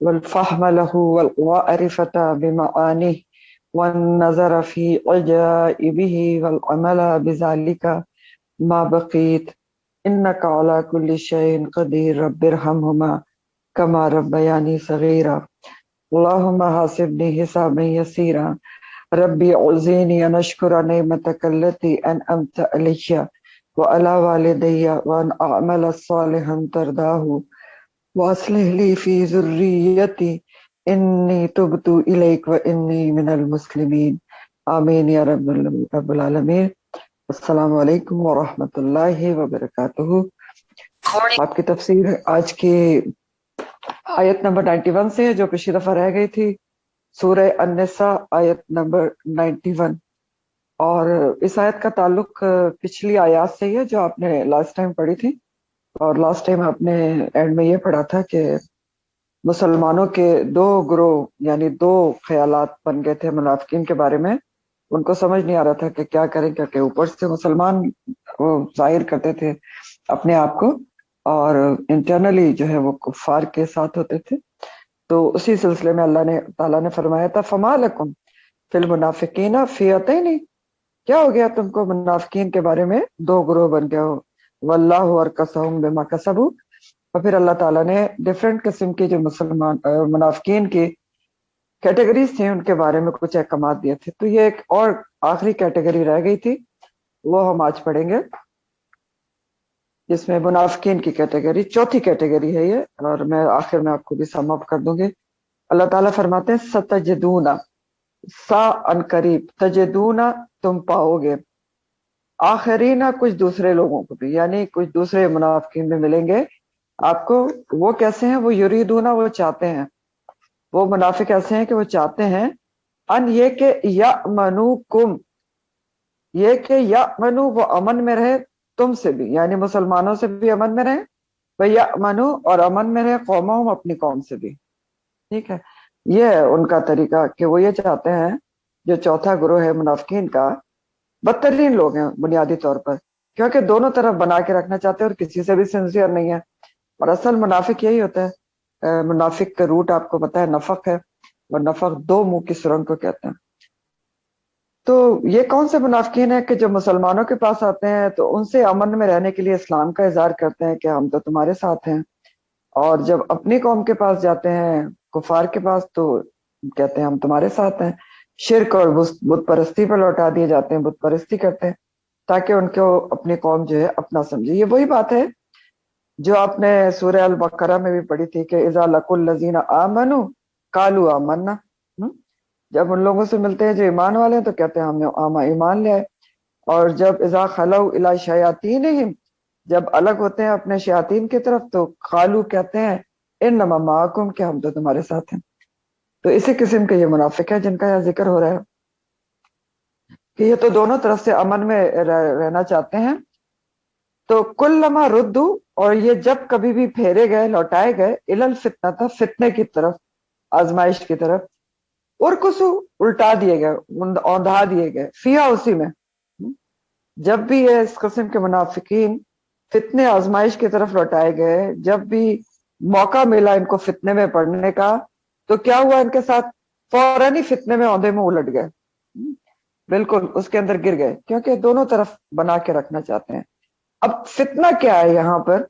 والفهم له والمعرفة بمعانيه والنظر في عجائبه والعمل بذلك ما بقيت إنك على كل شيء قدير رب ارحمهما كما ربياني صغيرا اللهم حاسبني حسابا يسيرا ربي أعزني أن أشكر نعمتك التي أنعمت علي وعلى والدي وأن أعمل صالحا ترضاه واصلح لي في ذريتي إني تبت إليك وإني من المسلمين آمین یا رب العالمین۔ السلام علیکم ورحمۃ اللہ وبرکاتہ۔ آپ کی تفسیر آج کی آیت نمبر 91 سے ہے جو پچھلی دفعہ رہ گئی تھی، سورہ النساء آیت نمبر 91، اور اس آیت کا تعلق پچھلی آیات سے ہی ہے جو آپ نے لاسٹ ٹائم پڑھی تھی۔ اور لاسٹ ٹائم آپ نے اینڈ میں یہ پڑھا تھا کہ مسلمانوں کے دو گروہ یعنی دو خیالات بن گئے تھے منافقین کے بارے میں۔ ان کو سمجھ نہیں آ رہا تھا کہ کیا کریں، کیا کہ اوپر سے مسلمان وہ ظاہر کرتے تھے اپنے آپ کو، اور انٹرنلی جو ہے وہ کفار کے ساتھ ہوتے تھے۔ تو اسی سلسلے میں اللہ نے تعالیٰ نے فرمایا تھا فما لکم فی المنافقین فئتین، کیا ہو گیا تم کو منافقین کے بارے میں دو گروہ بن گئے ہو، واللہ ارکسہم بما کسبوا، اور پھر اللہ تعالیٰ نے ڈفرینٹ قسم کے جو مسلمان منافقین کی کیٹیگریز تھیں ان کے بارے میں کچھ احکامات دیے تھے۔ تو یہ ایک اور آخری کیٹیگری رہ گئی تھی، وہ ہم آج پڑھیں گے، جس میں منافقین کی کیٹیگری چوتھی کیٹیگری ہے یہ، اور میں آخر میں آپ کو بھی سم اپ کر دوں گی۔ اللہ تعالیٰ فرماتے ہیں ستجدون، سا ان قریب، تجدون تم پاؤ گے، آخرین کچھ دوسرے لوگوں کو بھی، یعنی کچھ دوسرے منافقین بھی ملیں گے آپ کو۔ وہ کیسے ہیں؟ وہ یریدون، وہ چاہتے ہیں، وہ منافق ایسے ہیں کہ وہ چاہتے ہیں ان یہ کہ یأمنوکم، یہ کہ یأمنو وہ امن میں رہے تم سے بھی، یعنی مسلمانوں سے بھی امن میں رہے، ویأمنو اور امن میں رہے قومہم اپنی قوم سے بھی۔ ٹھیک ہے، یہ ہے ان کا طریقہ کہ وہ یہ چاہتے ہیں۔ جو چوتھا گروہ ہے منافقین کا، بدترین لوگ ہیں بنیادی طور پر، کیونکہ دونوں طرف بنا کے رکھنا چاہتے ہیں اور کسی سے بھی سنسیئر نہیں ہے۔ اور اصل منافق یہی ہوتا ہے۔ منافق کا روٹ آپ کو پتا ہے نفق ہے، اور نفق دو منہ کی سرنگ کو کہتے ہیں۔ تو یہ کون سے منافقین ہیں کہ جو مسلمانوں کے پاس آتے ہیں تو ان سے امن میں رہنے کے لیے اسلام کا اظہار کرتے ہیں کہ ہم تو تمہارے ساتھ ہیں، اور جب اپنی قوم کے پاس جاتے ہیں کفار کے پاس تو کہتے ہیں ہم تمہارے ساتھ ہیں۔ شرک اور بت پرستی پر لوٹا دیے جاتے ہیں، بت پرستی کرتے ہیں تاکہ ان کو اپنی قوم جو ہے اپنا سمجھے۔ یہ وہی بات ہے جو آپ نے سورہ البقرہ میں بھی پڑھی تھی کہ اذا لقوا الذین آمنوا قالوا آمنا، جب ان لوگوں سے ملتے ہیں جو ایمان والے ہیں تو کہتے ہیں ہم نے ایمان لے آئے۔ اور جب اذا خلوا الی شیاطینہم، جب الگ ہوتے ہیں اپنے شیاطین کی طرف تو قالوا کہتے ہیں انما معکم، کہ ہم تو تمہارے ساتھ ہیں۔ تو اسی قسم کے یہ منافق ہے جن کا یہاں ذکر ہو رہا ہے کہ یہ تو دونوں طرف سے امن میں رہنا چاہتے ہیں۔ تو کلما ردو، اور یہ جب کبھی بھی پھیرے گئے، لوٹائے گئے، الی الفتنہ تھا، فتنے کی طرف، آزمائش کی طرف، ارکسو الٹا دیے گئے، اوندھا دیے گئے، فیہا اسی میں۔ جب بھی یہ اس قسم کے منافقین فتنے آزمائش کی طرف لوٹائے گئے، جب بھی موقع ملا ان کو فتنے میں پڑنے کا، تو کیا ہوا ان کے ساتھ؟ فوراً ہی فتنے میں اوندھے میں الٹ گئے، بالکل اس کے اندر گر گئے، کیونکہ دونوں طرف بنا کے رکھنا چاہتے ہیں۔ اب فتنہ کیا ہے یہاں پر؟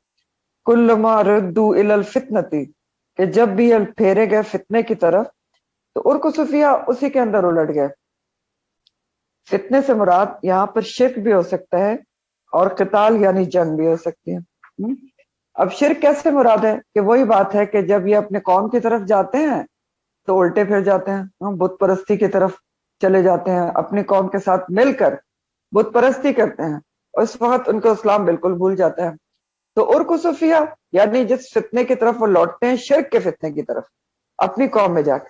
کلما ردو الی الفتنتی، کہ جب بھی یہ پھیرے گئے فتنے کی طرف تو ارکسو فیہا اسی کے اندر الٹ گئے۔ فتنے سے مراد یہاں پر شرک بھی ہو سکتا ہے اور قتال یعنی جنگ بھی ہو سکتی ہے۔ اب شرک کیسے مراد ہے؟ کہ وہی بات ہے کہ جب یہ اپنے قوم کی طرف جاتے ہیں تو الٹے پھر جاتے ہیں، بت پرستی کی طرف چلے جاتے ہیں، اپنی قوم کے ساتھ مل کر بت پرستی کرتے ہیں، اور اس وقت ان کو اسلام بالکل بھول جاتا ہے۔ تو ارکسو فیہا یعنی جس فتنے کی طرف وہ لوٹتے ہیں، شرک کے فتنے کی طرف، اپنی قوم میں جا کے،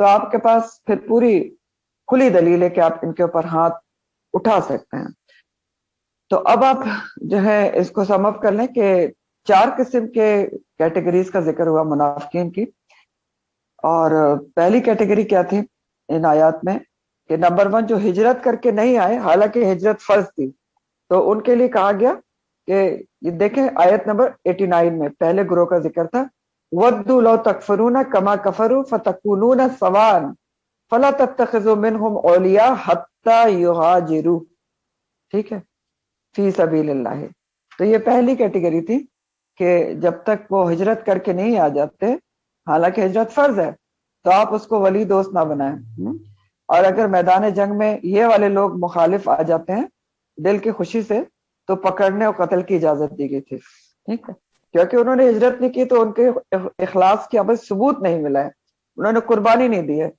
تو آپ کے پاس پھر پوری کھلی دلیل ہے کہ آپ ان کے اوپر ہاتھ اٹھا سکتے ہیں۔ تو اب آپ جو ہے اس کو سم اپ کر لیں کہ 4 قسم کے کیٹیگریز کا ذکر ہوا منافقین کی۔ اور پہلی کیٹیگری کیا تھی ان آیات میں کہ نمبر 1 جو ہجرت کر کے نہیں آئے، حالانکہ ہجرت فرض تھی، تو ان کے لیے کہا گیا کہ یہ دیکھیں آیت نمبر 89 میں پہلے گروہ کا ذکر تھا، وَدُّوا لَوْ تَكْفُرُونَ كَمَا كَفَرُوا فَتَكُونُونَ سَوَاءً فَلَا تَتَّخِذُوا مِنْهُمْ أَوْلِيَاءَ حَتَّى يُهَاجِرُوا، ٹھیک ہے، فی سبیل اللہ۔ تو یہ پہلی کیٹیگری تھی کہ جب تک وہ ہجرت کر کے نہیں آ جاتے، حالانکہ ہجرت فرض ہے، تو آپ اس کو ولی دوست نہ بنائیں۔ اور اگر میدان جنگ میں یہ والے لوگ مخالف آ جاتے ہیں دل کی خوشی سے، تو پکڑنے اور قتل کی اجازت دی گئی تھی، ٹھیک ہے، کیونکہ انہوں نے ہجرت نہیں کی تو ان کے اخلاص کی اب ثبوت نہیں ملا ہے، انہوں نے قربانی نہیں دی ہے،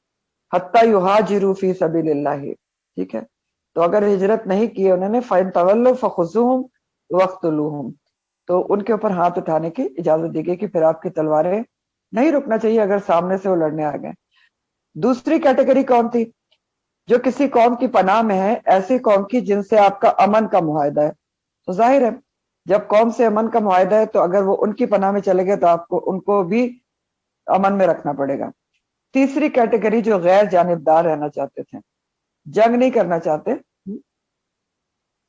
حتی یہاجروا فی سبیل اللہ، ٹھیک ہے۔ تو اگر ہجرت نہیں کی انہوں نے فَإِن تَوَلَّوْا فَخُذُوهُمْ وَاقْتُلُوهُمْ، تو ان کے اوپر ہاتھ اٹھانے کی اجازت دی گئی کہ پھر آپ کی تلواریں نہیں رکنا چاہیے اگر سامنے سے وہ لڑنے آ گئے۔ دوسری کیٹیگری کون تھی؟ جو کسی قوم کی پناہ میں ہے، ایسی قوم کی جن سے آپ کا امن کا معاہدہ ہے۔ تو ظاہر ہے جب قوم سے امن کا معاہدہ ہے تو اگر وہ ان کی پناہ میں چلے گئے تو آپ کو ان کو بھی امن میں رکھنا پڑے گا۔ تیسری کیٹیگری جو غیر جانبدار رہنا چاہتے تھے، جنگ نہیں کرنا چاہتے،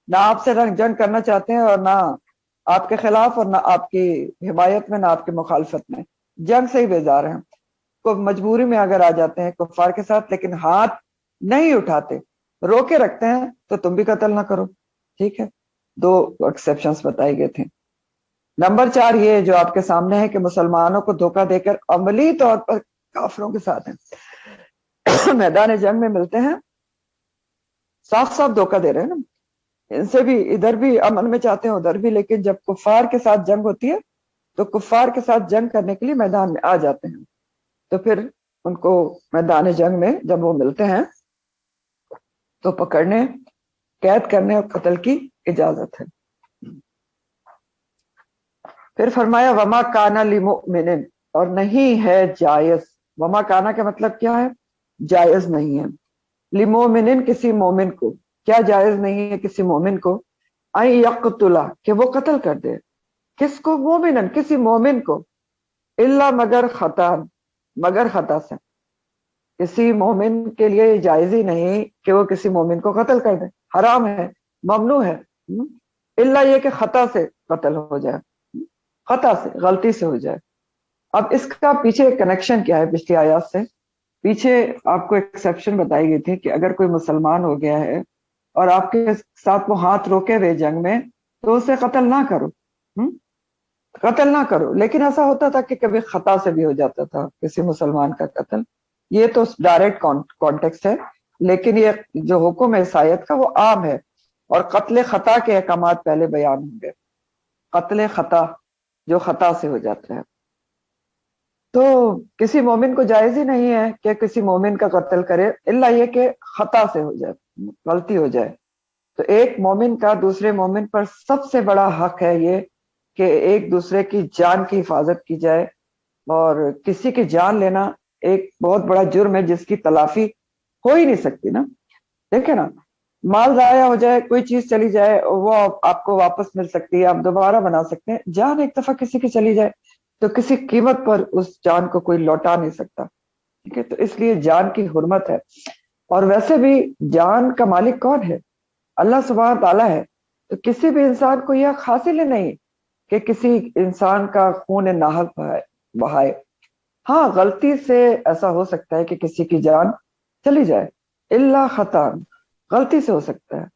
نہ آپ سے جنگ کرنا چاہتے ہیں اور نہ آپ کے خلاف اور نہ آپ کی حمایت میں نہ آپ کی مخالفت میں، جنگ سے ہی بیزار ہیں، کو مجبوری میں اگر آ جاتے ہیں کفار کے ساتھ لیکن ہاتھ نہیں اٹھاتے، روکے رکھتے ہیں، تو تم بھی قتل نہ کرو، ٹھیک ہے۔ 2 ایکسیپشنز بتائی گئے تھے۔ نمبر 4 یہ جو آپ کے سامنے ہے کہ مسلمانوں کو دھوکہ دے کر عملی طور پر کافروں کے ساتھ ہیں، میدان جنگ میں ملتے ہیں، صاف صاف دھوکہ دے رہے ہیں نا، ان سے بھی ادھر بھی امن میں چاہتے ہیں ادھر بھی، لیکن جب کفار کے ساتھ جنگ ہوتی ہے تو کفار کے ساتھ جنگ کرنے کے لیے میدان میں آ جاتے ہیں، تو پھر ان کو میدان جنگ میں جب وہ ملتے ہیں تو پکڑنے، قید کرنے اور قتل کی اجازت ہے۔ پھر فرمایا وما کانا لمؤمن، اور نہیں ہے جائز، وما کانا کا مطلب کیا ہے؟ جائز نہیں ہے، لمؤمن کسی مومن کو، کیا جائز نہیں ہے کسی مومن کو؟ ان یقتلا کہ وہ قتل کر دے، کس کو؟ مومنن کسی مومن کو، الا مگر خطا، مگر خطا سے، کسی مومن کے لیے جائز ہی نہیں کہ وہ کسی مومن کو قتل کر دے، حرام ہے، ممنوع ہے، الا یہ کہ خطا سے قتل ہو جائے، خطا سے، غلطی سے ہو جائے۔ اب اس کا پیچھے کنیکشن کیا ہے پچھلی آیات سے؟ پیچھے آپ کو ایکسیپشن بتائی گئی تھی کہ اگر کوئی مسلمان ہو گیا ہے اور آپ کے ساتھ وہ ہاتھ روکے ہوئے جنگ میں تو اسے قتل نہ کرو، قتل نہ کرو، لیکن ایسا ہوتا تھا کہ کبھی خطا سے بھی ہو جاتا تھا کسی مسلمان کا قتل، یہ تو ڈائریکٹ کانٹیکسٹ ہے، لیکن یہ جو حکم ہے عیسائیت کا وہ عام ہے، اور قتل خطا کے احکامات پہلے بیان ہوں گے، قتل خطا جو خطا سے ہو جاتا ہے۔ تو کسی مومن کو جائز ہی نہیں ہے کہ کسی مومن کا قتل کرے، الا یہ کہ خطا سے ہو جائے، غلطی ہو جائے۔ تو ایک مومن کا دوسرے مومن پر سب سے بڑا حق ہے یہ کہ ایک دوسرے کی جان کی حفاظت کی جائے، اور کسی کی جان لینا ایک بہت بڑا جرم ہے جس کی تلافی ہو ہی نہیں سکتی نا، دیکھیں نا، مال ضائع ہو جائے، کوئی چیز چلی جائے وہ آپ کو واپس مل سکتی ہے، آپ دوبارہ بنا سکتے ہیں، جان ایک دفعہ کسی کی چلی جائے تو کسی قیمت پر اس جان کو کوئی لوٹا نہیں سکتا، ٹھیک ہے، تو اس لیے جان کی حرمت ہے۔ اور ویسے بھی جان کا مالک کون ہے؟ اللہ سبحانہ تعالیٰ ہے، تو کسی بھی انسان کو یہ حاصل ہی نہیں کہ کسی انسان کا خون ناحق بہائے۔ ہاں غلطی سے ایسا ہو سکتا ہے کہ کسی کی جان چلی جائے، الا خطا، غلطی سے ہو سکتا ہے۔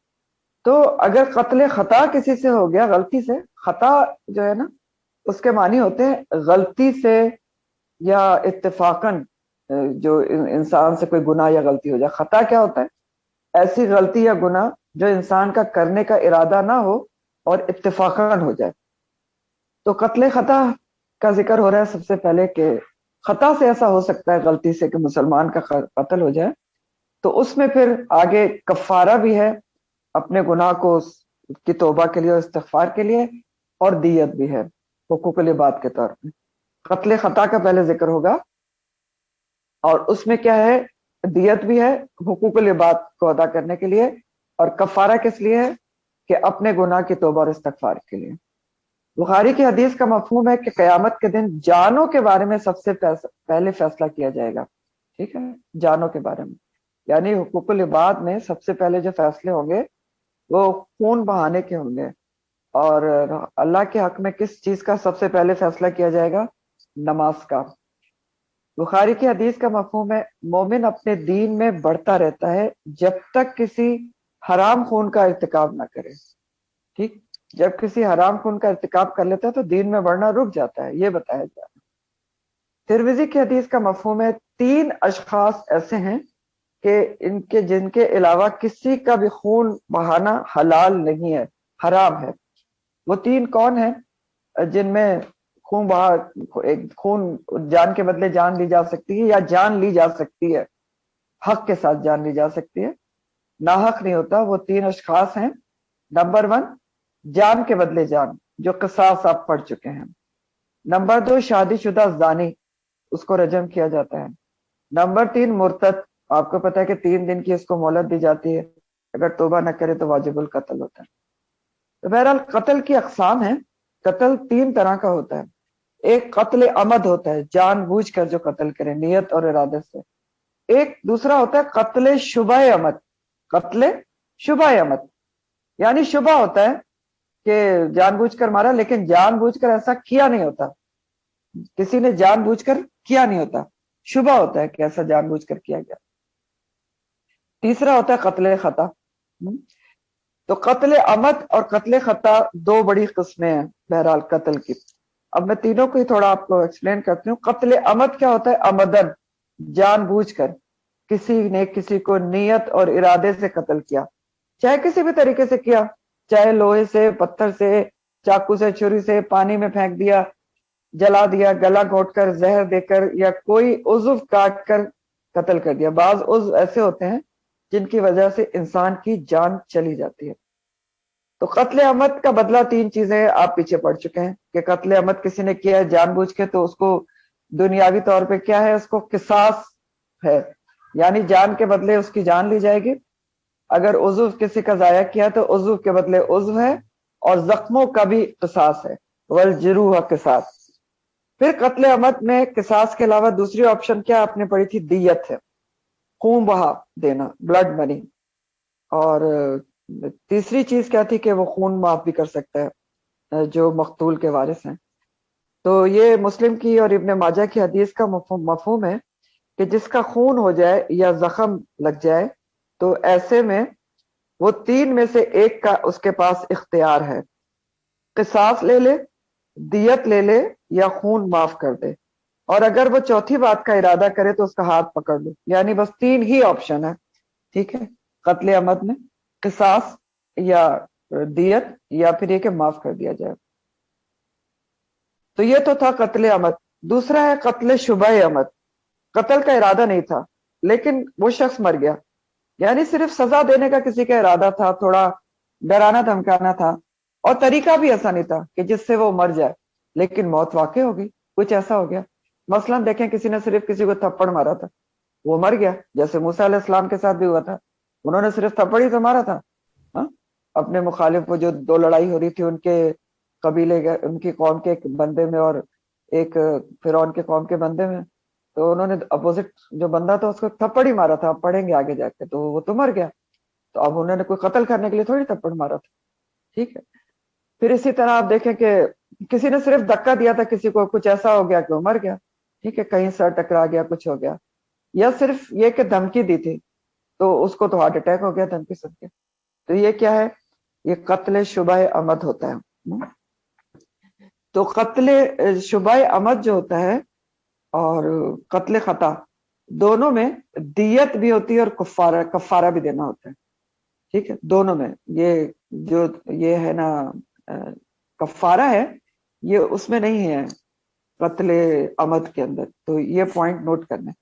تو اگر قتل خطا کسی سے ہو گیا غلطی سے، خطا جو ہے نا اس کے معنی ہوتے ہیں غلطی سے یا اتفاقاً، جو انسان سے کوئی گناہ یا غلطی ہو جائے۔ خطا کیا ہوتا ہے؟ ایسی غلطی یا گناہ جو انسان کا کرنے کا ارادہ نہ ہو اور اتفاقاً ہو جائے۔ تو قتل خطا کا ذکر ہو رہا ہے سب سے پہلے کہ خطا سے ایسا ہو سکتا ہے غلطی سے کہ مسلمان کا قتل ہو جائے، تو اس میں پھر آگے کفارہ بھی ہے اپنے گناہ کو کی توبہ کے لیے اور استغفار کے لیے، اور دیت بھی ہے حقوق العباد کے طور پہ۔ قتل خطا کا پہلے ذکر ہوگا، اور اس میں کیا ہے؟ دیت بھی ہے حقوق العباد کو ادا کرنے کے لیے، اور کفارہ کس لیے ہے؟ کہ اپنے گناہ کی توبہ اور استغفار کے لیے۔ بخاری کی حدیث کا مفہوم ہے کہ قیامت کے دن جانوں کے بارے میں سب سے پہلے فیصلہ کیا جائے گا، ٹھیک ہے، جانوں کے بارے میں، یعنی حقوق العباد میں سب سے پہلے جو فیصلے ہوں گے وہ خون بہانے کے ہوں گے، اور اللہ کے حق میں کس چیز کا سب سے پہلے فیصلہ کیا جائے گا؟ نماز کا۔ بخاری کی حدیث کا مفہوم ہے مومن اپنے دین میں بڑھتا رہتا ہے جب تک کسی حرام خون کا ارتکاب نہ کرے، ٹھیک، جب کسی حرام خون کا ارتکاب کر لیتا ہے تو دین میں بڑھنا رک جاتا ہے، یہ بتایا جا رہا ہے۔ ترمذی کی حدیث کا مفہوم ہے تین اشخاص ایسے ہیں کہ جن کے علاوہ کسی کا بھی خون بہانا حلال نہیں ہے، حرام ہے۔ وہ تین کون ہیں؟ جن میں خون جان کے بدلے جان لی جا سکتی ہے، یا جان لی جا سکتی ہے، حق کے ساتھ جان لی جا سکتی ہے، ناحق نہیں ہوتا۔ وہ تین اشخاص ہیں، نمبر 1 جان کے بدلے جان، جو قصاص آپ پڑھ چکے ہیں۔ نمبر 2 شادی شدہ زانی، اس کو رجم کیا جاتا ہے۔ نمبر 3 مرتد، آپ کو پتا ہے کہ 3 دن کی اس کو مہلت دی جاتی ہے، اگر توبہ نہ کرے تو واجب القتل ہوتا ہے۔ تو بہرحال قتل کی اقسام ہیں، قتل 3 طرح کا ہوتا ہے۔ ایک قتل عمد ہوتا ہے، جان بوجھ کر جو قتل کرے نیت اور ارادے سے۔ ایک دوسرا ہوتا ہے قتل شبہ عمد، قتل شبہ عمد، یعنی شبہ ہوتا ہے کہ جان بوجھ کر مارا لیکن جان بوجھ کر ایسا کیا نہیں ہوتا، کسی نے جان بوجھ کر کیا نہیں ہوتا، شبہ ہوتا ہے کہ ایسا جان بوجھ کر کیا گیا۔ تیسرا ہوتا ہے قتل خطا۔ تو قتل عمد اور قتل خطا 2 بڑی قسمیں ہیں بہرحال قتل کی۔ اب میں تینوں کو ہی تھوڑا آپ کو ایکسپلین کرتی ہوں۔ قتل عمد کیا ہوتا ہے؟ عمدن، جان بوجھ کر کسی نے کسی کو نیت اور ارادے سے قتل کیا، چاہے کسی بھی طریقے سے کیا، چاہے لوہے سے، پتھر سے، چاقو سے، چھری سے، پانی میں پھینک دیا، جلا دیا، گلا گھونٹ کر، زہر دے کر، یا کوئی عضو کاٹ کر قتل کر دیا۔ بعض عضو ایسے ہوتے ہیں جن کی وجہ سے انسان کی جان چلی جاتی ہے۔ تو قتل عمد کا بدلہ 3 چیزیں آپ پیچھے پڑ چکے ہیں کہ قتل عمد کسی نے کیا ہے جان بوجھ کے، تو اس کو دنیاوی طور پہ کیا ہے؟ اس کو قصاص ہے، یعنی جان کے بدلے اس کی جان لی جائے گی۔ اگر عضو کسی کا ضائع کیا تو عضو کے بدلے عضو ہے، اور زخموں کا بھی قصاص ہے، والجروح قصاص۔ پھر قتل عمد میں قصاص کے علاوہ دوسری آپشن کیا آپ نے پڑھی تھی؟ دیت ہے، خون بہا دینا، بلڈ منی۔ اور تیسری چیز کیا تھی؟ کہ وہ خون معاف بھی کر سکتا ہے جو مقتول کے وارث ہیں۔ تو یہ مسلم کی اور ابن ماجہ کی حدیث کا مفہوم ہے کہ جس کا خون ہو جائے یا زخم لگ جائے تو ایسے میں وہ 3 میں سے ایک کا اس کے پاس اختیار ہے، قصاص لے لے، دیت لے لے، یا خون معاف کر دے۔ اور اگر وہ چوتھی بات کا ارادہ کرے تو اس کا ہاتھ پکڑ لو، یعنی بس 3 ہی آپشن ہے، ٹھیک ہے، قتل عمد میں قصاص یا دیت، یا پھر یہ کہ معاف کر دیا جائے۔ تو یہ تو تھا قتل عمد۔ دوسرا ہے قتل شبہ عمد، قتل کا ارادہ نہیں تھا لیکن وہ شخص مر گیا، یعنی صرف سزا دینے کا کسی کا ارادہ تھا، تھوڑا ڈرانا دھمکانا تھا، اور طریقہ بھی ایسا نہیں تھا کہ جس سے وہ مر جائے، لیکن موت واقع ہوگی، کچھ ایسا ہو گیا۔ مثلا دیکھیں کسی نے صرف کسی کو تھپڑ مارا تھا، وہ مر گیا، جیسے موسیٰ علیہ السلام کے ساتھ بھی ہوا تھا، انہوں نے صرف تھپڑ ہی تو مارا تھا، ہاں؟ اپنے مخالف، وہ جو 2 لڑائی ہو رہی تھی ان کے قبیلے، ان کی قوم کے ایک بندے میں اور ایک فرعون کے قوم کے بندے میں، تو انہوں نے اپوزٹ جو بندہ تھا اس کو تھپڑ ہی مارا تھا، اب پڑھیں گے آگے جا کے، تو وہ تو مر گیا، تو اب انہوں نے کوئی قتل کرنے کے لیے تھوڑی تھپڑ مارا تھا، ٹھیک ہے۔ پھر اسی طرح آپ دیکھیں کہ کسی نے صرف دھکا دیا تھا کسی کو، کچھ ایسا ہو گیا کہ وہ مر گیا، ٹھیک ہے، کہیں سر ٹکرا گیا، کچھ ہو گیا، یا صرف یہ کہ دھمکی دی تھی تو اس کو تو ہارٹ اٹیک ہو گیا دھمکی سن کے۔ تو یہ کیا ہے؟ یہ قتل شبہ عمد ہوتا ہے۔ تو قتل شبہ عمد جو ہوتا ہے اور قتل خطا، دونوں میں دیت بھی ہوتی ہے اور کفارہ بھی دینا ہوتا ہے، ٹھیک ہے، دونوں میں۔ یہ جو یہ ہے نا کفارہ ہے، یہ اس میں نہیں ہے قتل عمد کے اندر، تو یہ پوائنٹ نوٹ کرنا ہے۔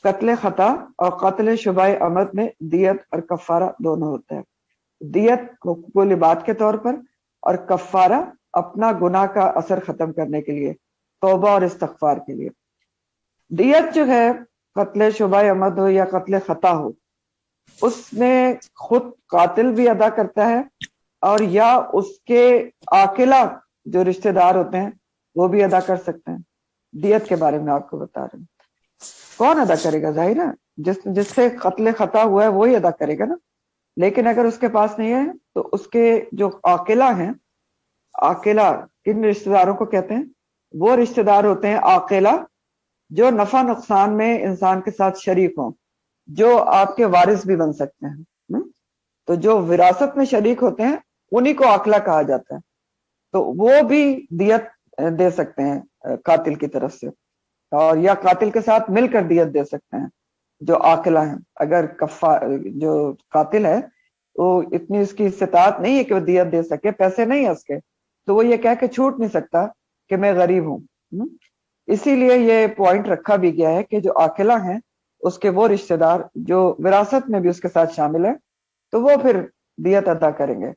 قتل خطا اور قتل شبہ عمد میں دیت اور کفارہ دونوں ہوتا ہے۔ دیت حقوق العباد کے طور پر، اور کفارہ اپنا گناہ کا اثر ختم کرنے کے لیے، توبہ اور استغفار کے لیے۔ دیت جو ہے قتل شبہ عمد ہو یا قتل خطا ہو، اس میں خود قاتل بھی ادا کرتا ہے اور یا اس کے عاقلہ جو رشتہ دار ہوتے ہیں وہ بھی ادا کر سکتے ہیں۔ دیت کے بارے میں آپ کو بتا رہے ہیں، کون ادا کرے گا؟ ظاہر ہے جس سے قتل خطا ہوا ہے وہی ادا کرے گا نا۔ لیکن اگر اس کے پاس نہیں ہے تو اس کے جو عاقلہ ہیں، عاقلہ کن رشتہ داروں کو کہتے ہیں؟ وہ رشتہ دار ہوتے ہیں عاقلہ جو نفع نقصان میں انسان کے ساتھ شریک ہوں، جو آپ کے وارث بھی بن سکتے ہیں۔ تو جو وراثت میں شریک ہوتے ہیں انہی کو عاقلہ کہا جاتا ہے، تو وہ بھی دیت دے سکتے ہیں قاتل کی طرف سے، اور یا قاتل کے ساتھ مل کر دیت دے سکتے ہیں جو عاقلہ ہیں۔ اگر جو قاتل ہے وہ اتنی اس کی استطاعت نہیں ہے کہ وہ دیت دے سکے، پیسے نہیں ہے اس کے، تو وہ یہ کہہ کے چھوٹ نہیں سکتا کہ میں غریب ہوں۔ اسی لیے یہ پوائنٹ رکھا بھی گیا ہے کہ جو عاقلہ ہیں اس کے وہ رشتہ دار جو وراثت میں بھی اس کے ساتھ شامل ہیں تو وہ پھر دیت ادا کریں گے۔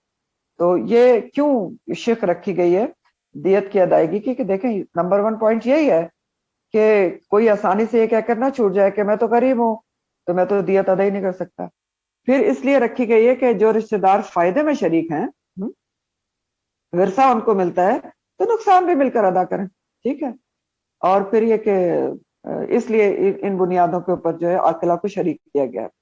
تو یہ کیوں شق رکھی گئی ہے دیت کی ادائیگی کی؟ کہ دیکھیں نمبر 1 پوائنٹ یہی ہے کہ کوئی آسانی سے یہ کہہ کر نہ چھوٹ جائے کہ میں تو غریب ہوں تو میں تو دیت ادا ہی نہیں کر سکتا۔ پھر اس لیے رکھی گئی ہے کہ جو رشتہ دار فائدے میں شریک ہیں، ورثہ ان کو ملتا ہے تو نقصان بھی مل کر ادا کریں، ٹھیک ہے۔ اور پھر یہ کہ اس لیے ان بنیادوں کے اوپر جو ہے عاقلہ کو شریک کیا گیا ہے۔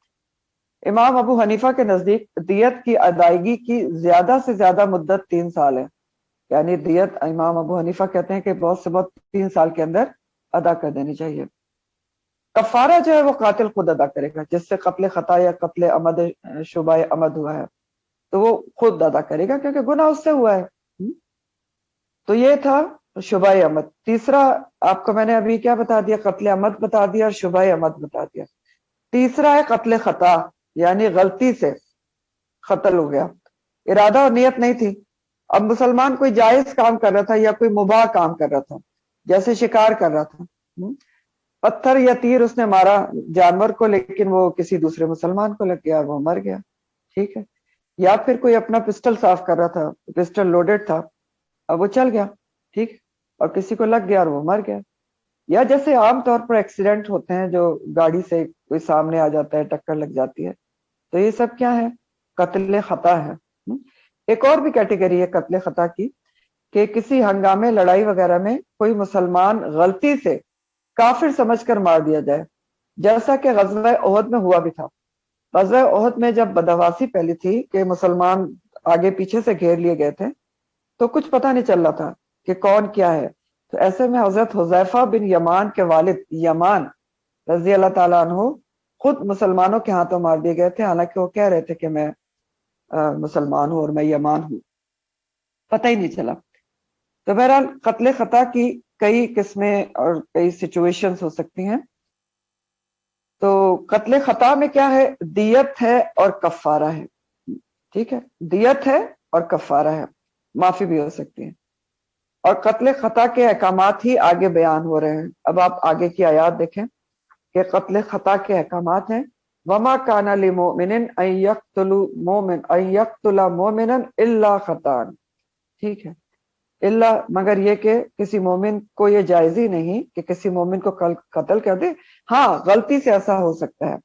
امام ابو حنیفہ کے نزدیک دیت کی ادائیگی کی زیادہ سے زیادہ مدت 3 سال ہے، یعنی دیت امام ابو حنیفہ کہتے ہیں کہ بہت سے بہت 3 سال کے اندر ادا کر دینی چاہیے۔ کفارہ جو ہے وہ قاتل خود ادا کرے گا، جس سے قتل خطا یا قتل عمد شبہ عمد ہوا ہے تو وہ خود ادا کرے گا کیونکہ گناہ اس سے ہوا ہے۔ تو یہ تھا شبہ عمد۔ تیسرا آپ کو میں نے ابھی کیا بتا دیا؟ قتل عمد بتا دیا اور شبہ عمد بتا دیا۔ تیسرا ہے قتل خطا، یعنی غلطی سے قتل ہو گیا، ارادہ اور نیت نہیں تھی۔ اب مسلمان کوئی جائز کام کر رہا تھا یا کوئی مباح کام کر رہا تھا، جیسے شکار کر رہا تھا، پتھر یا تیر اس نے مارا جانور کو، لیکن وہ کسی دوسرے مسلمان کو لگ گیا اور وہ مر گیا، ٹھیک ہے۔ یا پھر کوئی اپنا پسٹل صاف کر رہا تھا، پسٹل لوڈڈ تھا، اب وہ چل گیا، ٹھیک، اور کسی کو لگ گیا اور وہ مر گیا۔ یا جیسے عام طور پر ایکسیڈنٹ ہوتے ہیں، جو گاڑی سے کوئی سامنے آ جاتا ہے، ٹکر لگ جاتی ہے، تو یہ سب کیا ہے؟ قتل خطا ہے۔ ایک اور بھی کیٹیگری ہے قتل خطا کی کہ کسی ہنگامے لڑائی وغیرہ میں کوئی مسلمان غلطی سے کافر سمجھ کر مار دیا جائے، جیسا کہ غزوہ احد میں ہوا بھی تھا۔ غزوہ احد میں جب بدحواسی پھیلی تھی کہ مسلمان آگے پیچھے سے گھیر لیے گئے تھے تو کچھ پتہ نہیں چل رہا تھا کہ کون کیا ہے، تو ایسے میں حضرت حذیفہ بن یمان کے والد یمان رضی اللہ تعالیٰ عنہ خود مسلمانوں کے ہاتھوں مار دیے گئے تھے، حالانکہ وہ کہہ رہے تھے کہ میں مسلمان ہوں اور میں یمان ہوں، پتہ ہی نہیں چلا۔ تو بہرحال قتل خطا کی کئی قسمیں اور کئی سچویشنز ہو سکتی ہیں۔ تو قتل خطا میں کیا ہے؟ دیت ہے اور کفارہ ہے، ٹھیک ہے، دیت ہے اور کفارہ ہے، معافی بھی ہو سکتی ہے۔ اور قتل خطا کے احکامات ہی آگے بیان ہو رہے ہیں۔ اب آپ آگے کی آیات دیکھیں کہ قتل خطا کے احکامات ہیں، وما کان لمؤمن ان یقتل مؤمنا الا خطا، ٹھیک ہے، اللہ مگر یہ کہ کسی مومن کو یہ جائز ہی نہیں کہ کسی مومن کو قتل کر دے، ہاں غلطی سے ایسا ہو سکتا ہے۔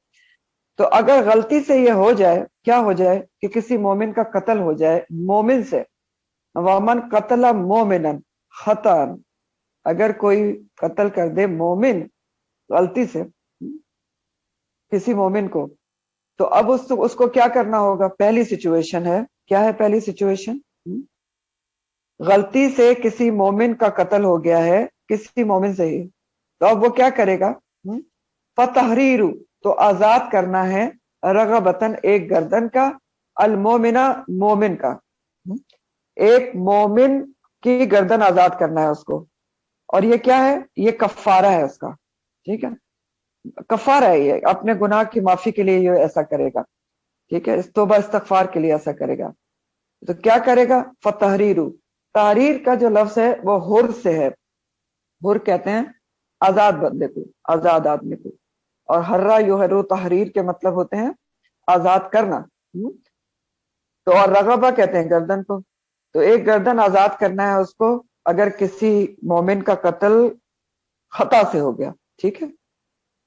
تو اگر غلطی سے یہ ہو جائے، کیا ہو جائے کہ کسی مومن کا قتل ہو جائے مومن سے، ومن قتل مومنا خطا، اگر کوئی قتل کر دے مومن غلطی سے کسی مومن کو، تو اب اس کو کیا کرنا ہوگا؟ پہلی سچویشن ہے، کیا ہے پہلی سچویشن؟ غلطی سے کسی مومن کا قتل ہو گیا ہے، کسی مومن سے ہی، تو اب وہ کیا کرے گا؟ فتحریر، تو آزاد کرنا ہے، رغبتن ایک گردن کا، المومنہ مومن کا، ایک مومن کی گردن آزاد کرنا ہے اس کو۔ اور یہ کیا ہے؟ یہ کفارہ ہے اس کا، ٹھیک ہے، کفارہ ہے، یہ اپنے گناہ کی معافی کے لیے یہ ایسا کرے گا، ٹھیک ہے، توبہ استغفار کے لیے ایسا کرے گا۔ تو کیا کرے گا؟ فتحریر، تحریر کا جو لفظ ہے وہ حر سے ہے، حر کہتے ہیں آزاد بندے کو، آزاد آدمی کو، اور حرہ یحرر تحریر کے مطلب ہوتے ہیں آزاد کرنا۔ تو اور رغبہ کہتے ہیں گردن کو، تو ایک گردن آزاد کرنا ہے اس کو اگر کسی مومن کا قتل خطا سے ہو گیا، ٹھیک ہے۔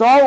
100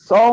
100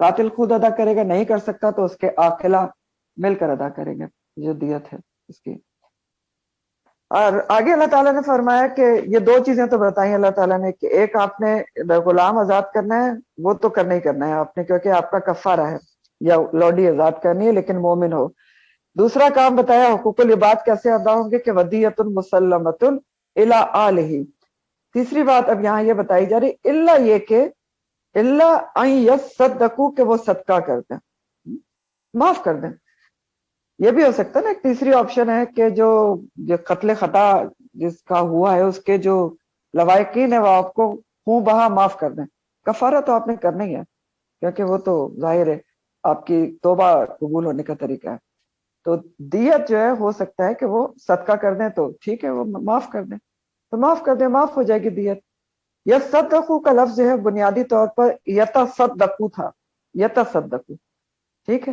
قاتل خود ادا کرے گا، نہیں کر سکتا تو اس کے عاقلہ مل کر ادا کریں گے جو دیت ہے اس کی۔ اور آگے اللہ تعالیٰ نے فرمایا کہ یہ دو چیزیں تو بتائیں اللہ تعالیٰ نے کہ ایک آپ نے غلام آزاد کرنا ہے، وہ تو کرنا ہی کرنا ہے آپ نے کیونکہ آپ کا کفارہ ہے، یا لوڈی آزاد کرنی ہے لیکن مومن ہو۔ دوسرا کام بتایا حقوق العباد کیسے ادا ہوں گے کہ ودیۃ مسلمۃ الی آلہ۔ تیسری بات اب یہاں یہ بتائی جا رہی اللہ یہ کہ اللہ ان یصدقوا کہ وہ صدقہ کر دیں، معاف کر دیں۔ یہ بھی ہو سکتا ہے نا، ایک تیسری آپشن ہے کہ جو قتل خطا جس کا ہوا ہے اس کے جو لوائقین ہے وہ آپ کو خوں بہا معاف کر دیں۔ کفارہ تو آپ نے کرنا ہی ہے کیونکہ وہ تو ظاہر ہے آپ کی توبہ قبول ہونے کا طریقہ ہے۔ تو دیت جو ہے ہو سکتا ہے کہ وہ صدقہ کر دیں تو ٹھیک ہے، وہ معاف کر دیں تو معاف کر دیں، معاف ہو جائے گی دیت۔ یتصدقوا کا لفظ جو ہے بنیادی طور پر یتصدقوا تھا، یتصدقوا، ٹھیک ہے،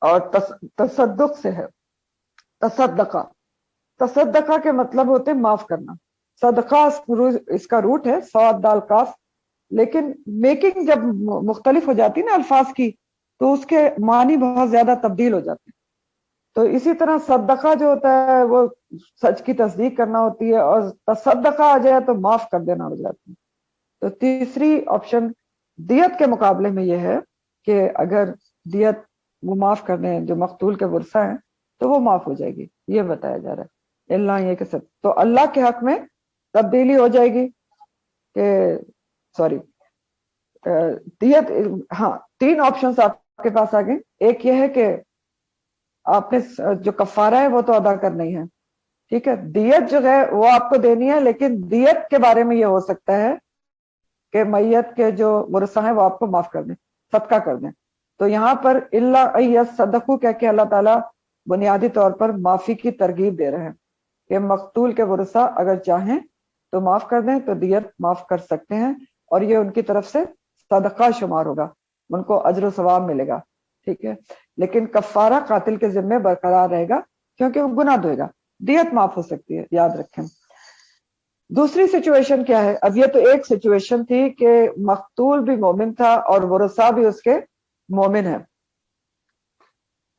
اور تصدق سے ہے تصدقہ۔ تصدقہ کے مطلب ہوتے ہیں معاف کرنا، صدقہ اس کا روٹ ہے صاد دال کاف، لیکن میکنگ جب مختلف ہو جاتی نا الفاظ کی تو اس کے معنی بہت زیادہ تبدیل ہو جاتے ہیں۔ تو اسی طرح صدقہ جو ہوتا ہے وہ سچ کی تصدیق کرنا ہوتی ہے، اور تصدقہ آ جائے تو معاف کر دینا ہو جاتی ہے۔ تو تیسری آپشن دیت کے مقابلے میں یہ ہے کہ اگر دیت وہ معاف کر دیں جو مقتول کے ورثہ ہیں تو وہ معاف ہو جائے گی، یہ بتایا جا رہا ہے۔ اللہ یہ کہ تو اللہ کے حق میں تبدیلی ہو جائے گی کہ سوری دیت، ہاں تین آپشنز آپ کے پاس آ گئے۔ ایک یہ ہے کہ آپ نے جو کفارہ ہے وہ تو ادا کرنا ہی ہے، ٹھیک ہے، دیت جو ہے وہ آپ کو دینی ہے، لیکن دیت کے بارے میں یہ ہو سکتا ہے کہ میت کے جو ورثہ ہیں وہ آپ کو معاف کر دیں، صدقہ کر دیں۔ تو یہاں پر اللہ یصدقوا کہہ کے اللہ تعالیٰ بنیادی طور پر معافی کی ترغیب دے رہے ہیں کہ مقتول کے ورثہ اگر چاہیں تو معاف کر دیں تو دیت معاف کر سکتے ہیں، اور یہ ان کی طرف سے صدقہ شمار ہوگا، ان کو اجر و ثواب ملے گا، ٹھیک ہے، لیکن کفارہ قاتل کے ذمے برقرار رہے گا کیونکہ وہ گناہ دھوئے گا۔ دیت معاف ہو سکتی ہے، یاد رکھیں۔ دوسری سچویشن کیا ہے؟ اب یہ تو ایک سچویشن تھی کہ مقتول بھی مومن تھا اور ورثہ بھی اس کے مومن ہے۔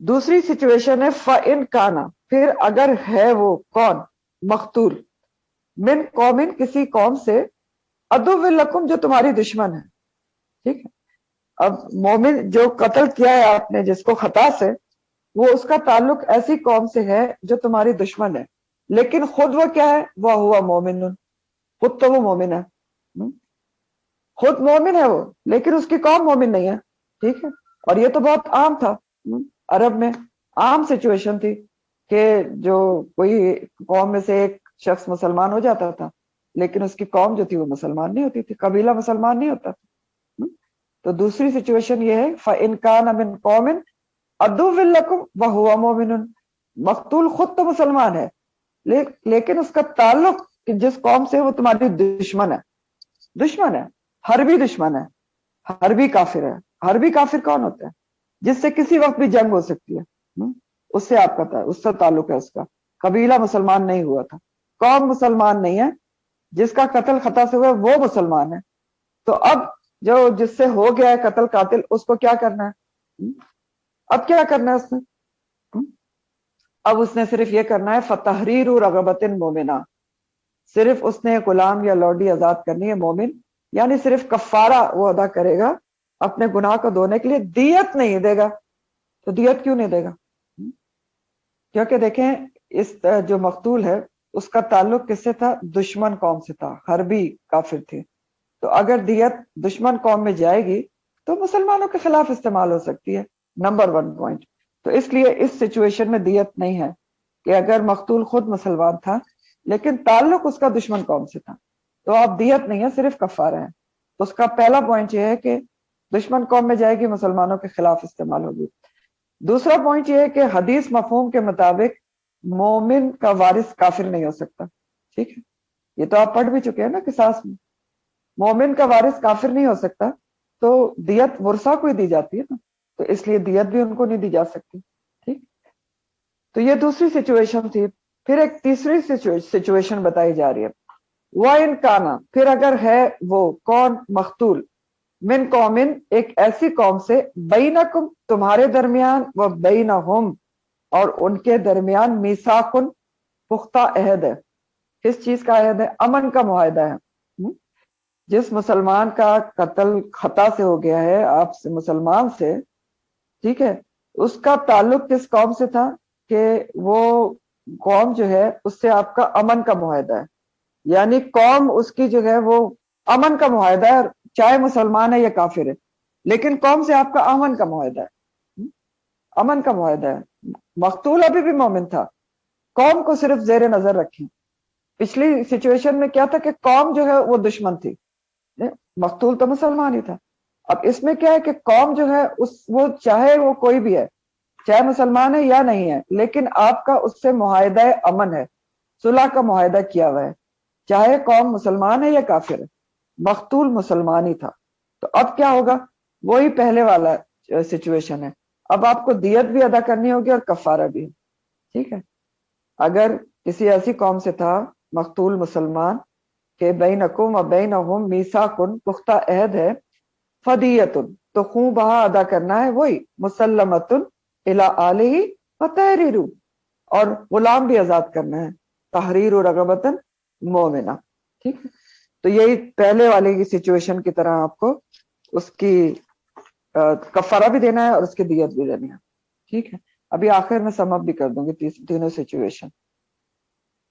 دوسری سچویشن ہے فَإِن كَانَ، پھر اگر ہے وہ کون؟ مقتول، من قومن، کسی قوم سے، عدو لکم، جو تمہاری دشمن ہے، ٹھیک ہے۔ اب مومن جو قتل کیا ہے آپ نے جس کو خطا سے، وہ اس کا تعلق ایسی قوم سے ہے جو تمہاری دشمن ہے، لیکن خود وہ کیا ہے؟ وہ ہوا مومن، خود تو وہ مومن ہے، خود مومن ہے وہ، لیکن اس کی قوم مومن نہیں ہے، ٹھیک ہے۔ اور یہ تو بہت عام تھا عرب میں، عام سچویشن تھی کہ جو کوئی قوم میں سے ایک شخص مسلمان ہو جاتا تھا لیکن اس کی قوم جو تھی وہ مسلمان نہیں ہوتی تھی، قبیلہ مسلمان نہیں ہوتا تھا۔ تو دوسری سچویشن یہ ہے فَإِن كَانَ مِن قَوْمٍ عَدُوٍّ لَكُمْ وَهُوَ مُؤْمِنٌ، مقتول خود تو مسلمان ہے لیکن اس کا تعلق جس قوم سے وہ تمہاری دشمن ہے، دشمن ہے، حربی دشمن ہے، حربی کافر ہے۔ حربی کافر کون ہوتا ہے؟ جس سے کسی وقت بھی جنگ ہو سکتی ہے، اس سے آپ کا اس سے تعلق ہے، اس کا قبیلہ مسلمان نہیں ہوا تھا، قوم مسلمان نہیں ہے، جس کا قتل خطا سے ہوا وہ مسلمان ہے۔ تو اب جو جس سے ہو گیا ہے قتل قاتل، اس کو کیا کرنا ہے؟ اب کیا کرنا ہے اس نے؟ اب اس نے صرف یہ کرنا ہے فتحریر رغبت مومنہ، صرف اس نے غلام یا لوڈی آزاد کرنی ہے مومن، یعنی صرف کفارہ وہ ادا کرے گا اپنے گناہ کو دھونے کے لیے، دیت نہیں دے گا۔ تو دیت کیوں نہیں دے گا؟ کیونکہ دیکھیں اس جو مقتول ہے اس کا تعلق کس سے تھا؟ دشمن قوم سے تھا، حربی کافر تھے۔ تو اگر دیت دشمن قوم میں جائے گی تو مسلمانوں کے خلاف استعمال ہو سکتی ہے، نمبر 1 پوائنٹ۔ تو اس لیے اس سچویشن میں دیت نہیں ہے کہ اگر مقتول خود مسلمان تھا لیکن تعلق اس کا دشمن قوم سے تھا تو اب دیت نہیں ہے، صرف کفارہ ہے۔ اس کا پہلا پوائنٹ یہ ہے کہ دشمن قوم میں جائے گی، مسلمانوں کے خلاف استعمال ہوگی۔ دوسرا پوائنٹ یہ ہے کہ حدیث مفہوم کے مطابق مومن کا وارث کافر نہیں ہو سکتا، ٹھیک ہے، یہ تو آپ پڑھ بھی چکے ہیں نا قصاص میں، مومن کا وارث کافر نہیں ہو سکتا، تو دیت ورثہ کو ہی دی جاتی ہے نا، تو اس لیے دیت بھی ان کو نہیں دی جا سکتی، ٹھیک۔ تو یہ دوسری سچویشن تھی۔ پھر ایک تیسری سچویشن بتائی جا رہی ہے، وَإِن كَانَ، پھر اگر ہے وہ کون؟ مقتول، من قومن ایک ایسی قوم سے، بینکم تمہارے درمیان، و بینہم اور ان کے درمیان، میثاقن پختہ عہد ہے۔ کس چیز کا عہد ہے؟ امن کا معاہدہ ہے۔ جس مسلمان کا قتل خطا سے ہو گیا ہے آپ سے، مسلمان سے، ٹھیک ہے، اس کا تعلق کس قوم سے تھا کہ وہ قوم جو ہے اس سے آپ کا امن کا معاہدہ ہے، یعنی قوم اس کی جو ہے وہ امن کا معاہدہ ہے، چاہے مسلمان ہے یا کافر ہے، لیکن قوم سے آپ کا امن کا معاہدہ ہے، امن کا معاہدہ ہے۔ مقتول ابھی بھی مومن تھا، قوم کو صرف زیر نظر رکھیں۔ پچھلی سچویشن میں کیا تھا کہ قوم جو ہے وہ دشمن تھی، مقتول تو مسلمان ہی تھا۔ اب اس میں کیا ہے کہ قوم جو ہے وہ چاہے وہ کوئی بھی ہے، چاہے مسلمان ہے یا نہیں ہے، لیکن آپ کا اس سے معاہدہ امن ہے، صلح کا معاہدہ کیا ہوا ہے، چاہے قوم مسلمان ہے یا کافر ہے۔ مقتول مسلمان ہی تھا، تو اب کیا ہوگا؟ وہی پہلے والا سچویشن ہے، اب آپ کو دیت بھی ادا کرنی ہوگی اور کفارہ بھی، ٹھیک ہے۔ اگر کسی ایسی قوم سے تھا مقتول مسلمان کہ بینکم و بینہم میثاقن پختہ عہد ہے، فدیتن تو خوں بہا ادا کرنا ہے، وہی مسلمۃ الی آلہ و تحریر، اور غلام بھی آزاد کرنا ہے، تحریر رغبتن مومنہ، ٹھیک ہے۔ تو یہی پہلے والے کی سچویشن کی طرح آپ کو اس کی کفارہ بھی دینا ہے اور اس کی دیت بھی دینی ہے، ٹھیک ہے۔ ابھی آخر میں سم اپ بھی کر دوں گی تینوں سچویشن۔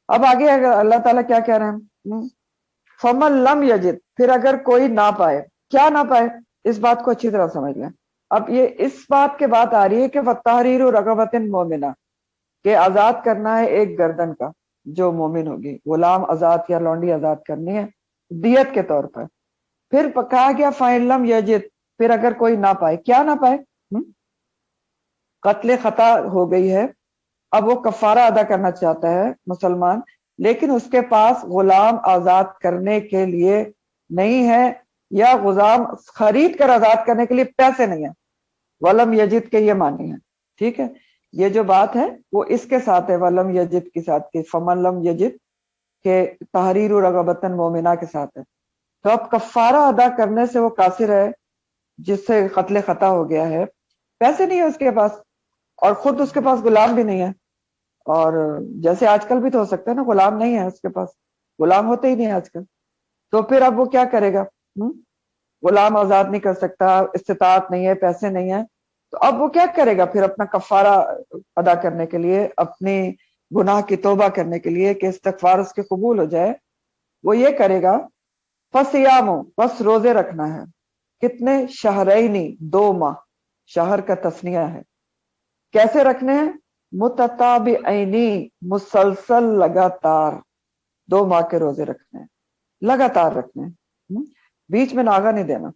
اب آگے اگر اللہ تعالیٰ کیا کہہ رہے ہیں، فمن لم یجد، پھر اگر کوئی نہ پائے، کیا نہ پائے، اس بات کو اچھی طرح سمجھ لیں۔ اب یہ اس بات کے بات آ رہی ہے کہ وَالتَّحْرِيرُ رَغَبَةٍ مُؤْمِنَةٍ، کہ آزاد کرنا ہے ایک گردن کا جو مومن ہوگی، غلام آزاد یا لونڈی آزاد کرنی ہے دیت کے طور پر۔ پھر کہا گیا فَإِن لَمْ يَجِدْ، پھر اگر کوئی نہ پائے، کیا نہ پائے، قتل خطا ہو گئی ہے، اب وہ کفارہ ادا کرنا چاہتا ہے مسلمان، لیکن اس کے پاس غلام آزاد کرنے کے لیے نہیں ہے، یا غلام خرید کر آزاد کرنے کے لیے پیسے نہیں ہیں، ولم یجد کے یہ معنی ہے، ٹھیک ہے۔ یہ جو بات ہے وہ اس کے ساتھ ہے، ولم یجد کے ساتھ، کہ فمن لم یجد کہ تحریر رغبتن مومنہ کے ساتھ ہے۔ تو اب کفارہ ادا کرنے سے وہ قاصر ہے جس سے قتل خطا ہو گیا ہے، پیسے نہیں ہے اس کے پاس، اور خود اس کے پاس غلام بھی نہیں ہے، اور جیسے آج کل بھی تو ہو سکتا ہے نا، غلام نہیں ہے اس کے پاس، غلام ہوتے ہی نہیں آج کل، تو پھر اب وہ کیا کرے گا؟ غلام آزاد نہیں کر سکتا، استطاعت نہیں ہے، پیسے نہیں ہے، تو اب وہ کیا کرے گا پھر اپنا کفارہ ادا کرنے کے لیے، اپنی گناہ کی توبہ کرنے کے لیے کہ استغفار اس کے قبول ہو جائے؟ وہ یہ کرے گا فصیام، بس روزے رکھنا ہے، کتنے؟ شہرینی، 2 ماہ، شہر کا تسنیہ ہے۔ کیسے رکھنے ہیں؟ متتابعینی، مسلسل لگاتار 2 ماہ کے روزے رکھنے ہیں، لگاتار رکھنے ہیں، بیچ میں ناغہ نہیں دینا۔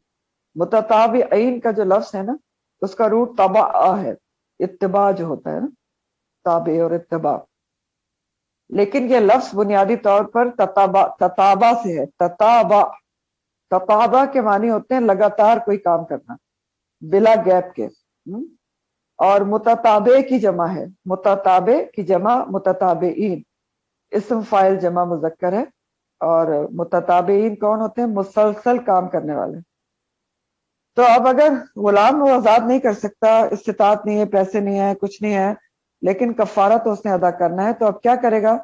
متتابعین کا جو لفظ ہے نا، اس کا روٹ تبع ہے، اتباع جو ہوتا ہے نا، تابع اور اتباع، لیکن یہ لفظ بنیادی طور پر تتابع سے ہے، تتابع کے معنی ہوتے ہیں لگاتار کوئی کام کرنا بلا گیپ کے، اور متتابع کی جمع ہے، متتابع کی جمع متتابعین، اسم فاعل جمع مذکر ہے، اور متتابعین کون ہوتے ہیں؟ مسلسل کام کرنے والے۔ تو اب اگر غلام وہ آزاد نہیں کر سکتا، استطاعت نہیں ہے، پیسے نہیں ہے، کچھ نہیں ہے، لیکن کفارہ تو اس نے ادا کرنا ہے، تو اب کیا کرے گا؟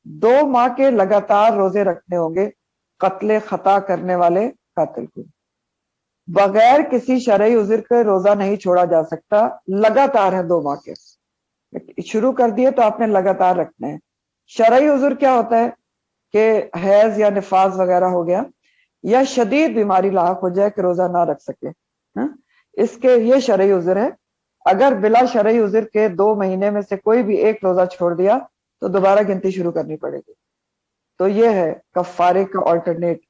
2 ماہ کے لگاتار روزے رکھنے ہوں گے قتل خطا کرنے والے قاتل کو، بغیر کسی شرعی عذر کے روزہ نہیں چھوڑا جا سکتا، لگاتار ہے 2 ماہ کے، شروع کر دیے تو آپ نے لگاتار رکھنے ہیں۔ شرعی عذر کیا ہوتا ہے؟ کہ حیض یا نفاس وغیرہ ہو گیا، یا شدید بیماری لاحق ہو جائے کہ روزہ نہ رکھ سکے، اس کے یہ شرعی عذر ہے۔ اگر بلا شرعی عذر کے 2 مہینے میں سے کوئی بھی ایک روزہ چھوڑ دیا تو دوبارہ گنتی شروع کرنی پڑے گی۔ تو یہ ہے کفارے کا آلٹرنیٹ،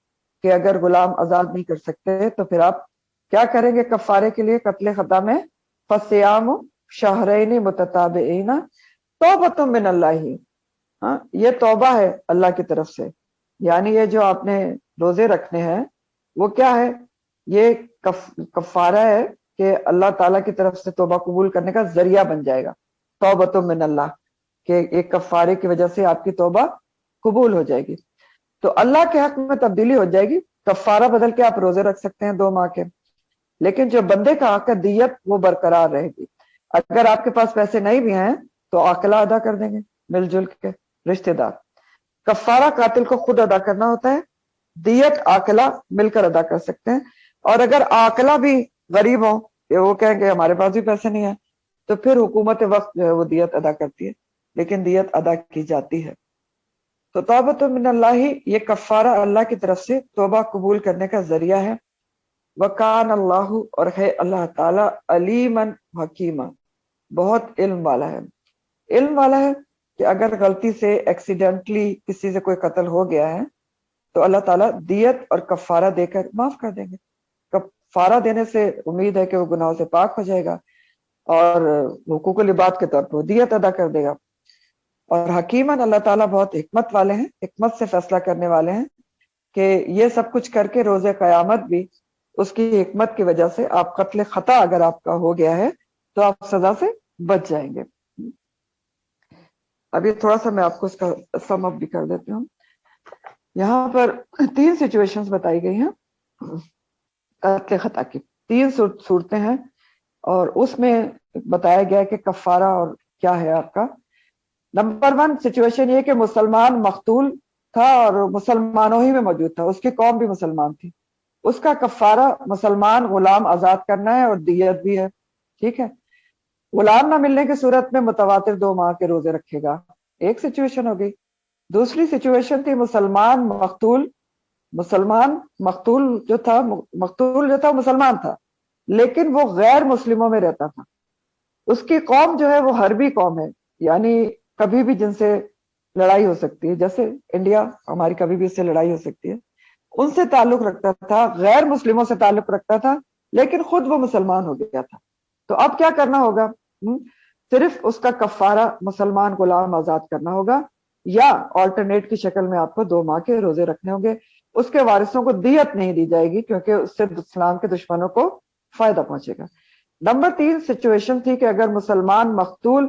کہ اگر غلام آزاد نہیں کر سکتے تو پھر آپ کیا کریں گے کفارے کے لیے قتل خطا میں؟ فصیام شہرین متتابعین توبۃ من اللہ، یہ توبہ ہے اللہ کی طرف سے، یعنی یہ جو آپ نے روزے رکھنے ہیں وہ کیا ہے؟ یہ کفارہ ہے کہ اللہ تعالیٰ کی طرف سے توبہ قبول کرنے کا ذریعہ بن جائے گا، توبۃ من اللہ، کہ ایک کفارے کی وجہ سے آپ کی توبہ قبول ہو جائے گی، تو اللہ کے حق میں تبدیلی ہو جائے گی، کفارہ بدل کے آپ روزے رکھ سکتے ہیں 2 ماہ کے۔ لیکن جو بندے کا حق ہے دیت وہ برقرار رہے گی. اگر آپ کے پاس پیسے نہیں بھی ہیں تو عاقلہ ادا کر دیں گے مل جل کے رشتہ دار. کفارہ قاتل کو خود ادا کرنا ہوتا ہے, دیت عاقلہ مل کر ادا کر سکتے ہیں. اور اگر عاقلہ بھی غریب ہوں کہ وہ کہیں کہ ہمارے پاس بھی پیسے نہیں ہیں, تو پھر حکومت وقت جو ہے وہ دیت ادا کرتی ہے, لیکن دیت ادا کی جاتی ہے. تو توبۃ من اللہ, یہ کفارہ اللہ کی طرف سے توبہ قبول کرنے کا ذریعہ ہے. وکان اللہ, اور ہے اللہ تعالی, علیما حکیما, بہت علم والا ہے. علم والا ہے کہ اگر غلطی سے ایکسیڈنٹلی کسی سے کوئی قتل ہو گیا ہے تو اللہ تعالیٰ دیت اور کفارہ دے کر معاف کر دیں گے. کفارہ دینے سے امید ہے کہ وہ گناہوں سے پاک ہو جائے گا, اور حقوق العباد کے طور پر دیت ادا کر دے گا. اور حکیماً, اللہ تعالیٰ بہت حکمت والے ہیں, حکمت سے فیصلہ کرنے والے ہیں کہ یہ سب کچھ کر کے روز قیامت بھی اس کی حکمت کی وجہ سے آپ قتل خطا اگر آپ کا ہو گیا ہے تو آپ سزا سے بچ جائیں گے. ابھی تھوڑا سا میں آپ کو اس کا سم اپ بھی کر دیتی ہوں. یہاں پر 3 سچویشنز بتائی گئی ہیں قتل خطا کی, 3 صورتیں ہیں, اور اس میں بتایا گیا کہ کفارہ اور کیا ہے آپ کا. نمبر 1 سچویشن یہ کہ مسلمان مقتول تھا اور مسلمانوں ہی میں موجود تھا, اس کی قوم بھی مسلمان تھی. اس کا کفارہ مسلمان غلام آزاد کرنا ہے اور دیت بھی ہے. ٹھیک ہے, غلام نہ ملنے کی صورت میں متواتر 2 ماہ کے روزے رکھے گا. ایک سچویشن ہو گئی. دوسری سچویشن تھی مسلمان مقتول جو تھا مسلمان تھا, لیکن وہ غیر مسلموں میں رہتا تھا. اس کی قوم جو ہے وہ حربی قوم ہے, یعنی کبھی بھی جن سے لڑائی ہو سکتی ہے, جیسے انڈیا ہماری کبھی بھی اس سے لڑائی ہو سکتی ہے. ان سے تعلق رکھتا تھا, غیر مسلموں سے تعلق رکھتا تھا, لیکن خود وہ مسلمان ہو گیا تھا. تو اب کیا کرنا ہوگا؟ صرف اس کا کفارہ مسلمان غلام آزاد کرنا ہوگا, یا آلٹرنیٹ کی شکل میں آپ کو 2 ماہ کے روزے رکھنے ہوں گے. اس کے وارثوں کو دیت نہیں دی جائے گی کیونکہ اس سے اسلام کے دشمنوں کو فائدہ پہنچے گا. نمبر 3 سچویشن تھی کہ اگر مسلمان مقتول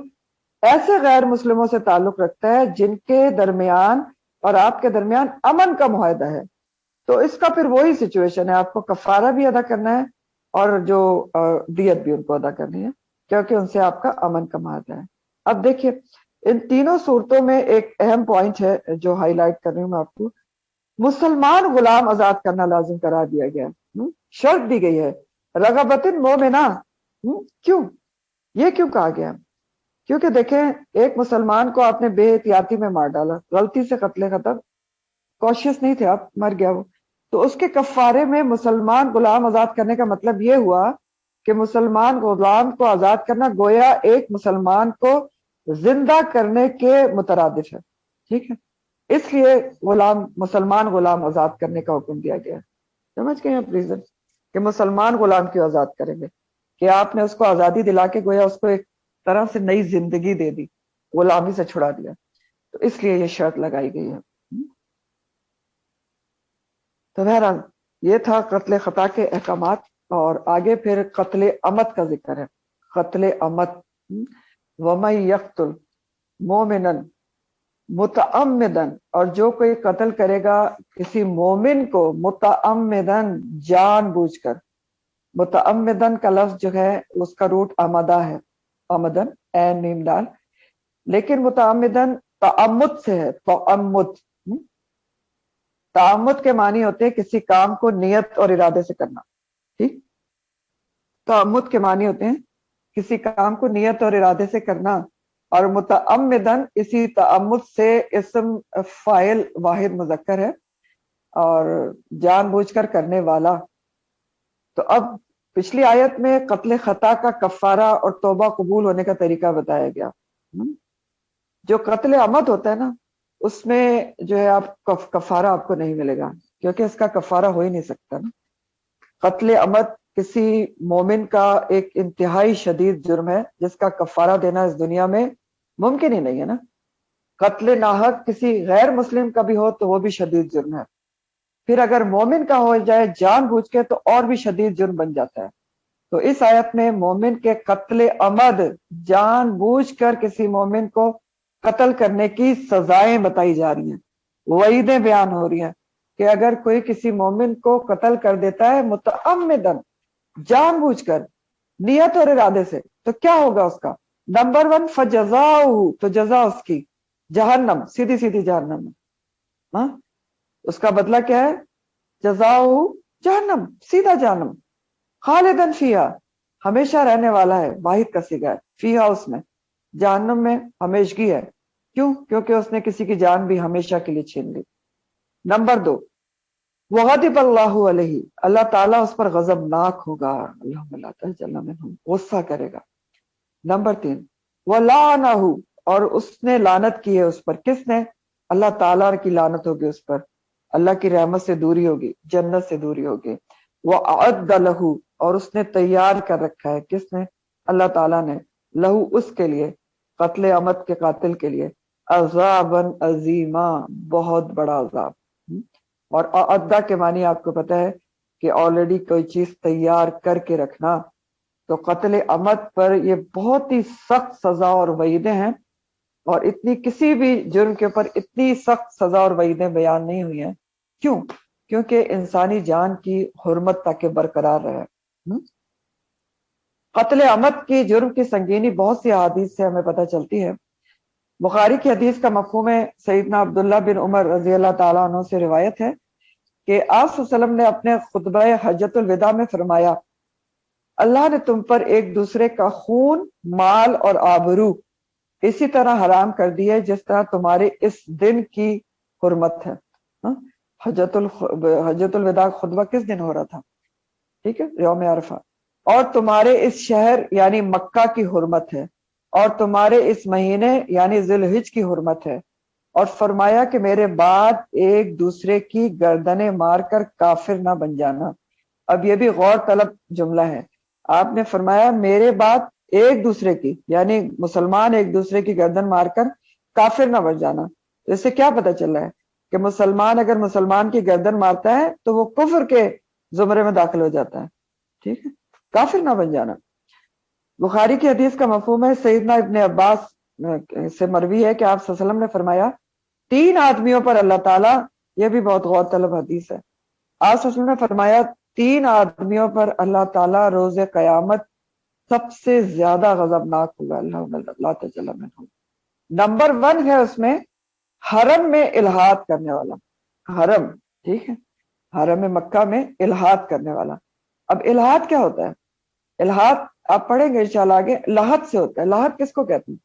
ایسے غیر مسلموں سے تعلق رکھتا ہے جن کے درمیان اور آپ کے درمیان امن کا معاہدہ ہے, تو اس کا پھر وہی سچویشن ہے, آپ کو کفارہ بھی ادا کرنا ہے اور جو دیت بھی ان کو ادا کرنی ہے, کیونکہ ان سے آپ کا امن کا معاہدہ ہے. اب دیکھیے ان تینوں صورتوں میں ایک اہم پوائنٹ ہے جو ہائی لائٹ کر رہی ہوں میں آپ کو. مسلمان غلام آزاد کرنا لازم قرار دیا گیا, شرط دی گئی ہے رغبت مومنہ. کیوں یہ کیوں کہا گیا؟ کیونکہ دیکھیں ایک مسلمان کو آپ نے بے احتیاطی میں مار ڈالا, غلطی سے قتل خطر, کوشش نہیں تھے آپ, مر گیا وہ, تو اس کے کفارے میں مسلمان غلام آزاد کرنے کا مطلب یہ ہوا کہ مسلمان غلام کو آزاد کرنا گویا ایک مسلمان کو زندہ کرنے کے مترادف ہے. ٹھیک ہے, اس لیے مسلمان غلام آزاد کرنے کا حکم دیا گیا. سمجھ گئے آپ ریزن کہ مسلمان غلام کیوں آزاد کریں گے؟ کہ آپ نے اس کو آزادی دلا کے گویا اس کو ایک طرح سے نئی زندگی دے دی, غلامی سے چھڑا دیا, تو اس لیے یہ شرط لگائی گئی ہے. تو بہرحال یہ تھا قتل خطا کے احکامات, اور آگے پھر قتل عمد کا ذکر ہے. قتل عمد, وَمَن يَقْتُلْ مُؤْمِنًا مُتَعَمِّدًا, اور جو کوئی قتل کرے گا کسی مومن کو متعمدن جان بوجھ کر. متعمدن کا لفظ جو ہے اس کا روٹ آمدہ ہے, آمدن این نیم ڈال, لیکن متعمدن تعمد سے ہے. تعمد کے معنی ہوتے ہیں کسی کام کو نیت اور ارادے سے کرنا. ٹھیک, تعمد کے معنی ہوتے ہیں کسی کام کو نیت اور ارادے سے کرنا, اور متعمدن اسی تعمد سے اسم فاعل واحد مذکر ہے, اور جان بوجھ کر کرنے والا. تو اب پچھلی آیت میں قتل خطا کا کفارہ اور توبہ قبول ہونے کا طریقہ بتایا گیا. جو قتل عمد ہوتا ہے نا, اس میں جو ہے آپ کفارہ آپ کو نہیں ملے گا, کیونکہ اس کا کفارہ ہو ہی نہیں سکتا نا. قتل عمد کسی مومن کا ایک انتہائی شدید جرم ہے جس کا کفارہ دینا اس دنیا میں ممکن ہی نہیں ہے نا. قتل ناحق کسی غیر مسلم کا بھی ہو تو وہ بھی شدید جرم ہے, پھر اگر مومن کا ہو جائے جان بوجھ کے تو اور بھی شدید جرم بن جاتا ہے. تو اس آیت میں مومن کے قتل عمد, جان بوجھ کر کسی مومن کو قتل کرنے کی سزائیں بتائی جا رہی ہیں, وعیدیں بیان ہو رہی ہیں کہ اگر کوئی کسی مومن کو قتل کر دیتا ہے متعمدن, جان بوجھ کر نیت اور ارادے سے، تو کیا ہوگا اس کا؟ نمبر 1 فجزاؤ، تو جزا اس کی جہنم، سیدھی سیدھی جہنم، ہاں اس کا بدلہ کیا ہے؟ جزاؤ جہنم، سیدھا جہنم، خالدن فیہا، ہمیشہ رہنے والا ہے، واحد کا صیغہ ہے، فیہا اس میں، جہنم میں ہمیشگی ہے، کیوں؟ کیونکہ اس نے کسی کی جان بھی ہمیشہ کے لیے چھین لی۔ نمبر 2 وغضب اللہ علیہ، اللہ تعالیٰ اس پر غضبناک ہوگا، اللہم لا تجعلنا منہم، غصہ کرے گا۔ نمبر 3 وَلَعَنَهُ، اور اس نے لعنت کی ہے اس پر، کس نے؟ اللہ تعالیٰ کی لعنت ہوگی اس پر، اللہ کی رحمت سے دوری ہوگی، جنت سے دوری ہوگی۔ وَأَعَدَّ لَهُ، اور اس نے تیار کر رکھا ہے، کس نے؟ اللہ تعالیٰ نے، لہو اس کے لیے، قتل عمد کے قاتل کے لیے، عذابًا عظیما، بہت بڑا عذاب۔ اور اعدہ کے معنی آپ کو پتہ ہے کہ آلریڈی کوئی چیز تیار کر کے رکھنا، تو قتل عمد پر یہ بہت ہی سخت سزا اور وعیدیں ہیں، اور اتنی کسی بھی جرم کے اوپر اتنی سخت سزا اور وعیدیں بیان نہیں ہوئی ہیں۔ کیوں؟ کیونکہ انسانی جان کی حرمت تاکہ برقرار رہے۔ قتل عمد کی جرم کی سنگینی بہت سی احادیث سے ہمیں پتہ چلتی ہے۔ بخاری کی حدیث کا مفہوم ہے، سیدنا عبداللہ بن عمر رضی اللہ تعالیٰ عنہ سے روایت ہے کہ آپ صلی اللہ علیہ وسلم نے اپنے خطبہ حجۃ الوداع میں فرمایا، اللہ نے تم پر ایک دوسرے کا خون، مال اور آبرو اسی طرح حرام کر دی ہے جس طرح تمہارے اس دن کی حرمت ہے۔ حجۃ الوداع خطبہ کس دن ہو رہا تھا؟ ٹھیک ہے، یوم عرفہ۔ اور تمہارے اس شہر یعنی مکہ کی حرمت ہے، اور تمہارے اس مہینے یعنی ذی الحج کی حرمت ہے، اور فرمایا کہ میرے بعد ایک دوسرے کی گردنیں مار کر کافر نہ بن جانا۔ اب یہ بھی غور طلب جملہ ہے، آپ نے فرمایا میرے بعد ایک دوسرے کی، یعنی مسلمان ایک دوسرے کی گردن مار کر کافر نہ بن جانا۔ اس سے کیا پتہ چل رہا ہے کہ مسلمان اگر مسلمان کی گردن مارتا ہے تو وہ کفر کے زمرے میں داخل ہو جاتا ہے، ٹھیک ہے، کافر نہ بن جانا۔ بخاری کی حدیث کا مفہوم ہے، سیدنا ابن عباس سے مروی ہے کہ آپ صلی اللہ علیہ وسلم نے فرمایا 3 آدمیوں پر اللہ تعالیٰ، یہ بھی بہت غور طلب حدیث ہے، آپ صلی اللہ علیہ وسلم نے فرمایا 3 آدمیوں پر اللہ تعالیٰ روز قیامت سب سے زیادہ غضبناک ہوگا، اللہ تعالیٰ منہم۔ نمبر 1 ہے اس میں حرم میں الحاد کرنے والا، حرم، ٹھیک ہے، حرم مکہ میں الحاد کرنے والا۔ اب الحاد کیا ہوتا ہے؟ الحاد آپ پڑھیں گے انشاءاللہ آگے، لحد سے ہوتا ہے۔ لحد کس کو کہتے ہیں؟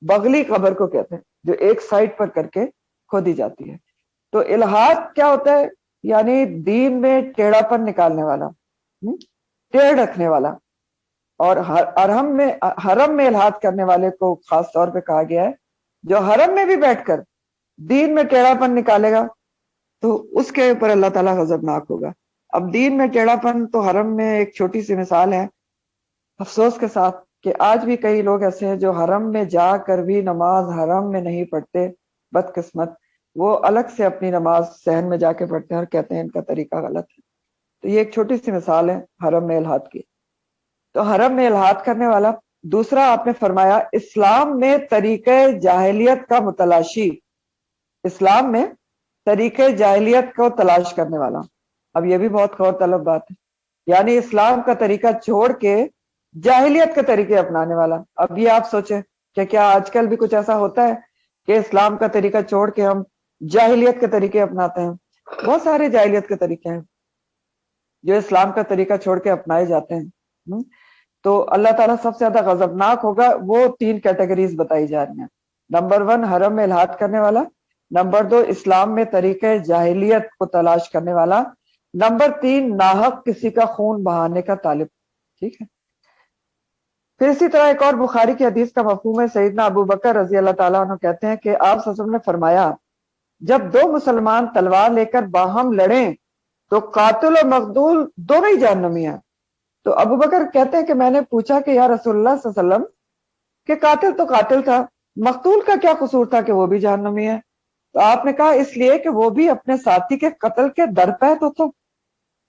بغلی قبر کو کہتے ہیں، جو ایک سائڈ پر کر کے کھودی جاتی ہے۔ تو الحاد کیا ہوتا ہے؟ یعنی دین میں ٹیڑھا پن نکالنے والا، ٹیڑھ رکھنے والا۔ اور حرم میں الحاد کرنے والے کو خاص طور پہ کہا گیا ہے، جو حرم میں بھی بیٹھ کر دین میں ٹیڑھا پن نکالے گا تو اس کے اوپر اللہ تعالیٰ غضبناک ہوگا۔ اب دین میں ٹیڑھا پن تو حرم میں ایک چھوٹی سی مثال ہے، افسوس کے ساتھ کہ آج بھی کئی لوگ ایسے ہیں جو حرم میں جا کر بھی نماز حرم میں نہیں پڑھتے، بدقسمت، وہ الگ سے اپنی نماز صحن میں جا کے پڑھتے ہیں اور کہتے ہیں ان کا طریقہ غلط ہے۔ تو یہ ایک چھوٹی سی مثال ہے حرم میں الحاد کی۔ تو حرم میں الحاد کرنے والا۔ دوسرا آپ نے فرمایا اسلام میں طریقہ جاہلیت کا متلاشی، اسلام میں طریقہ جاہلیت کو تلاش کرنے والا۔ اب یہ بھی بہت غور طلب بات ہے، یعنی اسلام کا طریقہ چھوڑ کے جاہلیت کے طریقے اپنانے والا۔ اب یہ آپ سوچیں کہ کیا آج کل بھی کچھ ایسا ہوتا ہے کہ اسلام کا طریقہ چھوڑ کے ہم جاہلیت کے طریقے اپناتے ہیں؟ بہت سارے جاہلیت کے طریقے ہیں جو اسلام کا طریقہ چھوڑ کے اپنائے جاتے ہیں۔ تو اللہ تعالیٰ سب سے زیادہ غضبناک ہوگا، وہ 3 کیٹیگریز بتائی جا رہی ہیں۔ نمبر 1 حرم میں الحاد کرنے والا، نمبر 2 اسلام میں طریقہ جاہلیت کو تلاش کرنے والا، نمبر 3 ناحق کسی کا خون بہانے کا طالب، ٹھیک ہے۔ پھر اسی طرح ایک اور بخاری کی حدیث کا مفہوم ہے، سیدنا ابو بکر رضی اللہ تعالیٰ عنہ کہتے ہیں کہ آپ صلی اللہ علیہ وسلم نے فرمایا جب 2 مسلمان تلوار لے کر باہم لڑیں تو قاتل و مقتول دونوں ہی جہنمی ہیں۔ تو ابو بکر کہتے ہیں کہ میں نے پوچھا کہ یا رسول اللہ صلی اللہ علیہ وسلم کہ قاتل تو قاتل تھا، مقتول کا کیا قصور تھا کہ وہ بھی جہنمی ہے؟ تو آپ نے کہا اس لیے کہ وہ بھی اپنے ساتھی کے قتل کے در پہ تو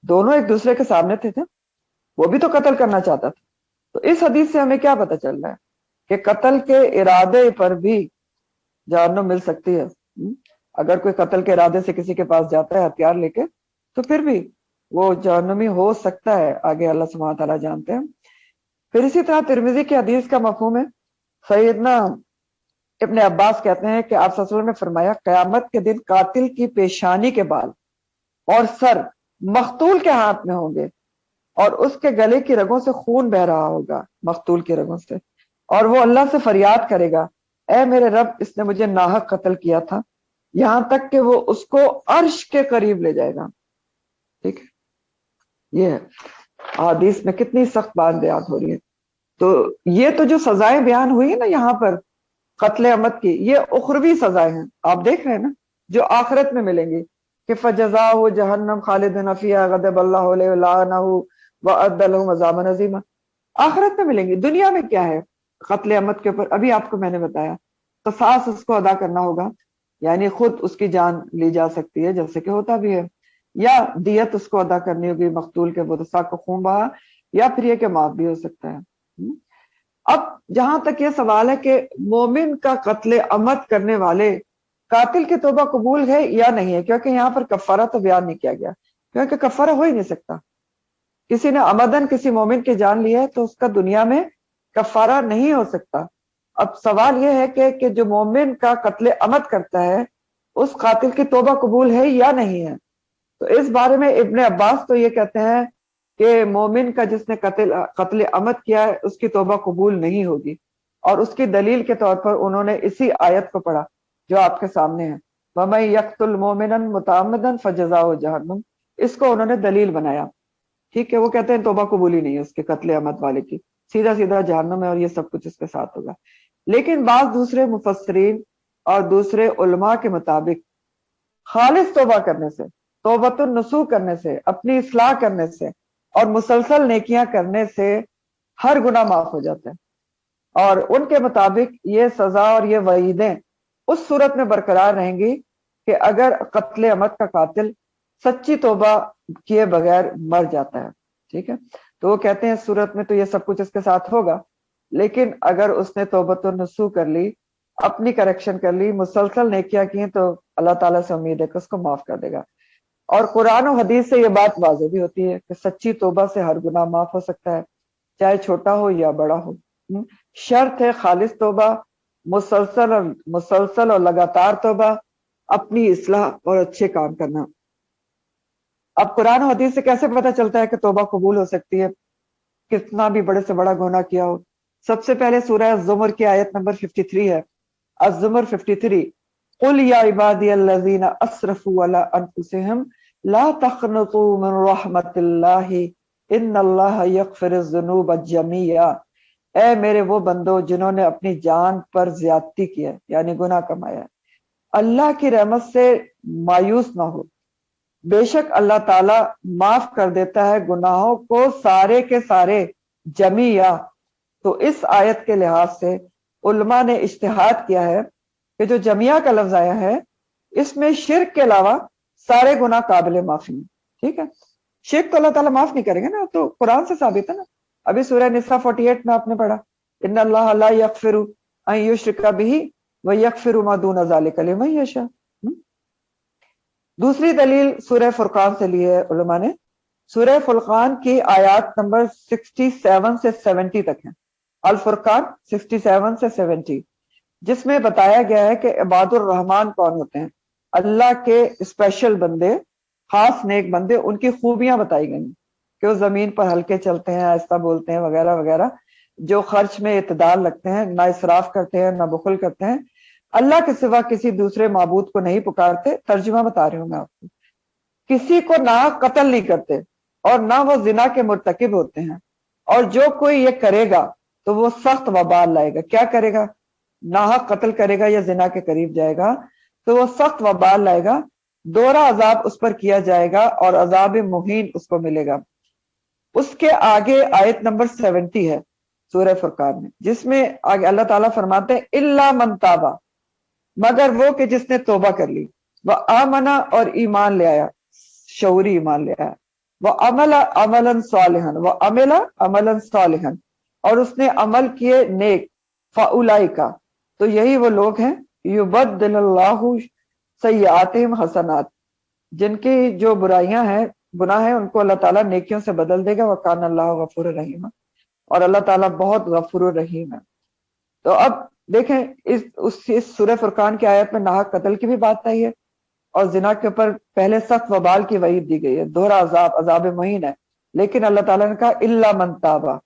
دونوں ایک دوسرے کے سامنے تھے، وہ بھی تو قتل کرنا چاہتا تھا۔ تو اس حدیث سے ہمیں کیا پتہ چل رہا ہے کہ قتل کے ارادے پر بھی جہنم مل سکتی ہے۔ اگر کوئی قتل کے ارادے سے کسی کے پاس جاتا ہے ہتھیار لے کے تو پھر بھی وہ جہنمی ہو سکتا ہے، آگے اللہ سبحانہ تعالیٰ جانتے ہیں۔ پھر اسی طرح ترمذی کی حدیث کا مفہوم ہے، سیدنا ابن عباس کہتے ہیں کہ آپ صلی اللہ علیہ وسلم نے فرمایا قیامت کے دن قاتل کی پیشانی کے بال اور سر مقتول کے ہاتھ میں ہوں گے، اور اس کے گلے کی رگوں سے خون بہ رہا ہوگا، مقتول کی رگوں سے، اور وہ اللہ سے فریاد کرے گا، اے میرے رب، اس نے مجھے ناحق قتل کیا تھا، یہاں تک کہ وہ اس کو عرش کے قریب لے جائے گا۔ ٹھیک ہے، یہ حدیث میں کتنی سخت بات بیان ہو رہی ہے۔ تو یہ تو جو سزائیں بیان ہوئی نا یہاں پر قتل عمد کی، یہ اخروی سزائیں ہیں، آپ دیکھ رہے ہیں نا، جو آخرت میں ملیں گی کہ فَجَزَاؤُهُ جَهَنَّمَ خَالِدًا فِيهَا غَضِبَ اللَّهُ عَلَيْهِ وَلَعَنَهُ وَأَعَدَّ لَهُ عَذَابًا عَظِيمًا۔ آخرت میں ملیں گی، دنیا میں کیا ہے قتل عمد کے اوپر ابھی آپ کو میں نے بتایا، قصاص اس کو ادا کرنا ہوگا، یعنی خود اس کی جان لی جا سکتی ہے جیسے کہ ہوتا بھی ہے، یا دیت اس کو ادا کرنی ہوگی مقتول کے، وہ ساق کو خون بہا، یا پھر یہ کہ معاف بھی ہو سکتا ہے۔ اب جہاں تک یہ سوال ہے کہ مومن کا قتل عمد کرنے والے قاتل کی توبہ قبول ہے یا نہیں ہے، کیونکہ یہاں پر کفارہ تو بیان نہیں کیا گیا، کیونکہ کفارہ ہو ہی نہیں سکتا۔ کسی نے عمدن کسی مومن کی جان لی ہے تو اس کا دنیا میں کفارہ نہیں ہو سکتا۔ اب سوال یہ ہے کہ جو مومن کا قتل عمد کرتا ہے اس قاتل کی توبہ قبول ہے یا نہیں ہے۔ تو اس بارے میں ابن عباس تو یہ کہتے ہیں کہ مومن کا جس نے قتل عمد کیا ہے اس کی توبہ قبول نہیں ہوگی، اور اس کی دلیل کے طور پر انہوں نے اسی آیت کو پڑھا جو آپ کے سامنے ہے، وَمَن يَقْتُلْ مُؤْمِنًا مُتَعَمِّدًا فَجَزَاؤُهُ جَهَنَّمُ، اس کو انہوں نے دلیل بنایا۔ ٹھیک ہے، وہ کہتے ہیں توبہ قبول ہی نہیں ہے اس کے قتل عمد والے کی، سیدھا سیدھا جہنم ہے اور یہ سب کچھ اس کے ساتھ ہوگا۔ لیکن بعض دوسرے مفسرین اور دوسرے علماء کے مطابق خالص توبہ کرنے سے، توبۃ النصوح کرنے سے، اپنی اصلاح کرنے سے اور مسلسل نیکیاں کرنے سے ہر گناہ معاف ہو جاتا ہے، اور ان کے مطابق یہ سزا اور یہ وعیدیں اس صورت میں برقرار رہیں گی کہ اگر قتل عمد کا قاتل سچی توبہ کیے بغیر مر جاتا ہے۔ ٹھیک ہے، تو وہ کہتے ہیں اس صورت میں تو یہ سب کچھ اس کے ساتھ ہوگا، لیکن اگر اس نے توبۃ النصوح کر لی، اپنی کریکشن کر لی، مسلسل نیکیاں کی تو اللہ تعالیٰ سے امید ہے کہ اس کو معاف کر دے گا۔ اور قرآن و حدیث سے یہ بات واضح بھی ہوتی ہے کہ سچی توبہ سے ہر گناہ معاف ہو سکتا ہے، چاہے چھوٹا ہو یا بڑا ہو۔ شرط ہے خالص توبہ، مسلسل اور لگاتار توبہ، اپنی اصلاح اور اچھے کام کرنا۔ اب قرآن و حدیث سے کیسے پتہ چلتا ہے کہ توبہ قبول ہو سکتی ہے کتنا بھی بڑے سے بڑا گناہ کیا ہو؟ سب سے پہلے سورہ الزمر کی آیت نمبر 53 ہے، الزمر 53، قل یا عبادی الذین اسرفوا علی انفسہم لا تقنطوا من رحمت اللہ ان اللہ یغفر الذنوب جميعا، اے میرے وہ بندو جنہوں نے اپنی جان پر زیادتی کی ہے، یعنی گناہ کمایا ہے، اللہ کی رحمت سے مایوس نہ ہو، بے شک اللہ تعالیٰ معاف کر دیتا ہے گناہوں کو سارے کے سارے، جمیعا۔ تو اس آیت کے لحاظ سے علماء نے اجتہاد کیا ہے کہ جو جمیعہ کا لفظ آیا ہے اس میں شرک کے علاوہ سارے گناہ قابل معافی ہیں۔ ٹھیک ہے، شرک تو اللہ تعالیٰ معاف نہیں کریں گے نا، تو قرآن سے ثابت ہے نا۔ ابھی سورہ نساء 48 میں آپ نے پڑھا، ان اللہ لا یغفر ان یشرک بہ ویغفر ما دون ذلک لمن یشاء۔ دوسری دلیل سورہ فرقان سے لی ہے علماء نے، سورہ فرقان کی آیات نمبر 67 سے 70 تک ہیں، الفرقان 67 سے 70، جس میں بتایا گیا ہے کہ عباد الرحمن کون ہوتے ہیں، اللہ کے اسپیشل بندے، خاص نیک بندے، ان کی خوبیاں بتائی گئی کہ وہ زمین پر ہلکے چلتے ہیں، آہستہ بولتے ہیں، وغیرہ وغیرہ، جو خرچ میں اعتدال رکھتے ہیں، نہ اسراف کرتے ہیں، نہ بخل کرتے ہیں، اللہ کے سوا کسی دوسرے معبود کو نہیں پکارتے۔ ترجمہ بتا رہی ہوں میں آپ کو، کسی کو نہ قتل نہیں کرتے اور نہ وہ زنا کے مرتکب ہوتے ہیں، اور جو کوئی یہ کرے گا تو وہ سخت وبال لائے گا۔ کیا کرے گا؟ ناحق قتل کرے گا یا زنا کے قریب جائے گا تو وہ سخت وبال لائے گا، دوہرا عذاب اس پر کیا جائے گا اور عذاب مہین اس کو ملے گا۔ اس کے آگے آیت نمبر 70 ہے سورہ فرقان میں، جس میں آگے اللہ تعالیٰ فرماتے ہیں الا من تابا، مگر وہ کہ جس نے توبہ کر لی، وہ آمنا اور ایمان لے آیا، شعوری ایمان لے آیا، وہ عمل عملا صالحا، وہ عمل عملا صالحا، اور اس نے عمل کیے نیک، فاولئک، تو یہی وہ لوگ ہیں، یبدل اللہ سیئاتہم حسنات، جن کی جو برائیاں ہیں گناہ ہیں ان کو اللہ تعالیٰ نیکیوں سے بدل دے گا، وکان اللہ غفور الرحیم، اور اللہ تعالیٰ بہت غفور الرحیم ہے۔ تو اب دیکھیں اس سورہ فرقان کی آیت میں ناحق قتل کی بھی بات آئی ہے، اور زنا کے اوپر پہلے سخت وبال کی وعید دی گئی ہے، دوہرا عذاب مہین ہے، لیکن اللہ تعالیٰ نے کہا الا من تابا،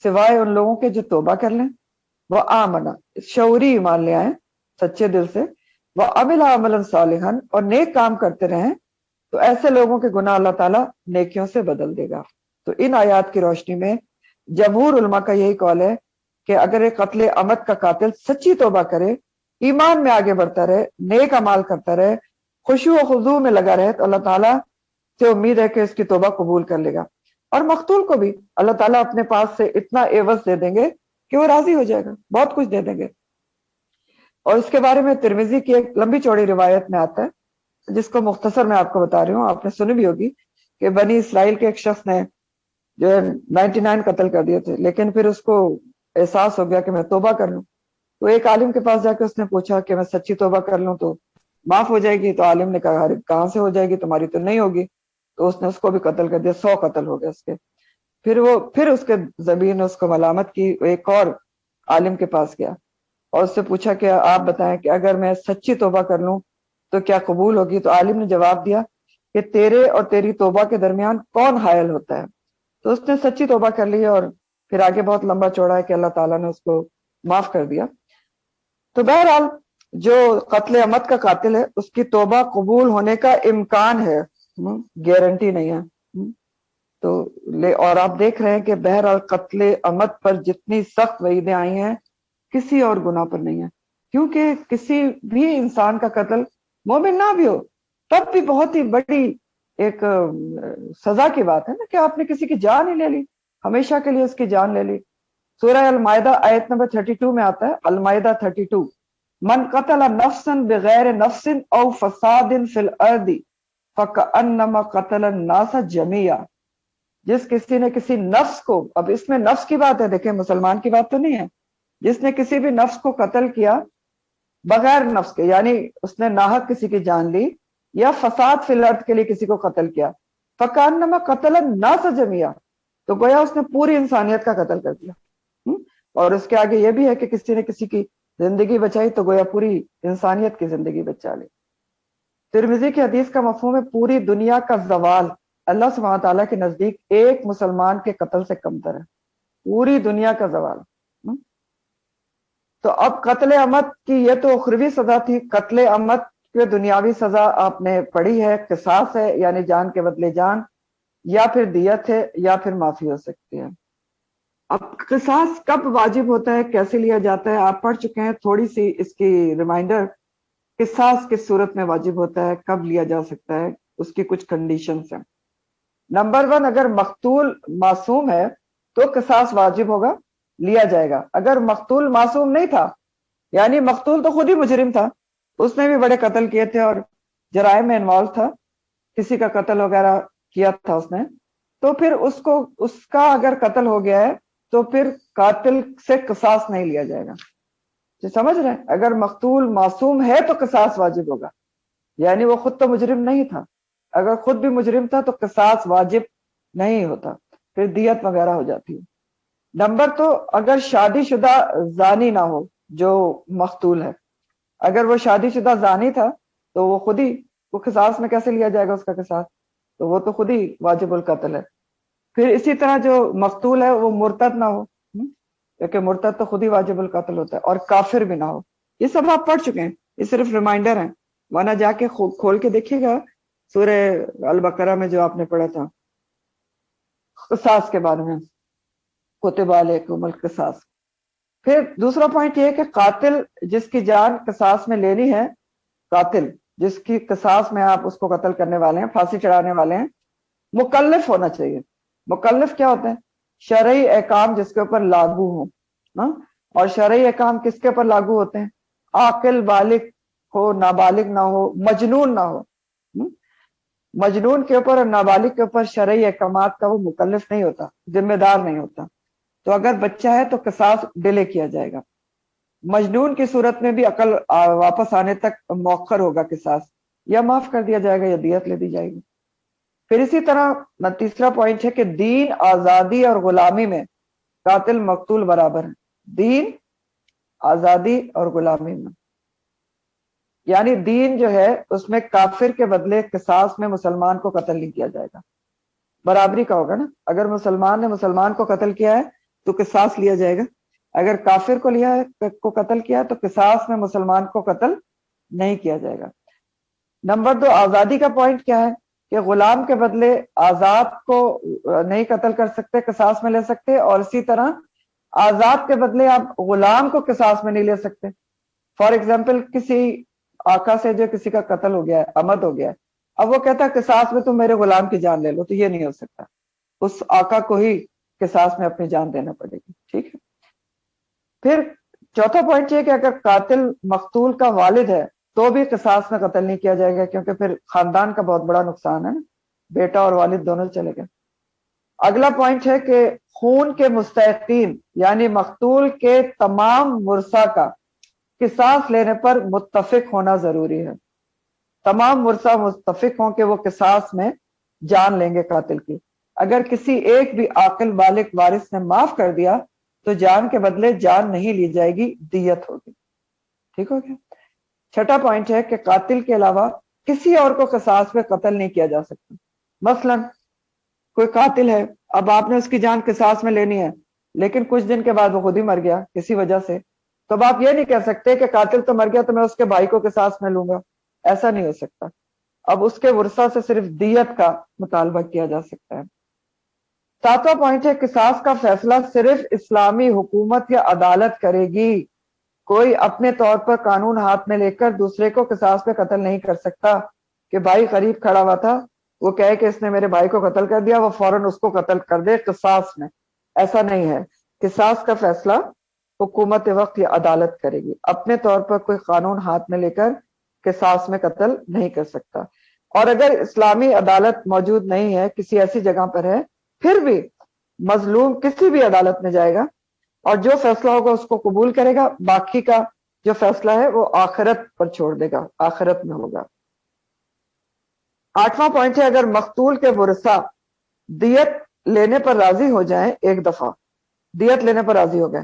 سوائے ان لوگوں کے جو توبہ کر لیں، وہ آمنا شعوری ایمان لے آئیں سچے دل سے، وہ عمل عملا صالحا اور نیک کام کرتے رہیں، تو ایسے لوگوں کے گناہ اللہ تعالیٰ نیکیوں سے بدل دے گا۔ تو ان آیات کی روشنی میں جمہور علماء کا یہی قول ہے کہ اگر ایک قتل عمد کا قاتل سچی توبہ کرے، ایمان میں آگے بڑھتا رہے، نیک اعمال کرتا رہے، خشوع و خضوع میں لگا رہے، تو اللہ تعالیٰ سے امید ہے کہ اس کی توبہ قبول کر لے گا، اور مقتول کو بھی اللہ تعالیٰ اپنے پاس سے اتنا عوض دے دیں گے کہ وہ راضی ہو جائے گا، بہت کچھ دے دیں گے۔ اور اس کے بارے میں ترمذی کی ایک لمبی چوڑی روایت میں آتا ہے، جس کو مختصر میں آپ کو بتا رہی ہوں، آپ نے سنی بھی ہوگی کہ بنی اسرائیل کے ایک شخص نے جو ہے 99 قتل کر دیے تھے، لیکن پھر اس کو احساس ہو گیا کہ میں توبہ کر لوں، تو ایک عالم کے پاس جا کے اس نے پوچھا کہ میں سچی توبہ کر لوں تو معاف ہو جائے گی؟ تو عالم نے کہا کہاں سے ہو جائے گی، تمہاری تو نہیں ہوگی۔ تو اس نے اس کو بھی قتل کر دیا، 100 قتل ہو گئے اس کے۔ پھر اس کے زمین نے اس کو ملامت کی، ایک اور عالم کے پاس گیا اور اس سے پوچھا کہ آپ بتائیں کہ اگر میں سچی توبہ کر لوں تو کیا قبول ہوگی؟ تو عالم نے جواب دیا کہ تیرے اور تیری توبہ کے درمیان کون حائل ہوتا ہے؟ تو اس نے سچی توبہ کر لی، اور پھر آگے بہت لمبا چوڑا ہے کہ اللہ تعالیٰ نے اس کو معاف کر دیا۔ تو بہرحال جو قتل عمد کا قاتل ہے اس کی توبہ قبول ہونے کا امکان ہے، گارنٹی نہیں ہے۔ تو اور آپ دیکھ رہے ہیں کہ بہرحال قتل عمد پر جتنی سخت وعیدیں آئی ہیں کسی اور گناہ پر نہیں ہے، کیونکہ کسی بھی انسان کا قتل مومن نہ بھی ہو تب بھی بہت ہی بڑی ایک سزا کی بات ہے نا، کہ آپ نے کسی کی جان ہی لے لی، ہمیشہ کے لیے اس کی جان لے لی۔ سورہ المائدہ آیت نمبر 32 میں آتا ہے، المائدہ 32، من قتل نفسا بغیر نفس او فساد فی الارض فکأنما قتل الناس جميعا، جس کسی نے کسی نفس کو، اب اس میں نفس کی بات ہے، دیکھیں مسلمان کی بات تو نہیں ہے، جس نے کسی بھی نفس کو قتل کیا بغیر نفس کے، یعنی اس نے ناحق کسی کی جان لی یا فساد فی الارض کے لیے کسی کو قتل کیا، فکأنما قتل الناس جميعا، تو گویا اس نے پوری انسانیت کا قتل کر دیا۔ اور اس کے آگے یہ بھی ہے کہ کسی نے کسی کی زندگی بچائی تو گویا پوری انسانیت کی زندگی بچا لی۔ ترمذی کی حدیث کا مفہوم ہے پوری دنیا کا زوال اللہ سبحانہ تعالیٰ کے نزدیک ایک مسلمان کے قتل سے کمتر ہے، پوری دنیا کا زوال۔ تو اب قتل عمد کی یہ تو اخروی سزا تھی، قتل عمد کی دنیاوی سزا آپ نے پڑھی ہے، قصاص ہے، یعنی جان کے بدلے جان، یا پھر دیت ہے، یا پھر معافی ہو سکتی ہے۔ اب قصاص کب واجب ہوتا ہے، کیسے لیا جاتا ہے، آپ پڑھ چکے ہیں، تھوڑی سی اس کی ریمائنڈر۔ قصاص کس صورت میں واجب ہوتا ہے، کب لیا جا سکتا ہے، اس کی کچھ کنڈیشنز ہیں۔ نمبر 1، اگر مقتول معصوم ہے تو قصاص واجب ہوگا، لیا جائے گا۔ اگر مقتول معصوم نہیں تھا، یعنی مقتول تو خود ہی مجرم تھا، اس نے بھی بڑے قتل کیے تھے اور جرائم میں انوالو تھا، کسی کا قتل وغیرہ کیا تھا اس نے، تو پھر اس کا اگر قتل ہو گیا ہے تو پھر قاتل سے قصاص نہیں لیا جائے گا۔ جو سمجھ رہے ہیں، اگر مقتول معصوم ہے تو قصاص واجب ہوگا، یعنی وہ خود تو مجرم نہیں تھا، اگر خود بھی مجرم تھا تو قصاص واجب نہیں ہوتا، پھر دیت وغیرہ ہو جاتی ہے۔ نمبر 2، اگر شادی شدہ زانی نہ ہو جو مقتول ہے، اگر وہ شادی شدہ زانی تھا تو وہ خود ہی، وہ قصاص میں کیسے لیا جائے گا اس کا قصاص، تو وہ تو خود ہی واجب القتل ہے۔ پھر اسی طرح جو مقتول ہے وہ مرتد نہ ہو، کیونکہ مرتد تو خود ہی واجب القتل ہوتا ہے، اور کافر بھی نہ ہو۔ یہ سب آپ پڑھ چکے ہیں، یہ صرف ریمائنڈر ہیں، ورنہ جا کے کھول کے دیکھیے گا سورہ البقرہ میں جو آپ نے پڑھا تھا قصاص کے بارے میں، کتب علیکم القصاص۔ پھر دوسرا پوائنٹ یہ ہے کہ قاتل جس کی جان قصاص میں لینی ہے، قاتل جس کی قصاص میں آپ اس کو قتل کرنے والے ہیں، پھانسی چڑھانے والے ہیں، مکلف ہونا چاہیے۔ مکلف کیا ہوتے ہیں؟ شرعی احکام جس کے اوپر لاگو ہوں، اور شرعی احکام کس کے اوپر لاگو ہوتے ہیں؟ عاقل بالغ ہو، نابالغ نہ ہو، مجنون نہ ہو۔ مجنون کے اوپر اور نابالغ کے اوپر شرعی احکامات کا وہ مکلف نہیں ہوتا، ذمہ دار نہیں ہوتا، تو اگر بچہ ہے تو قصاص ڈیلے کیا جائے گا۔ مجنون کی صورت میں بھی عقل واپس آنے تک مؤخر ہوگا قصاص، یا معاف کر دیا جائے گا یا دیت لے دی جائے گی۔ پھر اسی طرح تیسرا پوائنٹ ہے کہ دین، آزادی اور غلامی میں قاتل مقتول برابر ہے. دین، آزادی اور غلامی میں، یعنی دین جو ہے اس میں کافر کے بدلے قصاص میں مسلمان کو قتل نہیں کیا جائے گا، برابری کا ہوگا نا. اگر مسلمان نے مسلمان کو قتل کیا ہے تو قصاص لیا جائے گا، اگر کافر کو کو قتل کیا ہے تو قصاص میں مسلمان کو قتل نہیں کیا جائے گا. نمبر 2، آزادی کا پوائنٹ کیا ہے کہ غلام کے بدلے آزاد کو نہیں قتل کر سکتے، قصاص میں لے سکتے، اور اسی طرح آزاد کے بدلے آپ غلام کو قصاص میں نہیں لے سکتے. فار ایگزامپل کسی آقا سے جو کسی کا قتل ہو گیا ہے، عمد ہو گیا ہے، اب وہ کہتا ہے قصاص میں تم میرے غلام کی جان لے لو، تو یہ نہیں ہو سکتا. اس آقا کو ہی قصاص میں اپنی جان دینا پڑے گی. ٹھیک ہے. پھر چوتھا پوائنٹ یہ کہ اگر قاتل مقتول کا والد ہے تو بھی قصاص میں قتل نہیں کیا جائے گا، کیونکہ پھر خاندان کا بہت بڑا نقصان ہے نا، بیٹا اور والد دونوں چلے گئے. اگلا پوائنٹ ہے کہ خون کے مستحقین یعنی مقتول کے تمام ورثاء کا قصاص لینے پر متفق ہونا ضروری ہے. تمام ورثاء متفق ہوں کہ وہ قصاص میں جان لیں گے قاتل کی. اگر کسی ایک بھی عاقل بالغ وارث نے معاف کر دیا تو جان کے بدلے جان نہیں لی جائے گی، دیت ہوگی. ٹھیک ہو گیا. چھٹا پوائنٹ ہے کہ قاتل کے علاوہ کسی اور کو قصاص میں قتل نہیں کیا جا سکتا. مثلا کوئی قاتل ہے، اب آپ نے اس کی جان قصاص میں لینی ہے، لیکن کچھ دن کے بعد وہ خود ہی مر گیا کسی وجہ سے، تو اب آپ یہ نہیں کہہ سکتے کہ قاتل تو مر گیا تو میں اس کے بھائی کو قصاص میں لوں گا. ایسا نہیں ہو سکتا. اب اس کے ورثہ سے صرف دیت کا مطالبہ کیا جا سکتا ہے. ساتواں پوائنٹ ہے قصاص کا فیصلہ صرف اسلامی حکومت یا عدالت کرے گی. کوئی اپنے طور پر قانون ہاتھ میں لے کر دوسرے کو قصاص پہ قتل نہیں کر سکتا کہ بھائی قریب کھڑا ہوا تھا، وہ کہے کہ اس نے میرے بھائی کو قتل کر دیا، وہ فوراً اس کو قتل کر دے قصاص میں. ایسا نہیں ہے. قصاص کا فیصلہ حکومت وقت یا عدالت کرے گی. اپنے طور پر کوئی قانون ہاتھ میں لے کر قصاص میں قتل نہیں کر سکتا. اور اگر اسلامی عدالت موجود نہیں ہے، کسی ایسی جگہ پر ہے، پھر بھی مظلوم کسی بھی عدالت میں جائے گا اور جو فیصلہ ہوگا اس کو قبول کرے گا، باقی کا جو فیصلہ ہے وہ آخرت پر چھوڑ دے گا، آخرت میں ہوگا. آٹھواں پوائنٹ ہے اگر مقتول کے ورثہ دیت لینے پر راضی ہو جائیں، ایک دفعہ دیت لینے پر راضی ہو گئے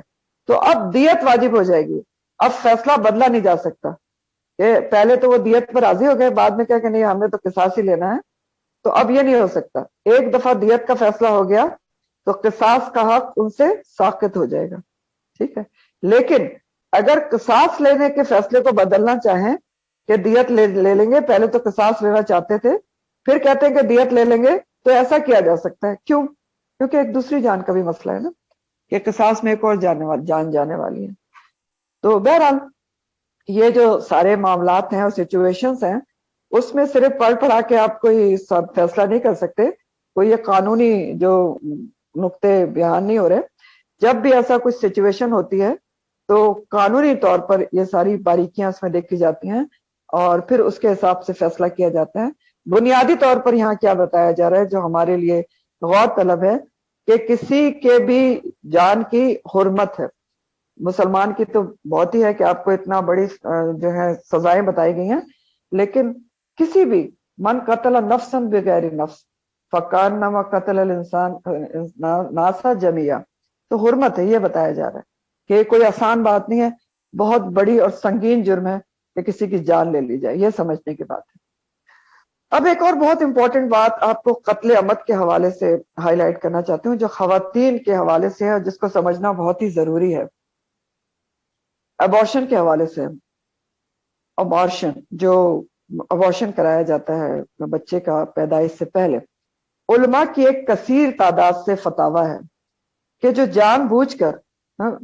تو اب دیت واجب ہو جائے گی. اب فیصلہ بدلا نہیں جا سکتا کہ پہلے تو وہ دیت پر راضی ہو گئے، بعد میں کہا کہ نہیں ہم نے تو قصاص ہی لینا ہے، تو اب یہ نہیں ہو سکتا. ایک دفعہ دیت کا فیصلہ ہو گیا تو قصاص کا حق ان سے ساقط ہو جائے گا. ٹھیک ہے. لیکن اگر قصاص لینے کے فیصلے کو بدلنا چاہیں کہ دیت لے لیں گے، پہلے تو قصاص لینا چاہتے تھے پھر کہتے ہیں کہ دیت لے لیں گے، تو ایسا کیا جا سکتا ہے. کیوں؟ کیونکہ ایک دوسری جان کا بھی مسئلہ ہے نا، کہ قصاص میں ایک اور جان جانے والی ہے. تو بہرحال یہ جو سارے معاملات ہیں اور سچویشنز ہیں، اس میں صرف پڑھ پڑھا کے آپ کوئی سب فیصلہ نہیں کر سکتے. کوئی یہ قانونی جو نقطے بیان نہیں ہو رہے. جب بھی ایسا کچھ سچویشن ہوتی ہے تو قانونی طور پر یہ ساری باریکیاں اس میں دیکھی جاتی ہیں اور پھر اس کے حساب سے فیصلہ کیا جاتا ہے. بنیادی طور پر یہاں کیا بتایا جا رہا ہے جو ہمارے لیے غور طلب ہے کہ کسی کے بھی جان کی حرمت ہے. مسلمان کی تو بہت ہی ہے کہ آپ کو اتنا بڑی جو ہے سزائیں بتائی گئی ہیں، لیکن کسی بھی من قتل نفسا بغیر نفس فکانما قتل الانسان ناسا جميعا، تو حرمت ہے. یہ بتایا جا رہا ہے کہ کوئی آسان بات نہیں ہے، بہت بڑی اور سنگین جرم ہے کہ کسی کی جان لے لی جائے. یہ سمجھنے کی بات ہے. اب ایک اور بہت امپورٹنٹ بات آپ کو قتل عمد کے حوالے سے ہائی لائٹ کرنا چاہتی ہوں، جو خواتین کے حوالے سے ہے اور جس کو سمجھنا بہت ہی ضروری ہے. ابارشن کے حوالے سے، ابارشن جو ابارشن کرایا جاتا ہے بچے کا پیدائش سے پہلے، علماء کی ایک کثیر تعداد سے فتاوی ہے کہ جو جان بوجھ کر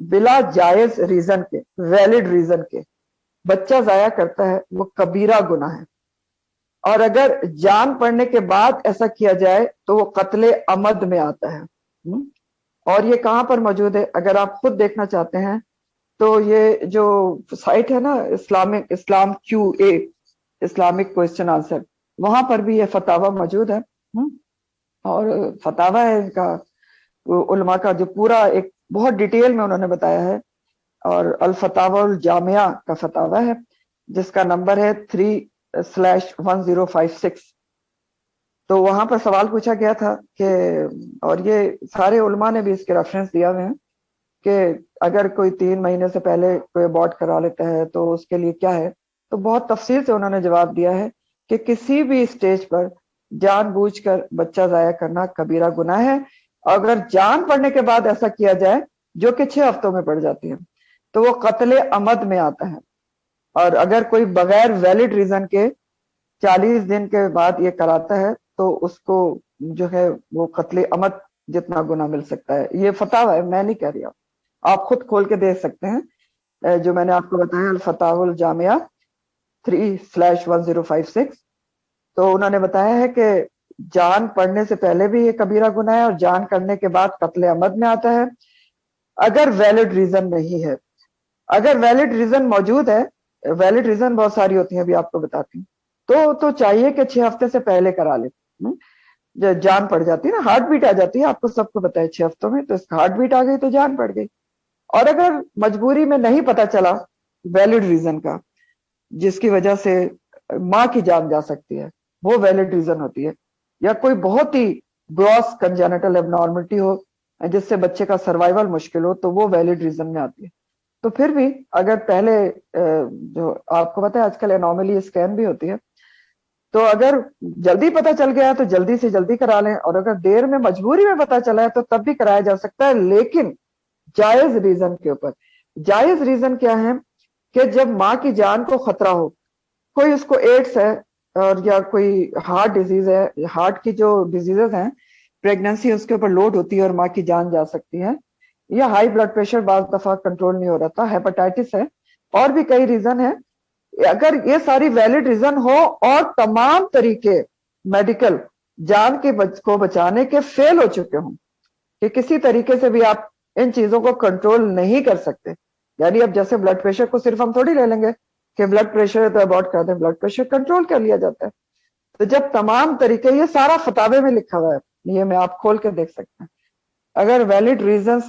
بلا جائز ریزن کے، ویلڈ ریزن کے بچہ ضائع کرتا ہے وہ کبیرہ گناہ ہے. اور اگر جان پڑنے کے بعد ایسا کیا جائے تو وہ قتل عمد میں آتا ہے. اور یہ کہاں پر موجود ہے اگر آپ خود دیکھنا چاہتے ہیں تو یہ جو سائٹ ہے نا اسلام کیو اے، اسلامک کوسچن آنسر، وہاں پر بھی یہ فتاوی موجود ہے. اور فتاوی ہے ان کا علماء کا جو پورا ایک بہت ڈیٹیل میں انہوں نے بتایا ہے، اور الفتاوی الجامعہ کا فتاوی ہے جس کا نمبر ہے 3/1056. تو وہاں پر سوال پوچھا گیا تھا کہ، اور یہ سارے علماء نے بھی اس کے ریفرنس دیا ہوئے ہیں، کہ اگر کوئی 3 مہینے سے پہلے کوئی ابورٹ کرا لیتا ہے تو اس کے لیے کیا ہے؟ تو بہت تفصیل سے انہوں نے جواب دیا ہے کہ کسی بھی اسٹیج پر جان بوجھ کر بچہ ضائع کرنا کبیرہ گناہ ہے، اگر جان پڑنے کے بعد ایسا کیا جائے جو کہ 6 ہفتوں میں پڑ جاتی ہے تو وہ قتل عمد میں آتا ہے، اور اگر کوئی بغیر ویلڈ ریزن کے 40 دن کے بعد یہ کراتا ہے تو اس کو جو ہے وہ قتل عمد جتنا گناہ مل سکتا ہے۔ یہ فتاوی ہے، میں نہیں کہہ رہی، آپ خود کھول کے دیکھ سکتے ہیں، جو میں نے آپ کو بتایا الفتاوی الجامعہ 3/1056، تو انہوں نے بتایا ہے کہ جان پڑنے سے پہلے بھی یہ کبیرہ گناہ ہے، اور جان کرنے کے بعد قتل عمد میں آتا ہے اگر ویلڈ ریزن نہیں ہے۔ اگر ویلڈ ریزن موجود ہے، ویلڈ ریزن بہت ساری ہوتی ہیں، ابھی آپ کو بتاتی ہوں، تو چاہیے کہ 6 ہفتے سے پہلے کرا لے۔ جان پڑ جاتی ہے نا، ہارٹ بیٹ آ جاتی ہے، آپ کو سب کو بتایا 6 ہفتوں میں، تو اس ہارٹ بیٹ آ گئی تو جان پڑ گئی۔ اور اگر مجبوری میں نہیں پتا چلا ویلڈ ریزن کا جس کی وجہ سے ماں کی جان جا سکتی ہے، وہ ویلڈ ریزن ہوتی ہے، یا کوئی بہت ہی گراس کنجینیٹل ایب نارملٹی ہو جس سے بچے کا سروائیول مشکل ہو، تو وہ ویلڈ ریزن میں آتی ہے۔ تو پھر بھی اگر پہلے جو آپ کو پتا ہے آج کل انوملی اسکین بھی ہوتی ہے، تو اگر جلدی پتا چل گیا تو جلدی سے جلدی کرا لیں، اور اگر دیر میں مجبوری میں پتا چلا ہے تو تب بھی کرایا جا سکتا ہے، لیکن جائز ریزن کے اوپر۔ جائز ریزن کیا ہے؟ کہ جب ماں کی جان کو خطرہ ہو، کوئی اس کو ایڈس ہے، اور یا کوئی ہارٹ ڈیزیز ہے، ہارٹ کی جو ڈیزیزز ہیں، پریگننسی اس کے اوپر لوڈ ہوتی ہے اور ماں کی جان جا سکتی ہے، یا ہائی بلڈ پریشر بعض دفعہ کنٹرول نہیں ہو رہا تھا، ہیپاٹائٹس ہے، اور بھی کئی ریزن ہے۔ اگر یہ ساری ویلڈ ریزن ہو اور تمام طریقے میڈیکل جان کے کو بچانے کے فیل ہو چکے ہوں، کہ کسی طریقے سے بھی آپ ان چیزوں کو کنٹرول نہیں کر سکتے، یعنی اب جیسے بلڈ پریشر کو صرف ہم تھوڑی لے لیں گے کہ بلڈ پریشر ہے تو ابورٹ کر دیں، بلڈ پریشر کنٹرول کر لیا جاتا ہے۔ تو جب تمام طریقے، یہ سارا فتاوے میں لکھا ہوا ہے، یہ میں آپ کھول کے دیکھ سکتے ہیں، اگر ویلڈ ریزنز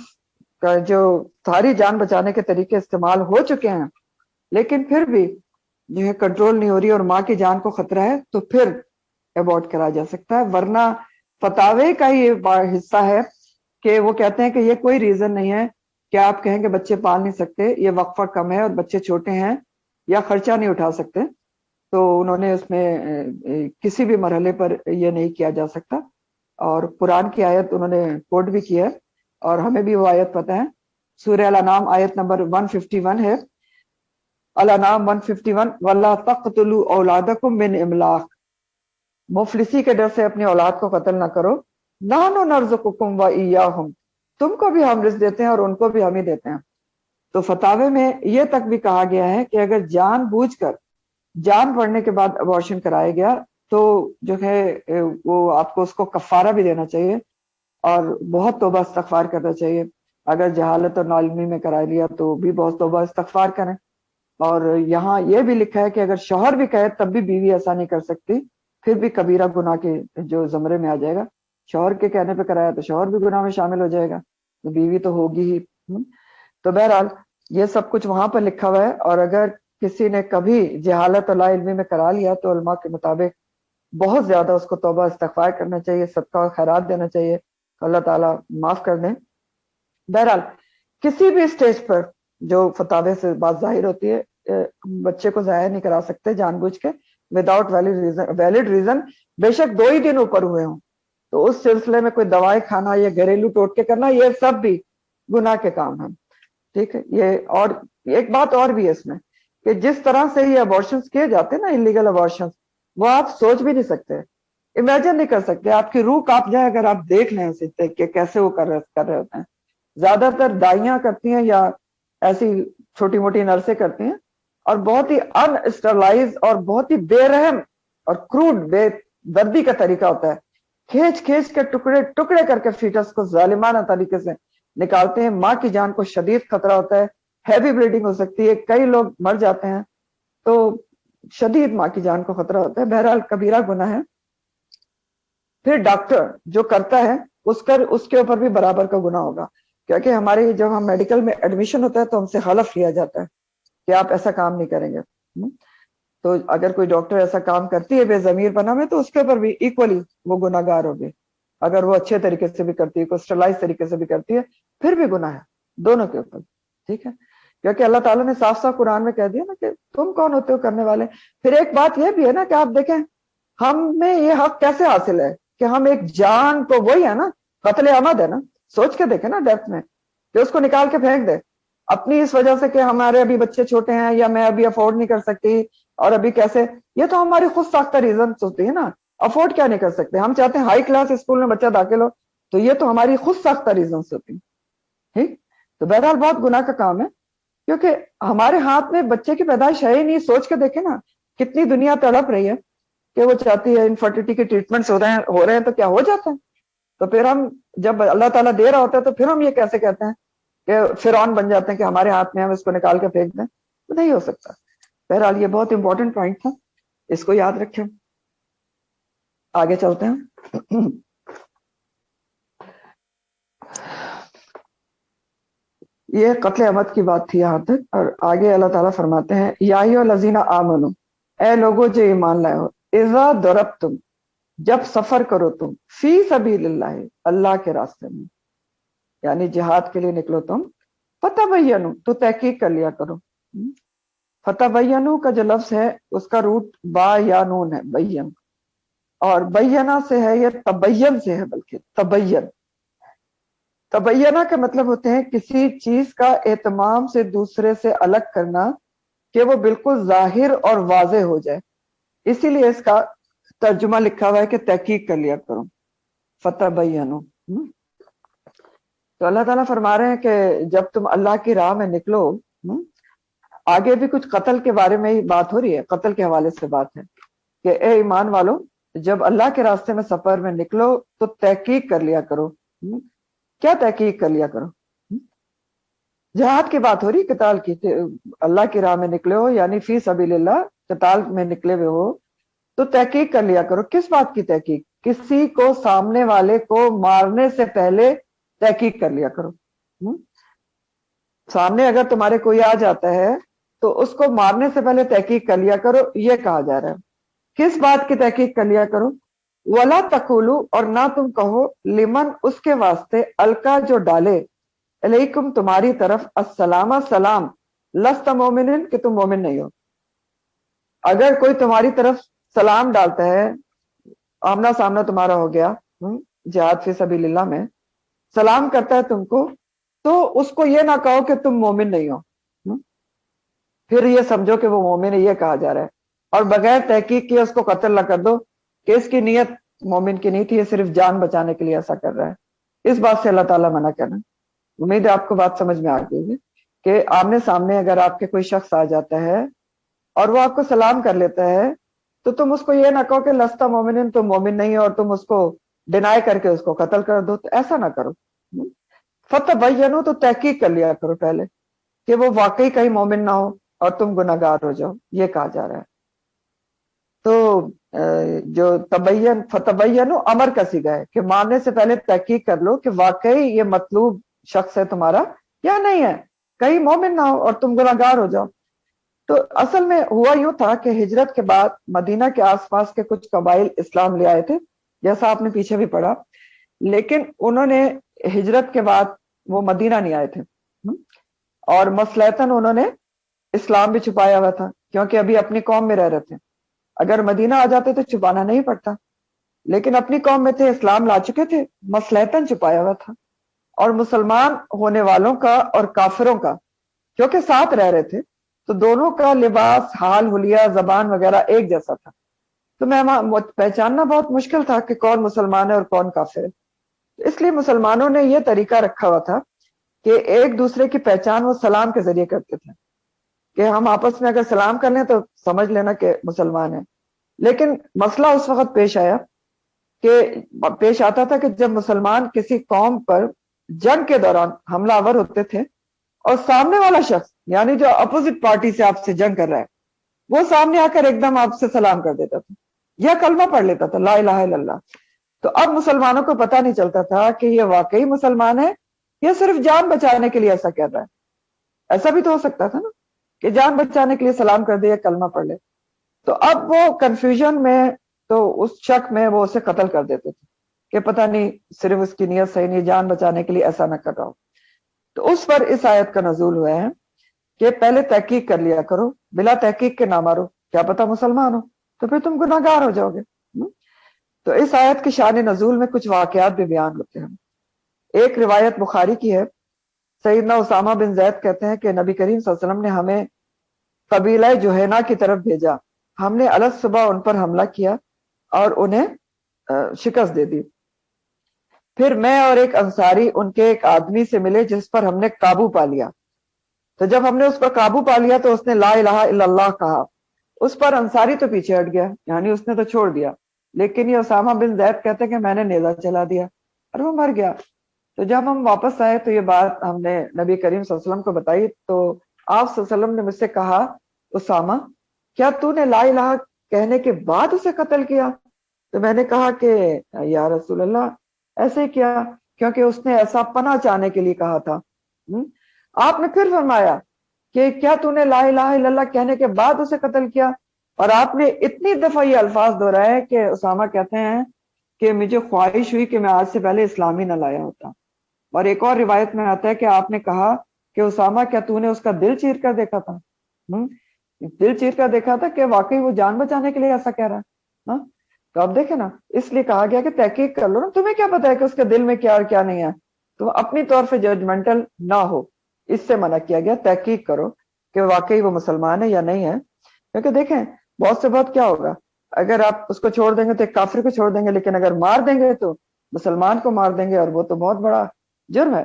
کا جو ساری جان بچانے کے طریقے استعمال ہو چکے ہیں لیکن پھر بھی جو ہے کنٹرول نہیں ہو رہی اور ماں کی جان کو خطرہ ہے، تو پھر ابورٹ کرا جا سکتا ہے۔ ورنہ فتاوے کا ہی یہ حصہ ہے کہ وہ کہتے ہیں کہ یہ کوئی ریزن نہیں ہے کہ آپ کہیں کہ بچے پال نہیں سکتے، یہ وقفہ کم ہے اور بچے چھوٹے ہیں یا خرچہ نہیں اٹھا سکتے، تو انہوں نے اس میں کسی بھی مرحلے پر یہ نہیں کیا جا سکتا۔ اور قرآن کی آیت انہوں نے کوٹ بھی کی ہے، اور ہمیں بھی وہ آیت پتہ ہے، سورہ الانعام آیت نمبر 151 ہے، الانعام 151، وَلَا تَقْتُلُوا أَوْلَادَكُمْ مِنْ إِمْلَاقٍ، مفلسی کے ڈر سے اپنی اولاد کو قتل نہ کرو، نَحْنُ نَرْزُقُكُمْ وَإِيَّاهُمْ، تم کو بھی ہم رزق دیتے ہیں اور ان کو بھی ہم ہی دیتے ہیں۔ تو فتاوے میں یہ تک بھی کہا گیا ہے کہ اگر جان بوجھ کر جان پڑنے کے بعد ابورشن کرایا گیا تو جو ہے وہ آپ کو اس کو کفارہ بھی دینا چاہیے اور بہت توبہ استغفار کرنا چاہیے۔ اگر جہالت اور ناعلمی میں کرا لیا تو بھی بہت توبہ استغفار کریں۔ اور یہاں یہ بھی لکھا ہے کہ اگر شوہر بھی کہے تب بھی بیوی ایسا نہیں کر سکتی، پھر بھی کبیرہ گناہ کے جو زمرے میں آ جائے گا۔ شوہر کے کہنے پہ کرایا تو شوہر بھی گناہ میں شامل ہو جائے گا، تو بیوی تو ہوگی ہی۔ تو بہرحال یہ سب کچھ وہاں پر لکھا ہوا ہے، اور اگر کسی نے کبھی جہالت اور لا علمی میں کرا لیا تو علماء کے مطابق بہت زیادہ اس کو توبہ استغفار کرنا چاہیے، صدقہ و خیرات دینا چاہیے، اللہ تعالیٰ معاف کر دیں۔ بہرحال کسی بھی اسٹیج پر جو فتاوے سے بات ظاہر ہوتی ہے، بچے کو ضائع نہیں کرا سکتے جان بوجھ کے وداؤٹ ویلڈ ریزن، بے شک 2 ہی دن اوپر ہوئے ہوں، تو اس سلسلے میں کوئی دوائیں کھانا یا گھریلو ٹوٹکے کرنا یہ سب بھی گناہ کے کام ہیں، ٹھیک ہے۔ یہ اور ایک بات اور بھی ہے اس میں کہ جس طرح سے یہ ابورشنز کیے جاتے ہیں نا، انلیگل ابورشنز، وہ آپ سوچ بھی نہیں سکتے، امیجن نہیں کر سکتے، آپ کی روح کانپ جائے اگر آپ دیکھ لیں اسے کہ کیسے وہ کر رہے ہوتے ہیں۔ زیادہ تر دائیاں کرتی ہیں یا ایسی چھوٹی موٹی نرسیں کرتی ہیں، اور بہت ہی ان اسٹرلائز اور بہت ہی بے رحم اور کروڈ بے دردی کا طریقہ ہوتا ہے، کھینچ کھینچ کے ٹکڑے ٹکڑے کر کے فیٹس کو ظالمانہ طریقے سے نکالتے ہیں۔ ماں کی جان کو شدید خطرہ ہوتا ہے، ہیوی بلیڈنگ ہو سکتی ہے، کئی لوگ مر جاتے ہیں، تو شدید ماں کی جان کو خطرہ ہوتا ہے۔ بہرحال کبیرہ گناہ ہے۔ پھر ڈاکٹر جو کرتا ہے اس کے اوپر بھی برابر کا گناہ ہوگا، کیونکہ ہمارے جب ہم میڈیکل میں ایڈمیشن ہوتا ہے تو ہم سے حلف لیا جاتا ہے کہ آپ ایسا کام نہیں کریں گے۔ تو اگر کوئی ڈاکٹر ایسا کام کرتی ہے بے ضمیر پناہ میں تو اس کے اوپر بھی ایکولی وہ گناہ گار ہوگی. اگر وہ اچھے طریقے سے بھی کرتی ہے، کوئی اسٹرلائز طریقے سے بھی کرتی ہے، پھر بھی گناہ ہے دونوں کے اوپر. ٹھیک ہے، کیونکہ اللہ تعالیٰ نے صاف صاف قرآن میں کہہ دیا نا کہ تم کون ہوتے ہو کرنے والے. پھر ایک بات یہ بھی ہے نا کہ آپ دیکھیں ہم میں یہ حق کیسے حاصل ہے کہ ہم ایک جان کو، وہی ہے نا قتل عمد ہے نا، سوچ کے دیکھیں نا ڈیتھ میں کہ اس کو نکال کے پھینک دے اپنی اس وجہ سے کہ ہمارے ابھی بچے چھوٹے ہیں یا میں ابھی افورڈ نہیں کر سکتی اور ابھی کیسے. یہ تو ہماری خود ساختہ ریزنس ہوتی ہے نا. افورڈ کیا نہیں کر سکتے، ہم چاہتے ہیں ہائی کلاس اسکول میں بچہ داخل ہو، تو یہ تو ہماری خود ساختہ ریزنس ہوتی ہیں. ٹھیک، تو بہرحال بہت گناہ کا کام ہے کیونکہ ہمارے ہاتھ میں بچے کی پیدائش ہے ہی نہیں. سوچ کے دیکھیں نا کتنی دنیا تڑپ رہی ہے کہ وہ چاہتی ہے انفرٹیلٹی کے ٹریٹمنٹس ہو رہے ہیں تو کیا ہو جاتا ہے. تو پھر ہم جب اللہ تعالیٰ دے رہا ہوتا ہے تو پھر ہم یہ کیسے کہتے ہیں کہ فرعون بن جاتے ہیں کہ ہمارے ہاتھ میں ہم اس کو نکال کے پھینک دیں. نہیں ہو سکتا. بہرحال یہ بہت امپورٹنٹ پوائنٹ تھا، اس کو یاد رکھیں. آگے چلتے ہیں. یہ قتل عمد کی بات تھی یہاں تک، اور آگے اللہ تعالیٰ فرماتے ہیں یا ایھا الذین آمنو، اے لوگو جو ایمان لائے ہو، اذا ضربتم، جب سفر کرو تم، فی سبیل اللہ، اللہ کے راستے میں، یعنی جہاد کے لیے نکلو تم، فتبینوا، تو تحقیق کر لیا کرو. فتبینوا کا جو لفظ ہے اس کا روٹ با یا نون ہے، بین، اور بینہ سے ہے، یہ تبین سے ہے، بلکہ تبین. تبینہ کا مطلب ہوتے ہیں کسی چیز کا اہتمام سے دوسرے سے الگ کرنا کہ وہ بالکل ظاہر اور واضح ہو جائے. اسی لیے اس کا ترجمہ لکھا ہوا ہے کہ تحقیق کر لیا کرو، فتبینوا. تو اللہ تعالیٰ فرما رہے ہیں کہ جب تم اللہ کی راہ میں نکلو، آگے بھی کچھ قتل کے بارے میں ہی بات ہو رہی ہے، قتل کے حوالے سے بات ہے کہ اے ایمان والو جب اللہ کے راستے میں سفر میں نکلو تو تحقیق کر لیا کرو. کیا تحقیق کر لیا کرو؟ جہاد کی بات ہو رہی، قتال کی. اللہ کی راہ میں نکلے ہو یعنی فی سبیل اللہ، قتال میں نکلے ہوئے ہو تو تحقیق کر لیا کرو. کس بات کی تحقیق؟ کسی کو سامنے والے کو مارنے سے پہلے تحقیق کر لیا کرو. سامنے اگر تمہارے کوئی آ جاتا ہے تو اس کو مارنے سے پہلے تحقیق کر لیا کرو، یہ کہا جا رہا ہے. کس بات کی تحقیق کر لیا کرو؟ ولا تقولو، اور نہ تم کہو، لمن، اس کے واسطے، الکا جو ڈالے، علیکم تمہاری طرف، السلام، سلام، لست مومن، کہ تم مومن نہیں ہو. اگر کوئی تمہاری طرف سلام ڈالتا ہے، آمنا سامنا تمہارا ہو گیا جہاد فی سبیل اللہ میں، سلام کرتا ہے تم کو، تو اس کو یہ نہ کہو کہ تم مومن نہیں ہو. پھر یہ سمجھو کہ وہ مومن ہے، یہ کہا جا رہا ہے. اور بغیر تحقیق کیے اس کو قتل نہ کر دو کہ اس کی نیت مومن کی نہیں تھی، یہ صرف جان بچانے کے لیے ایسا کر رہا ہے. اس بات سے اللہ تعالیٰ منع کرنا. امید ہے آپ کو بات سمجھ میں آ گئی ہے کہ آمنے سامنے اگر آپ کے کوئی شخص آ جاتا ہے اور وہ آپ کو سلام کر لیتا ہے تو تم اس کو یہ نہ کہو کہ لستا مومن، تم مومن نہیں ہو، اور تم اس کو ڈینائی کر کے اس کو قتل کر دو. تو ایسا نہ کرو. فتبینوا، تو تحقیق کر لیا کرو پہلے کہ وہ واقعی کہیں مومن نہ ہو اور تم گناہ گار ہو جاؤ، یہ کہا جا رہا ہے. تو جو فتبینوا امر کا صیغہ ہے کہ مارنے سے پہلے تحقیق کر لو کہ واقعی یہ مطلوب شخص ہے تمہارا یا نہیں ہے، کہیں مومن نہ ہو اور تم گناہ گار ہو جاؤ. تو اصل میں ہوا یوں تھا کہ ہجرت کے بعد مدینہ کے آس پاس کے کچھ قبائل اسلام لے آئے تھے، جیسا آپ نے پیچھے بھی پڑھا، لیکن انہوں نے ہجرت کے بعد وہ مدینہ نہیں آئے تھے، اور مصلحتاً انہوں نے اسلام بھی چھپایا ہوا تھا کیونکہ ابھی اپنی قوم میں رہ رہے تھے. اگر مدینہ آ جاتے تو چھپانا نہیں پڑتا، لیکن اپنی قوم میں تھے، اسلام لا چکے تھے، مصلحتاً چھپایا ہوا تھا. اور مسلمان ہونے والوں کا اور کافروں کا کیونکہ ساتھ رہ رہے تھے تو دونوں کا لباس، حال حلیہ، زبان وغیرہ ایک جیسا تھا. تو میں پہچاننا بہت مشکل تھا کہ کون مسلمان ہے اور کون کافر ہے. اس لیے مسلمانوں نے یہ طریقہ رکھا ہوا تھا کہ ایک دوسرے کی پہچان وہ سلام کے ذریعے کرتے تھے کہ ہم آپس میں اگر سلام کر لیں تو سمجھ لینا کہ مسلمان ہیں. لیکن مسئلہ اس وقت پیش آتا تھا کہ جب مسلمان کسی قوم پر جنگ کے دوران حملہ آور ہوتے تھے اور سامنے والا شخص یعنی جو اپوزٹ پارٹی سے آپ سے جنگ کر رہا ہے وہ سامنے آ کر ایک دم آپ سے سلام کر دیتا تھا یا کلمہ پڑھ لیتا تھا، لا الہ الا اللہ. تو اب مسلمانوں کو پتہ نہیں چلتا تھا کہ یہ واقعی مسلمان ہے یا صرف جان بچانے کے لیے ایسا کہہ رہا ہے. ایسا بھی تو ہو سکتا تھا نا کہ جان بچانے کے لیے سلام کر دے یا کلمہ پڑھ لے. تو اب وہ کنفیوژن میں، تو اس شک میں وہ اسے قتل کر دیتے تھے کہ پتہ نہیں صرف اس کی نیت صحیح نہیں، جان بچانے کے لیے ایسا نہ کر رہا ہو۔ تو اس پر اس آیت کا نزول ہوا ہے کہ پہلے تحقیق کر لیا کرو، بلا تحقیق کے نہ مارو، کیا پتہ مسلمان ہو تو پھر تم گناہ گار ہو جاؤ گے۔ تو اس آیت کی شان نزول میں کچھ واقعات بھی بیان ہوتے ہیں۔ ایک روایت بخاری کی ہے، سیدنا اسامہ بن زید کہتے ہیں کہ نبی کریم صلی اللہ علیہ وسلم نے ہمیں قبیلہ جوہینا کی طرف بھیجا، ہم نے الگ صبح ان پر حملہ کیا اور انہیں شکست دے دی۔ پھر میں اور ایک انصاری ان کے ایک آدمی سے ملے جس پر ہم نے قابو پا لیا۔ تو جب ہم نے اس پر قابو پا لیا تو اس نے لا الہ الا اللہ کہا، اس پر انصاری تو پیچھے ہٹ گیا، یعنی اس نے تو چھوڑ دیا، لیکن یہ اسامہ بن زید کہتے کہ میں نے نیزہ چلا دیا اور وہ مر گیا۔ تو جب ہم واپس آئے تو یہ بات ہم نے نبی کریم صلی اللہ علیہ وسلم کو بتائی، تو آپ صلی اللہ علیہ وسلم نے مجھ سے کہا، اسامہ کیا تو نے لا الہ کہنے کے بعد اسے قتل کیا؟ تو میں نے کہا کہ یا رسول اللہ ایسے کیا، کیونکہ اس نے ایسا پناہ چاہنے کے لیے کہا تھا۔ آپ نے پھر فرمایا کہ کیا تو نے لا الہ الا اللہ کہنے کے بعد اسے قتل کیا؟ اور آپ نے اتنی دفعہ یہ الفاظ دہرائے کہ اسامہ کہتے ہیں کہ مجھے خواہش ہوئی کہ میں آج سے پہلے اسلام ہی نہ لایا ہوتا۔ اور ایک اور روایت میں آتا ہے کہ آپ نے کہا کہ اسامہ کیا تو نے اس کا دل چیر کر دیکھا تھا؟ دل چیر کر دیکھا تھا کہ واقعی وہ جان بچانے کے لیے ایسا کہہ رہا ہے۔ تو اب دیکھیں نا، اس لیے کہا گیا کہ تحقیق کر لو نا، تمہیں کیا پتا ہے کہ اس کے دل میں کیا اور کیا نہیں ہے، تو اپنی طور پہ ججمنٹل نہ ہو، اس سے منع کیا گیا۔ تحقیق کرو کہ واقعی وہ مسلمان ہے یا نہیں ہے، کیونکہ دیکھیں بہت سے بہت کیا ہوگا، اگر آپ اس کو چھوڑ دیں گے تو ایک کافر کو چھوڑ دیں گے، لیکن اگر مار دیں گے تو مسلمان کو مار دیں گے، اور وہ تو بہت بڑا جرم ہے۔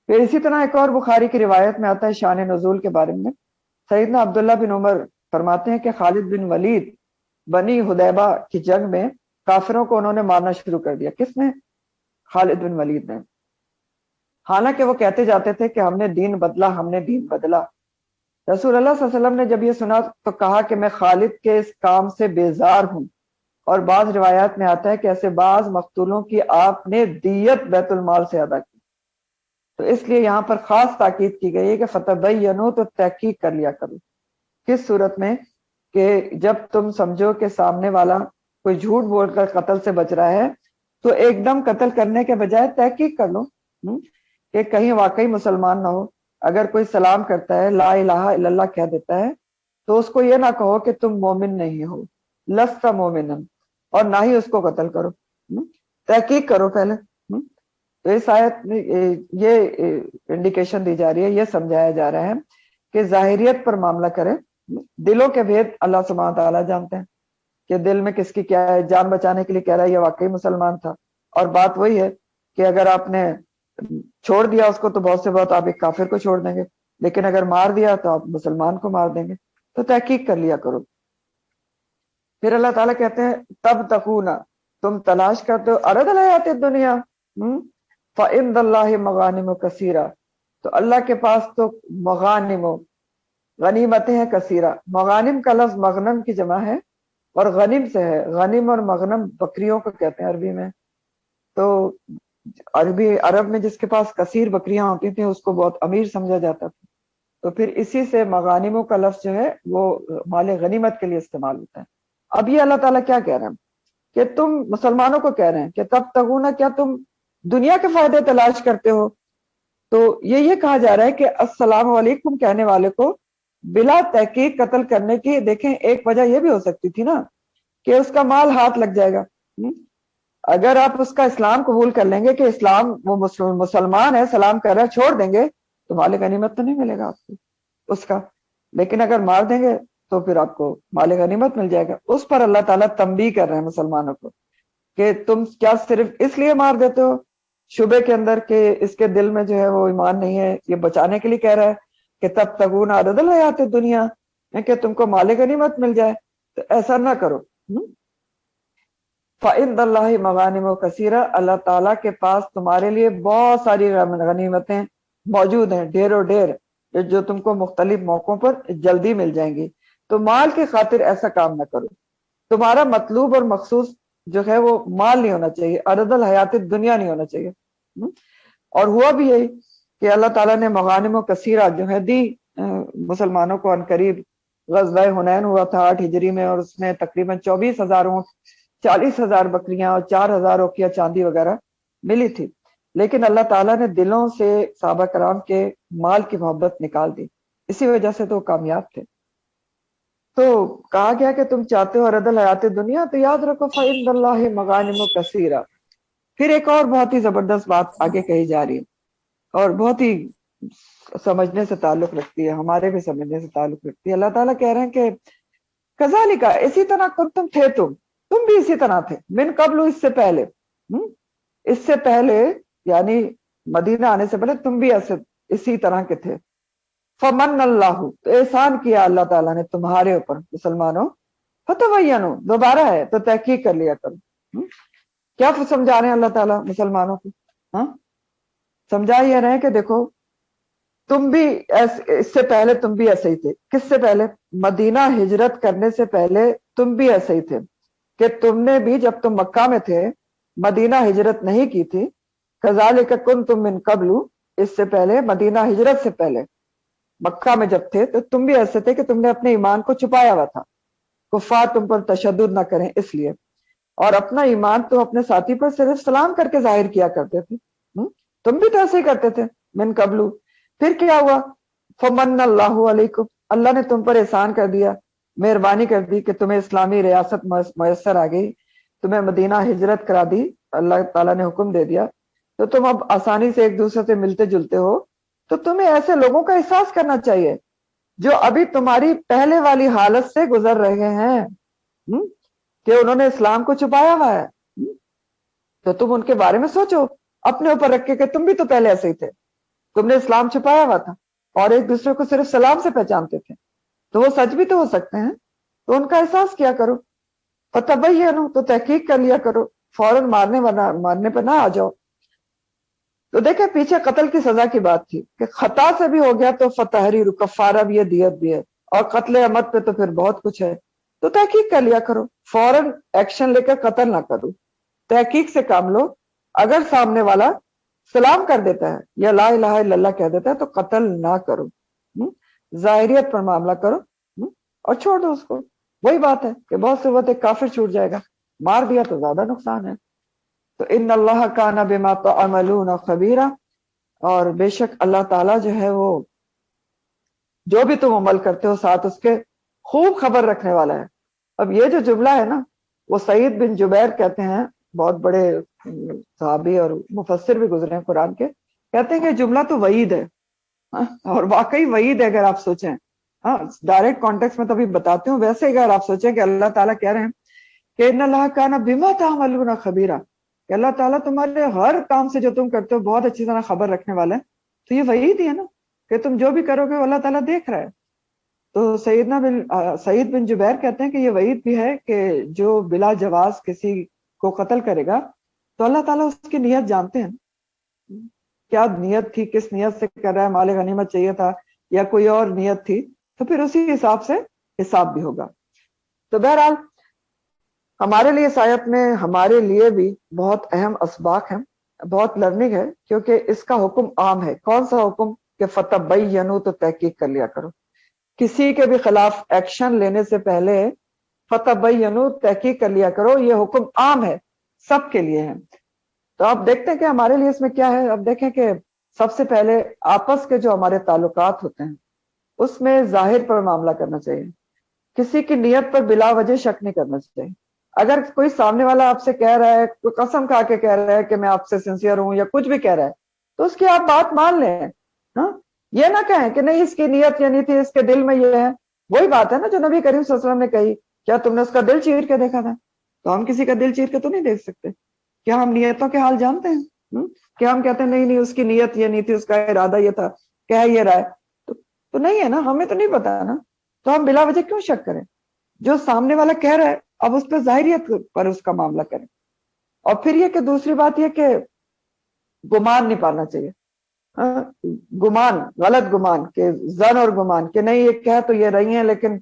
پھر اسی طرح ایک اور بخاری کی روایت میں آتا ہے شان نزول کے بارے میں، سیدنا عبداللہ بن عمر فرماتے ہیں کہ خالد بن ولید بنی حدیبہ کی جنگ میں کافروں کو انہوں نے مارنا شروع کر دیا۔ کس نے؟ خالد بن ولید نے، حالانکہ وہ کہتے جاتے تھے کہ ہم نے دین بدلا، ہم نے دین بدلا۔ رسول اللہ صلی اللہ علیہ وسلم نے جب یہ سنا تو کہا کہ میں خالد کے اس کام سے بیزار ہوں، اور بعض روایات میں آتا ہے کہ ایسے بعض مقتولوں کی آپ نے دیت بیت المال سے ادا کی۔ تو اس لیے یہاں پر خاص تاکید کی گئی ہے کہ فتبینوا، تو تحقیق کر لیا کرو۔ کس صورت میں؟ کہ جب تم سمجھو کہ سامنے والا کوئی جھوٹ بول کر قتل سے بچ رہا ہے تو ایک دم قتل کرنے کے بجائے تحقیق کر لو کہ کہیں واقعی مسلمان نہ ہو۔ اگر کوئی سلام کرتا ہے، لا الہ الا اللہ کہہ دیتا ہے، تو اس کو یہ نہ کہو کہ تم مومن نہیں ہو، لست مومنا، اور نہ ہی اس کو قتل کرو، تحقیق کرو پہلے۔ تو اس آیت میں یہ انڈیکیشن دی جا رہی ہے، یہ سمجھایا جا رہا ہے کہ ظاہریت پر معاملہ کرے، دلوں کے بھید اللہ سبحانہ تعالیٰ جانتے ہیں کہ دل میں کس کی کیا ہے۔ جان بچانے کے لیے کہہ رہا ہے یہ واقعی مسلمان تھا، اور بات وہی ہے کہ اگر آپ نے چھوڑ دیا اس کو تو بہت سے بہت آپ ایک کافر کو چھوڑ دیں گے، لیکن اگر مار دیا تو آپ مسلمان کو مار دیں گے۔ تو تحقیق کر لیا کرو۔ پھر اللہ تعالیٰ کہتے ہیں تب تکونا، تم تلاش کرتے ہو عرض الحیات الدنیا فعند اللہ مغانم کثیرہ، تو اللہ کے پاس تو مغانم غنیمتیں ہیں کثیرہ۔ مغانم کا لفظ مغنم کی جمع ہے اور غنیم سے ہے، غنیم اور مغنم بکریوں کو کہتے ہیں عربی میں۔ تو عرب میں جس کے پاس کثیر بکریاں ہوتی تھیں اس کو بہت امیر سمجھا جاتا تھا، تو پھر اسی سے مغانموں کا لفظ جو ہے وہ مال غنیمت کے لیے استعمال ہوتا ہے۔ اب یہ اللہ تعالیٰ کیا کہہ رہے ہیں کہ تم مسلمانوں کو کہہ رہے ہیں کہ تب تغونا، کیا تم دنیا کے فائدے تلاش کرتے ہو؟ تو یہ کہا جا رہا ہے کہ السلام علیکم کہنے والے کو بلا تحقیق قتل کرنے کی، دیکھیں ایک وجہ یہ بھی ہو سکتی تھی نا کہ اس کا مال ہاتھ لگ جائے گا۔ اگر آپ اس کا اسلام قبول کر لیں گے کہ اسلام وہ مسلمان ہے، سلام کر رہا ہے، چھوڑ دیں گے تو مال غنیمت تو نہیں ملے گا آپ کو اس کا، لیکن اگر مار دیں گے تو پھر آپ کو مال غنیمت مل جائے گا۔ اس پر اللہ تعالیٰ تنبیہ کر رہے ہیں مسلمانوں کو کہ تم کیا صرف اس لیے مار دیتے ہو شبے کے اندر کہ اس کے دل میں جو ہے وہ ایمان نہیں ہے، یہ بچانے کے لیے کہہ رہا ہے کہ تب تکون عرض الحیات الدنیا، کہ تم کو مال غنیمت مل جائے، تو ایسا نہ کرو۔ فَإِنَّ اللَّهِ مَغَانِمُ كَثِيرَةٌ، اللہ تعالیٰ کے پاس تمہارے لیے بہت ساری غنیمتیں موجود ہیں، ڈھیر و ڈھیر، جو تم کو مختلف موقعوں پر جلدی مل جائیں گی۔ تو مال کی خاطر ایسا کام نہ کرو، تمہارا مطلوب اور مخصوص جو ہے وہ مال نہیں ہونا چاہیے، عرض الحیات دنیا نہیں ہونا چاہیے۔ اور ہوا بھی یہی کہ اللہ تعالیٰ نے مغانم و کثیرہ جو ہے دی مسلمانوں کو عنقریب غزوہ حنین ہوا تھا 8 ہجری میں، اور اس میں تقریباً 24,000 اونٹ، 40,000 بکریاں اور 4,000 اوقیہ چاندی وغیرہ ملی تھی، لیکن اللہ تعالیٰ نے دلوں سے صحابہ کرام کے مال کی محبت نکال دی، اسی وجہ سے تو کامیاب تھے۔ تو کہا گیا کہ تم چاہتے ہو رد الحیات دنیا، تو یاد رکھو فَإِنَّ اللَّهِ مَغَانِمُ كَثِيرًا۔ پھر ایک اور بہت ہی زبردست بات آگے کہی جا رہی ہے، اور بہت ہی سمجھنے سے تعلق رکھتی ہے، ہمارے بھی سمجھنے سے تعلق رکھتی ہے۔ اللہ تعالیٰ کہہ رہے ہیں کہ کذالک، اسی طرح تم تھے، تم بھی اسی طرح تھے، من قبل، اس سے پہلے، اس سے پہلے یعنی مدینہ آنے سے پہلے تم بھی ایسے اسی طرح کے تھے۔ فمن اللہ، تو احسان کیا اللہ تعالیٰ نے تمہارے اوپر مسلمانوں، فتبینوا، دوبارہ ہے تو تحقیق کر لیا کرو۔ کیا سمجھا رہے ہیں اللہ تعالیٰ مسلمانوں کو؟ ہاں، سمجھا یہ رہے ہیں کہ دیکھو تم بھی اس سے پہلے تم بھی ایسے ہی تھے۔ کس سے پہلے؟ مدینہ ہجرت کرنے سے پہلے تم بھی ایسے ہی تھے، کہ تم نے بھی جب تم مکہ میں تھے، مدینہ ہجرت نہیں کی تھی، کذالک کنتم من قبل، اس سے پہلے مدینہ ہجرت سے پہلے مکہ میں جب تھے تو تم بھی ایسے تھے کہ تم نے اپنے ایمان کو چھپایا ہوا تھا، کفار تم پر تشدد نہ کریں اس لیے، اور اپنا ایمان تو اپنے ساتھی پر صرف سلام کر کے ظاہر کیا کرتے تھے۔ تم بھی تو ایسے ہی کرتے تھے من قبل۔ پھر کیا ہوا؟ فمن اللہ علیکم، اللہ نے تم پر احسان کر دیا، مہربانی کر دی کہ تمہیں اسلامی ریاست میسر آ گئی، تمہیں مدینہ ہجرت کرا دی، اللہ تعالیٰ نے حکم دے دیا، تو تم اب آسانی سے ایک دوسرے سے ملتے جلتے ہو۔ تو تمہیں ایسے لوگوں کا احساس کرنا چاہیے جو ابھی تمہاری پہلے والی حالت سے گزر رہے ہیں، کہ انہوں نے اسلام کو چھپایا ہوا ہے، تو تم ان کے بارے میں سوچو اپنے اوپر رکھ کے کہ تم بھی تو پہلے ایسے ہی تھے، تم نے اسلام چھپایا ہوا تھا اور ایک دوسرے کو صرف سلام سے پہچانتے تھے، تو وہ سچ بھی تو ہو سکتے ہیں، تو ان کا احساس کیا کرو، فتبینوا، تو تحقیق کر لیا کرو، فوراً مارنے پہ نہ آ جاؤ۔ تو دیکھیں پیچھے قتل کی سزا کی بات تھی کہ خطا سے بھی ہو گیا تو فتحریر، کفارہ بھی ہے، دیت بھی ہے، اور قتل عمد پہ تو پھر بہت کچھ ہے، تو تحقیق کر لیا کرو، فوراً ایکشن لے کر قتل نہ کرو، تحقیق سے کام لو۔ اگر سامنے والا سلام کر دیتا ہے یا لا الہ الا اللہ کہہ دیتا ہے تو قتل نہ کرو، ظاہریت پر معاملہ کرو اور چھوڑ دو اس کو۔ وہی بات ہے کہ بہت سے وقت ایک کافر چھوٹ جائے گا، مار دیا تو زیادہ نقصان ہے۔ تو ان اللہ کان بما تعملون خبیرا، اور بے شک اللہ تعالیٰ جو ہے وہ جو بھی تم عمل کرتے ہو ساتھ اس کے خوب خبر رکھنے والا ہے۔ اب یہ جو جملہ ہے نا، وہ سعید بن جبیر کہتے ہیں، بہت بڑے صحابی اور مفسر بھی گزرے ہیں قرآن کے، کہتے ہیں کہ جملہ تو وعید ہے، اور واقعی وعید ہے اگر آپ سوچیں، ہاں ڈائریکٹ کانٹیکس میں تو ابھی بتاتی ہوں، ویسے اگر آپ سوچیں کہ اللہ تعالیٰ کہہ رہے ہیں کہ ان اللہ کان بما تعملون خبیرا، کہ اللہ تعالیٰ تمہارے ہر کام سے جو تم کرتے ہو بہت اچھی طرح خبر رکھنے والا ہے، تو یہ وعید ہی ہے نا کہ تم جو بھی کرو گے اللہ تعالیٰ دیکھ رہا ہے۔ تو سعید بن جبیر کہتے ہیں کہ یہ وعید بھی ہے کہ جو بلا جواز کسی کو قتل کرے گا تو اللہ تعالیٰ اس کی نیت جانتے ہیں، کیا نیت تھی، کس نیت سے کر رہا ہے، مال غنیمت چاہیے تھا یا کوئی اور نیت تھی، تو پھر اسی حساب سے حساب بھی ہوگا۔ تو بہرحال ہمارے لیے اس آیت میں ہمارے لیے بھی بہت اہم اسباق ہیں، بہت لرننگ ہے، کیونکہ اس کا حکم عام ہے۔ کون سا حکم؟ کہ فتبینوا، تو تحقیق کر لیا کرو، کسی کے بھی خلاف ایکشن لینے سے پہلے فتبینوا، تحقیق کر لیا کرو، یہ حکم عام ہے، سب کے لیے ہے۔ تو آپ دیکھتے ہیں کہ ہمارے لیے اس میں کیا ہے۔ اب دیکھیں کہ سب سے پہلے آپس کے جو ہمارے تعلقات ہوتے ہیں اس میں ظاہر پر معاملہ کرنا چاہیے، کسی کی نیت پر بلا وجہ شک نہیں کرنا چاہیے۔ اگر کوئی سامنے والا آپ سے کہہ رہا ہے، کوئی قسم کھا کے کہہ رہا ہے کہ میں آپ سے سنسیئر ہوں یا کچھ بھی کہہ رہا ہے، تو اس کی آپ بات مان لیں، ہاں، یہ نہ کہیں کہ نہیں اس کی نیت یہ نہیں تھی، اس کے دل میں یہ ہے۔ وہی بات ہے نا جو نبی کریم صلی اللہ علیہ وسلم نے کہی، کیا تم نے اس کا دل چیر کے دیکھا تھا؟ تو ہم کسی کا دل چیر کے تو نہیں دیکھ سکتے، کیا ہم نیتوں کے حال جانتے ہیں؟ کیا ہم کہتے ہیں نہیں نہیں اس کی نیت یہ نہیں تھی، اس کا ارادہ یہ تھا، کہہ یہ رہا ہے، تو نہیں ہے نا، ہمیں تو نہیں پتا نا، تو ہم بلا وجہ کیوں شک کریں؟ جو سامنے والا کہہ رہا ہے اب اس پہ ظاہریت پر اس کا معاملہ کریں۔ اور پھر یہ کہ دوسری بات یہ کہ گمان نہیں پالنا چاہیے، گمان، غلط گمان، کہ ظن اور گمان کہ نہیں یہ کہہ تو یہ رہی ہیں لیکن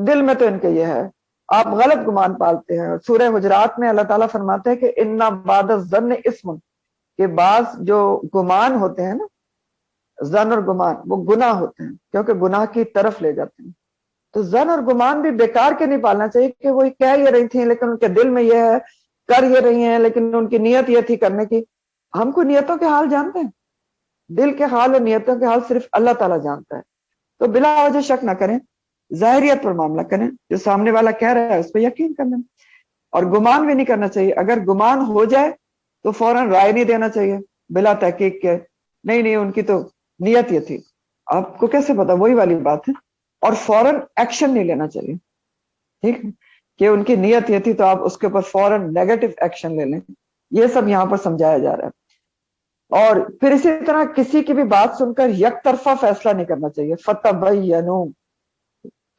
دل میں تو ان کے یہ ہے، آپ غلط گمان پالتے ہیں۔ سورہ حجرات میں اللہ تعالیٰ فرماتے ہیں کہ ان بعد الظن اسم، کہ بعض جو گمان ہوتے ہیں نا، ظن اور گمان، وہ گناہ ہوتے ہیں، کیونکہ گناہ کی طرف لے جاتے ہیں۔ تو زن اور گمان بھی بیکار کے نہیں پالنا چاہیے کہ وہ کہہ یہ رہی تھی لیکن ان کے دل میں یہ ہے، کر یہ رہی ہیں لیکن ان کی نیت یہ تھی کرنے کی. ہم کو نیتوں کے حال جانتے ہیں، دل کے حال اور نیتوں کے حال صرف اللہ تعالیٰ جانتا ہے. تو بلا وجہ شک نہ کریں، ظاہریت پر معاملہ کریں، جو سامنے والا کہہ رہا ہے اس پہ یقین کر لیں. اور گمان بھی نہیں کرنا چاہیے. اگر گمان ہو جائے تو فوراً رائے نہیں دینا چاہیے بلا تحقیق کے، نہیں نہیں ان کی تو نیت یہ تھی. آپ کو کیسے پتا؟ وہی والی بات ہے. اور فوراً ایکشن نہیں لینا چاہیے، ٹھیک ہے، کہ ان کی نیت یہ تھی تو آپ اس کے اوپر فوراً نیگیٹو ایکشن لے لیں. یہ سب یہاں پر سمجھایا جا رہا ہے. اور پھر اسی طرح کسی کی بھی بات سن کر یک طرفہ فیصلہ نہیں کرنا چاہیے. فتبینوا،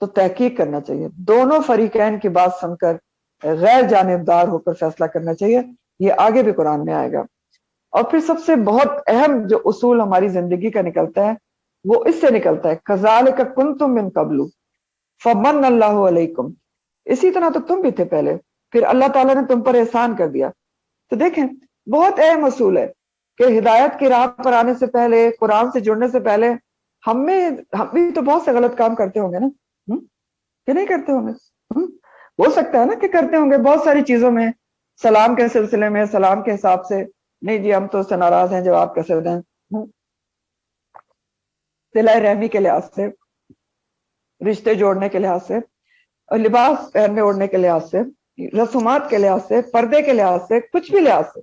تو تحقیق کرنا چاہیے. دونوں فریقین کی بات سن کر غیر جانبدار ہو کر فیصلہ کرنا چاہیے. یہ آگے بھی قرآن میں آئے گا. اور پھر سب سے بہت اہم جو اصول ہماری زندگی کا نکلتا ہے وہ اس سے نکلتا ہے، کذالک کنتم من قبل فمن اللہ علیکم. اسی طرح تو تم بھی تھے پہلے، پھر اللہ تعالیٰ نے تم پر احسان کر دیا. تو دیکھیں بہت اہم اصول ہے کہ ہدایت کی راہ پر آنے سے پہلے، قرآن سے جڑنے سے پہلے ہم بھی تو بہت سے غلط کام کرتے ہوں گے نا، کہ نہیں کرتے ہوں گے؟ ہو سکتا ہے نا کہ کرتے ہوں گے بہت ساری چیزوں میں. سلام کے سلسلے میں، سلام کے حساب سے نہیں جی ہم تو اس سے ناراض ہیں جواب کیسے دیں، صلہ رحمی کے لحاظ سے، رشتے جوڑنے کے لحاظ سے، اور لباس پہننے اوڑھنے کے لحاظ سے، رسومات کے لحاظ سے، پردے کے لحاظ سے، کچھ بھی لحاظ سے.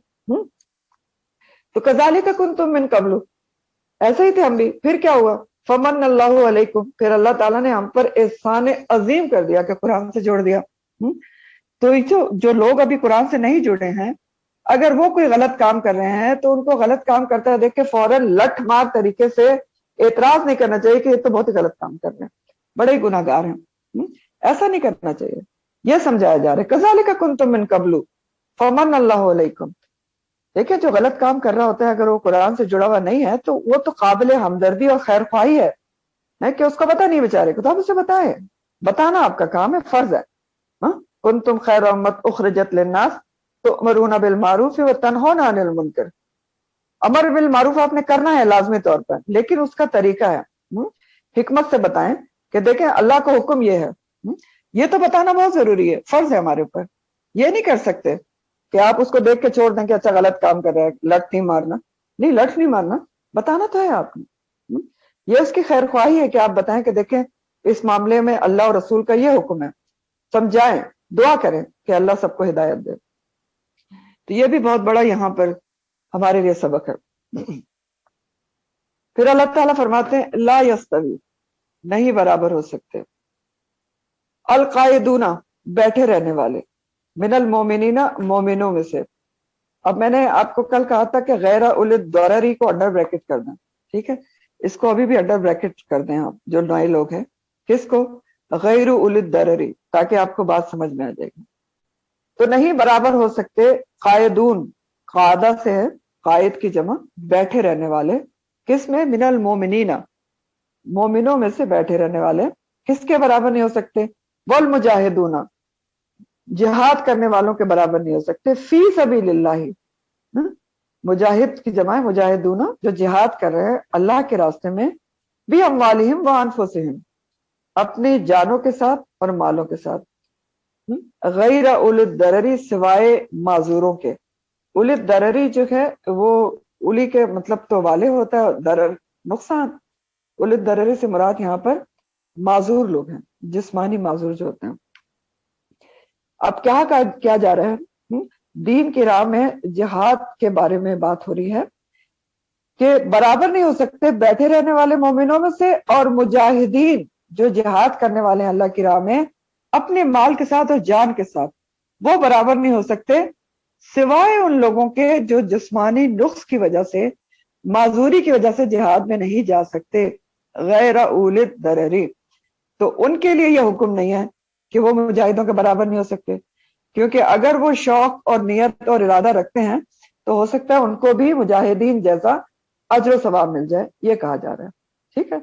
تو کذالک کنتم من قبل، ایسے ہی تھے ہم بھی. پھر کیا ہوا؟ فمن اللہ علیکم، پھر اللہ تعالیٰ نے ہم پر احسان عظیم کر دیا کہ قرآن سے جوڑ دیا. تو جو لوگ ابھی قرآن سے نہیں جڑے ہیں، اگر وہ کوئی غلط کام کر رہے ہیں تو ان کو غلط کام کرتا ہے دیکھ کے فوراً لٹ مار طریقے سے اعتراض نہیں کرنا چاہیے کہ یہ تو بہت ہی غلط کام کر رہے ہیں، بڑے ہی گناہ گار ہیں. ایسا نہیں کرنا چاہیے. یہ سمجھایا جا رہا ہے کذالک کنتم من قبل فمن اللہ علیکم. دیکھیں جو غلط کام کر رہا ہوتا ہے اگر وہ قرآن سے جڑا ہوا نہیں ہے تو وہ تو قابل ہمدردی اور خیر خواہی ہے کہ اس کو پتہ نہیں بیچارے کو، تو آپ اسے بتائیں. بتانا آپ کا کام ہے، فرض ہے. کنتم خیر امت اخرجت للناس تؤمرون بالمعروف وتنہون عن المنکر. امر بالمعروف آپ نے کرنا ہے لازمی طور پر، لیکن اس کا طریقہ ہے. حکمت سے بتائیں کہ دیکھیں اللہ کا حکم یہ ہے. یہ تو بتانا بہت ضروری ہے، فرض ہے ہمارے اوپر. یہ نہیں کر سکتے کہ آپ اس کو دیکھ کے چھوڑ دیں کہ اچھا غلط کام کر رہا ہے، لٹ نہیں مارنا. نہیں، لٹ نہیں مارنا، بتانا تو ہے آپ نے. یہ اس کی خیر خواہی ہے کہ آپ بتائیں کہ دیکھیں اس معاملے میں اللہ اور رسول کا یہ حکم ہے، سمجھائیں، دعا کریں کہ اللہ سب کو ہدایت دے. تو یہ بھی بہت بڑا یہاں پر ہمارے لیے سبق ہے. پھر اللہ تعالیٰ فرماتے ہیں لا یستوی، نہیں برابر ہو سکتے، القائدون، بیٹھے رہنے والے، من المومنین، مومنوں میں سے. اب میں نے آپ کو کل کہا تھا کہ غیر اول الضرری کو انڈر بریکٹ کر دیں، ٹھیک ہے، اس کو ابھی بھی انڈر بریکٹ کر دیں آپ جو نئے لوگ ہیں. کس کو؟ غیر اول الضرری، تاکہ آپ کو بات سمجھ میں آ جائے گی. تو نہیں برابر ہو سکتے قائدون، قاعدہ سے ہے، قائد کی جمع، بیٹھے رہنے والے. کس میں؟ من المومنین، مومنوں میں سے بیٹھے رہنے والے. کس کے برابر نہیں ہو سکتے؟ والمجاہدون، جہاد کرنے والوں کے برابر نہیں ہو سکتے. فی سبیل اللہ، مجاہد کی جمع ہے مجاہدون، جو جہاد کر رہے ہیں اللہ کے راستے میں، بھی اموالہم وانفسہم، اپنی جانوں کے ساتھ اور مالوں کے ساتھ. غیر اول الضرری، سوائے معذوروں کے. اول الضرری جو ہے وہ اولی کے مطلب تو والے ہوتا ہے، ضرر نقصان. اول الضرری سے مراد یہاں پر معذور لوگ ہیں، جسمانی معذور جو ہوتے ہیں. اب کیا جا رہا ہے؟ دین کی راہ میں جہاد کے بارے میں بات ہو رہی ہے کہ برابر نہیں ہو سکتے بیٹھے رہنے والے مومنوں میں سے اور مجاہدین جو جہاد کرنے والے ہیں اللہ کی راہ میں اپنے مال کے ساتھ اور جان کے ساتھ، وہ برابر نہیں ہو سکتے سوائے ان لوگوں کے جو جسمانی نقص کی وجہ سے، معذوری کی وجہ سے جہاد میں نہیں جا سکتے. غیر اول الضرری، تو ان کے لیے یہ حکم نہیں ہے کہ وہ مجاہدوں کے برابر نہیں ہو سکتے، کیونکہ اگر وہ شوق اور نیت اور ارادہ رکھتے ہیں تو ہو سکتا ہے ان کو بھی مجاہدین جیسا اجر و ثواب مل جائے. یہ کہا جا رہا ہے، ٹھیک ہے.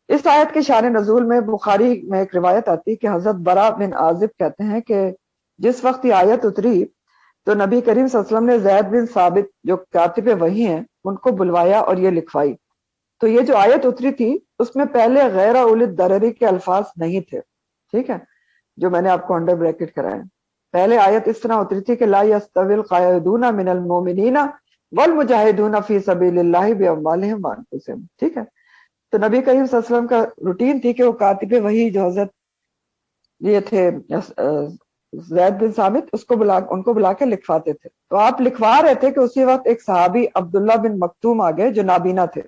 اس آیت کے شان نزول میں بخاری میں ایک روایت آتی کہ حضرت برا بن عازب کہتے ہیں کہ جس وقت یہ آیت اتری تو نبی کریم صلی اللہ علیہ وسلم نے زید بن ثابت جو کاتب وحی ہیں ان کو بلوایا اور یہ لکھوائی. تو یہ جو آیت اتری تھی اس میں پہلے غیر اولی الضرری کے الفاظ نہیں تھے، ٹھیک ہے، جو میں نے آپ کو انڈر بریکٹ کرائے. پہلے آیت اس طرح اتری تھی کہ لا یستوی القاعدون من المؤمنین والمجاہدون فی سبیل اللہ باموالہم وانفسہم، ٹھیک ہے. تو نبی کریم صلی اللہ علیہ وسلم کا روٹین تھی کہ وہ کاتب وحی جو حضرت یہ تھے زید بن ثابت، ان کو بلا کے لکھواتے تھے. تو آپ لکھوا رہے تھے کہ اسی وقت ایک صحابی عبداللہ بن مکتوم آ گئے جو نابینا تھے.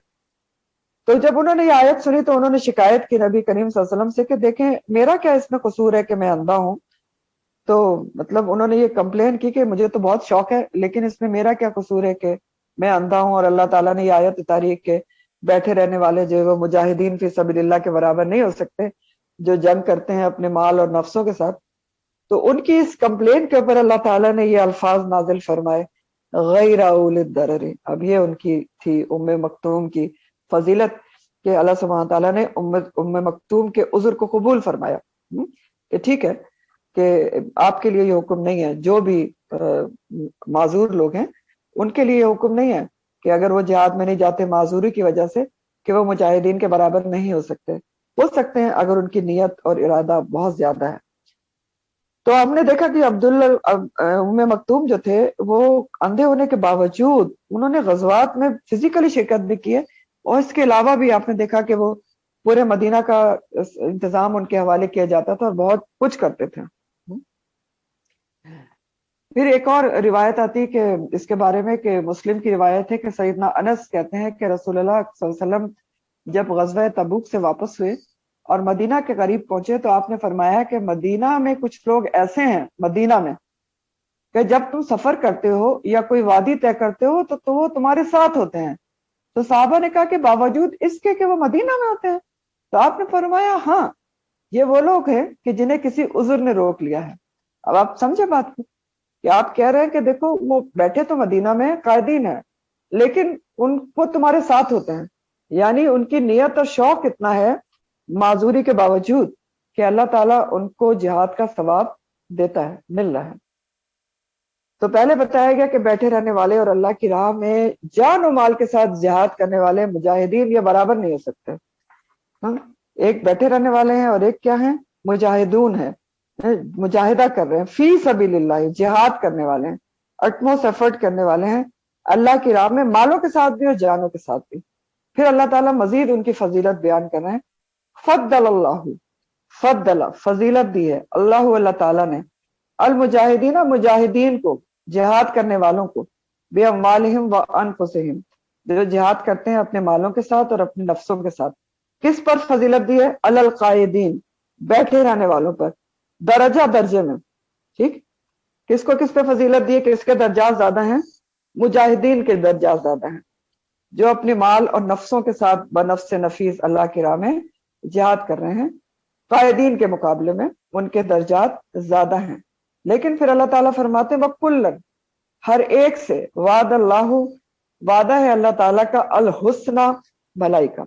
تو جب انہوں نے یہ آیت سنی تو انہوں نے شکایت کی نبی کریم صلی اللہ علیہ وسلم سے کہ دیکھیں میرا کیا اس میں قصور ہے کہ میں اندھا ہوں. تو مطلب انہوں نے یہ کمپلین کی کہ مجھے تو بہت شوق ہے لیکن اس میں میرا کیا قصور ہے کہ میں اندھا ہوں، اور اللہ تعالیٰ نے یہ آیت اتاری کہ بیٹھے رہنے والے جو وہ مجاہدین فی سبیل اللہ کے برابر نہیں ہو سکتے جو جنگ کرتے ہیں اپنے مال اور نفسوں کے ساتھ. تو ان کی اس کمپلین کے اوپر اللہ تعالیٰ نے یہ الفاظ نازل فرمائے غیر اولی الضرر. اب یہ ان کی تھی ام مکتوم کی فضیلت کہ اللہ سبحانہ تعالیٰ نے ام مکتوم کے عذر کو قبول فرمایا کہ ٹھیک ہے کہ آپ کے لیے یہ حکم نہیں ہے، جو بھی معذور لوگ ہیں ان کے لیے یہ حکم نہیں ہے کہ اگر وہ جہاد میں نہیں جاتے معذوری کی وجہ سے کہ وہ مجاہدین کے برابر نہیں ہو سکتے ہیں اگر ان کی نیت اور ارادہ بہت زیادہ ہے. تو ہم نے دیکھا کہ ام مکتوم جو تھے وہ اندھے ہونے کے باوجود انہوں نے غزوات میں فزیکلی شرکت بھی کی ہے، اور اس کے علاوہ بھی آپ نے دیکھا کہ وہ پورے مدینہ کا انتظام ان کے حوالے کیا جاتا تھا اور بہت کچھ کرتے تھے. پھر ایک اور روایت آتی کہ اس کے بارے میں کہ مسلم کی روایت ہے کہ سیدنا انس کہتے ہیں کہ رسول اللہ صلی اللہ علیہ وسلم جب غزوہ تبوک سے واپس ہوئے اور مدینہ کے قریب پہنچے تو آپ نے فرمایا کہ مدینہ میں کچھ لوگ ایسے ہیں مدینہ میں کہ جب تم سفر کرتے ہو یا کوئی وادی طے کرتے ہو تو وہ تمہارے ساتھ ہوتے ہیں. تو صحابہ نے کہا کہ باوجود اس کے کہ وہ مدینہ میں ہوتے ہیں. تو آپ نے فرمایا ہاں یہ وہ لوگ ہیں کہ جنہیں کسی عذر نے روک لیا ہے. اب آپ سمجھے بات کو کہ آپ کہہ رہے ہیں کہ دیکھو وہ بیٹھے تو مدینہ میں قائدین ہیں لیکن ان کو تمہارے ساتھ ہوتے ہیں، یعنی ان کی نیت اور شوق اتنا ہے معذوری کے باوجود کہ اللہ تعالیٰ ان کو جہاد کا ثواب دیتا ہے، مل رہا ہے. تو پہلے بتایا گیا کہ بیٹھے رہنے والے اور اللہ کی راہ میں جان و مال کے ساتھ جہاد کرنے والے مجاہدین یہ برابر نہیں ہو سکتے. ایک بیٹھے رہنے والے ہیں اور ایک کیا ہیں مجاہدون ہیں، مجاہدہ کر رہے ہیں فی سبیل اللہ، جہاد کرنے والے ہیں، اٹموسٹ ایفرٹ کرنے والے ہیں اللہ کی راہ میں مالوں کے ساتھ بھی اور جانوں کے ساتھ بھی. پھر اللہ تعالیٰ مزید ان کی فضیلت بیان کر رہے ہیں. فضل اللہ، فضل فضیلت دی ہے اللہ تعالیٰ نے المجاہدین مجاہدین کو، جہاد کرنے والوں کو، بے اموالہم و انفسہم، جو جہاد کرتے ہیں اپنے مالوں کے ساتھ اور اپنے نفسوں کے ساتھ. کس پر فضیلت دی ہے؟ علی القائدین، بیٹھے رہنے والوں پر، درجہ درجے میں. ٹھیک، کس کو کس پہ فضیلت دی ہے کہ اس کے درجات زیادہ ہیں؟ مجاہدین کے درجات زیادہ ہیں جو اپنے مال اور نفسوں کے ساتھ بنفس نفیس اللہ کی راہ میں جہاد کر رہے ہیں. قائدین کے مقابلے میں ان کے درجات زیادہ ہیں. لیکن پھر اللہ تعالیٰ فرماتے ہیں وَكُلًّا، ہر ایک سے، وعد اللہ، وعدہ ہے اللہ تعالیٰ کا، الحسنہ، بھلائی کا.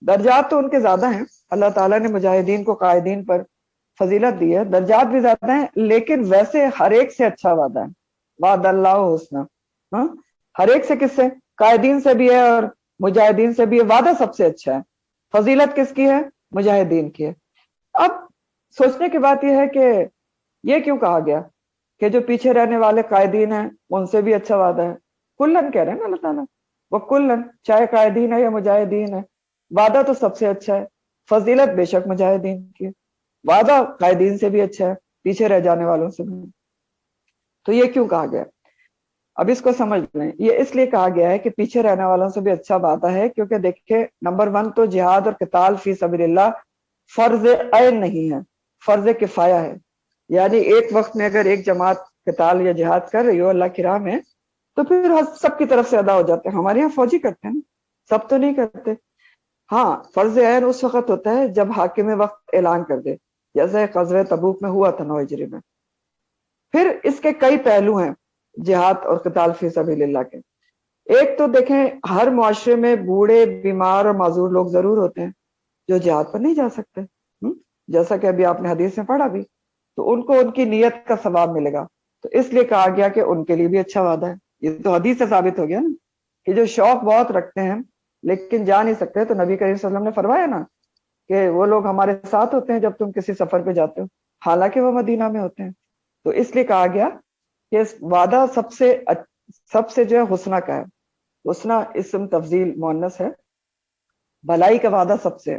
درجات تو ان کے زیادہ ہیں، اللہ تعالیٰ نے مجاہدین کو قائدین پر فضیلت دی ہے، درجات بھی زیادہ ہیں، لیکن ویسے ہر ایک سے اچھا وعدہ ہے. وعد اللہ حسنہ، ہاں ہر ایک سے، کس سے؟ قائدین سے بھی ہے اور مجاہدین سے بھی ہے. وعدہ سب سے اچھا ہے. فضیلت کس کی ہے؟ مجاہدین کی ہے. اب سوچنے کی بات یہ ہے کہ یہ کیوں کہا گیا کہ جو پیچھے رہنے والے قائدین ہیں ان سے بھی اچھا وعدہ ہے؟ کلن کہہ رہے ہیں نا اللہ تعالیٰ، وہ کلن، چاہے قائدین ہے یا مجاہدین ہے، وعدہ تو سب سے اچھا ہے. فضیلت بے شک مجاہدین کی ہے، وعدہ قائدین سے بھی اچھا ہے، پیچھے رہ جانے والوں سے بھی. تو یہ کیوں کہا گیا؟ اب اس کو سمجھ لیں. یہ اس لیے کہا گیا ہے کہ پیچھے رہنے والوں سے بھی اچھا وعدہ ہے کیونکہ دیکھیں نمبر 1 تو جہاد اور قتال فی سبیل اللہ فرض عین نہیں ہے، فرض کفایہ ہے. یعنی ایک وقت میں اگر ایک جماعت قتال یا جہاد کر رہی ہو اللہ کی راہ میں تو پھر سب کی طرف سے ادا ہو جاتے ہیں. ہمارے یہاں فوجی کرتے ہیں نا، سب تو نہیں کرتے. ہاں فرض عین اس وقت ہوتا ہے جب حاکم وقت اعلان کر دے، جیسے غزوہ تبوک میں ہوا تھا 9 ہجری میں. پھر اس کے کئی پہلو ہیں جہاد اور قتال فی سبیل اللہ کے. ایک تو دیکھیں ہر معاشرے میں بوڑھے، بیمار اور معذور لوگ ضرور ہوتے ہیں جو جہاد پر نہیں جا سکتے، جیسا کہ ابھی آپ نے حدیث میں پڑھا بھی. تو ان کو ان کی نیت کا ثواب ملے گا، تو اس لیے کہا گیا کہ ان کے لیے بھی اچھا وعدہ ہے. یہ تو حدیث سے ثابت ہو گیا نا کہ جو شوق بہت رکھتے ہیں لیکن جا نہیں سکتے. تو نبی کریم صلی اللہ علیہ وسلم نے فرمایا نا کہ وہ لوگ ہمارے ساتھ ہوتے ہیں جب تم کسی سفر پہ جاتے ہو، حالانکہ وہ مدینہ میں ہوتے ہیں. تو اس لیے کہا گیا کہ وعدہ سب سے جو ہے حسنہ کا ہے. حسنہ اسم تفضیل مؤنث ہے، بھلائی کا وعدہ سب سے.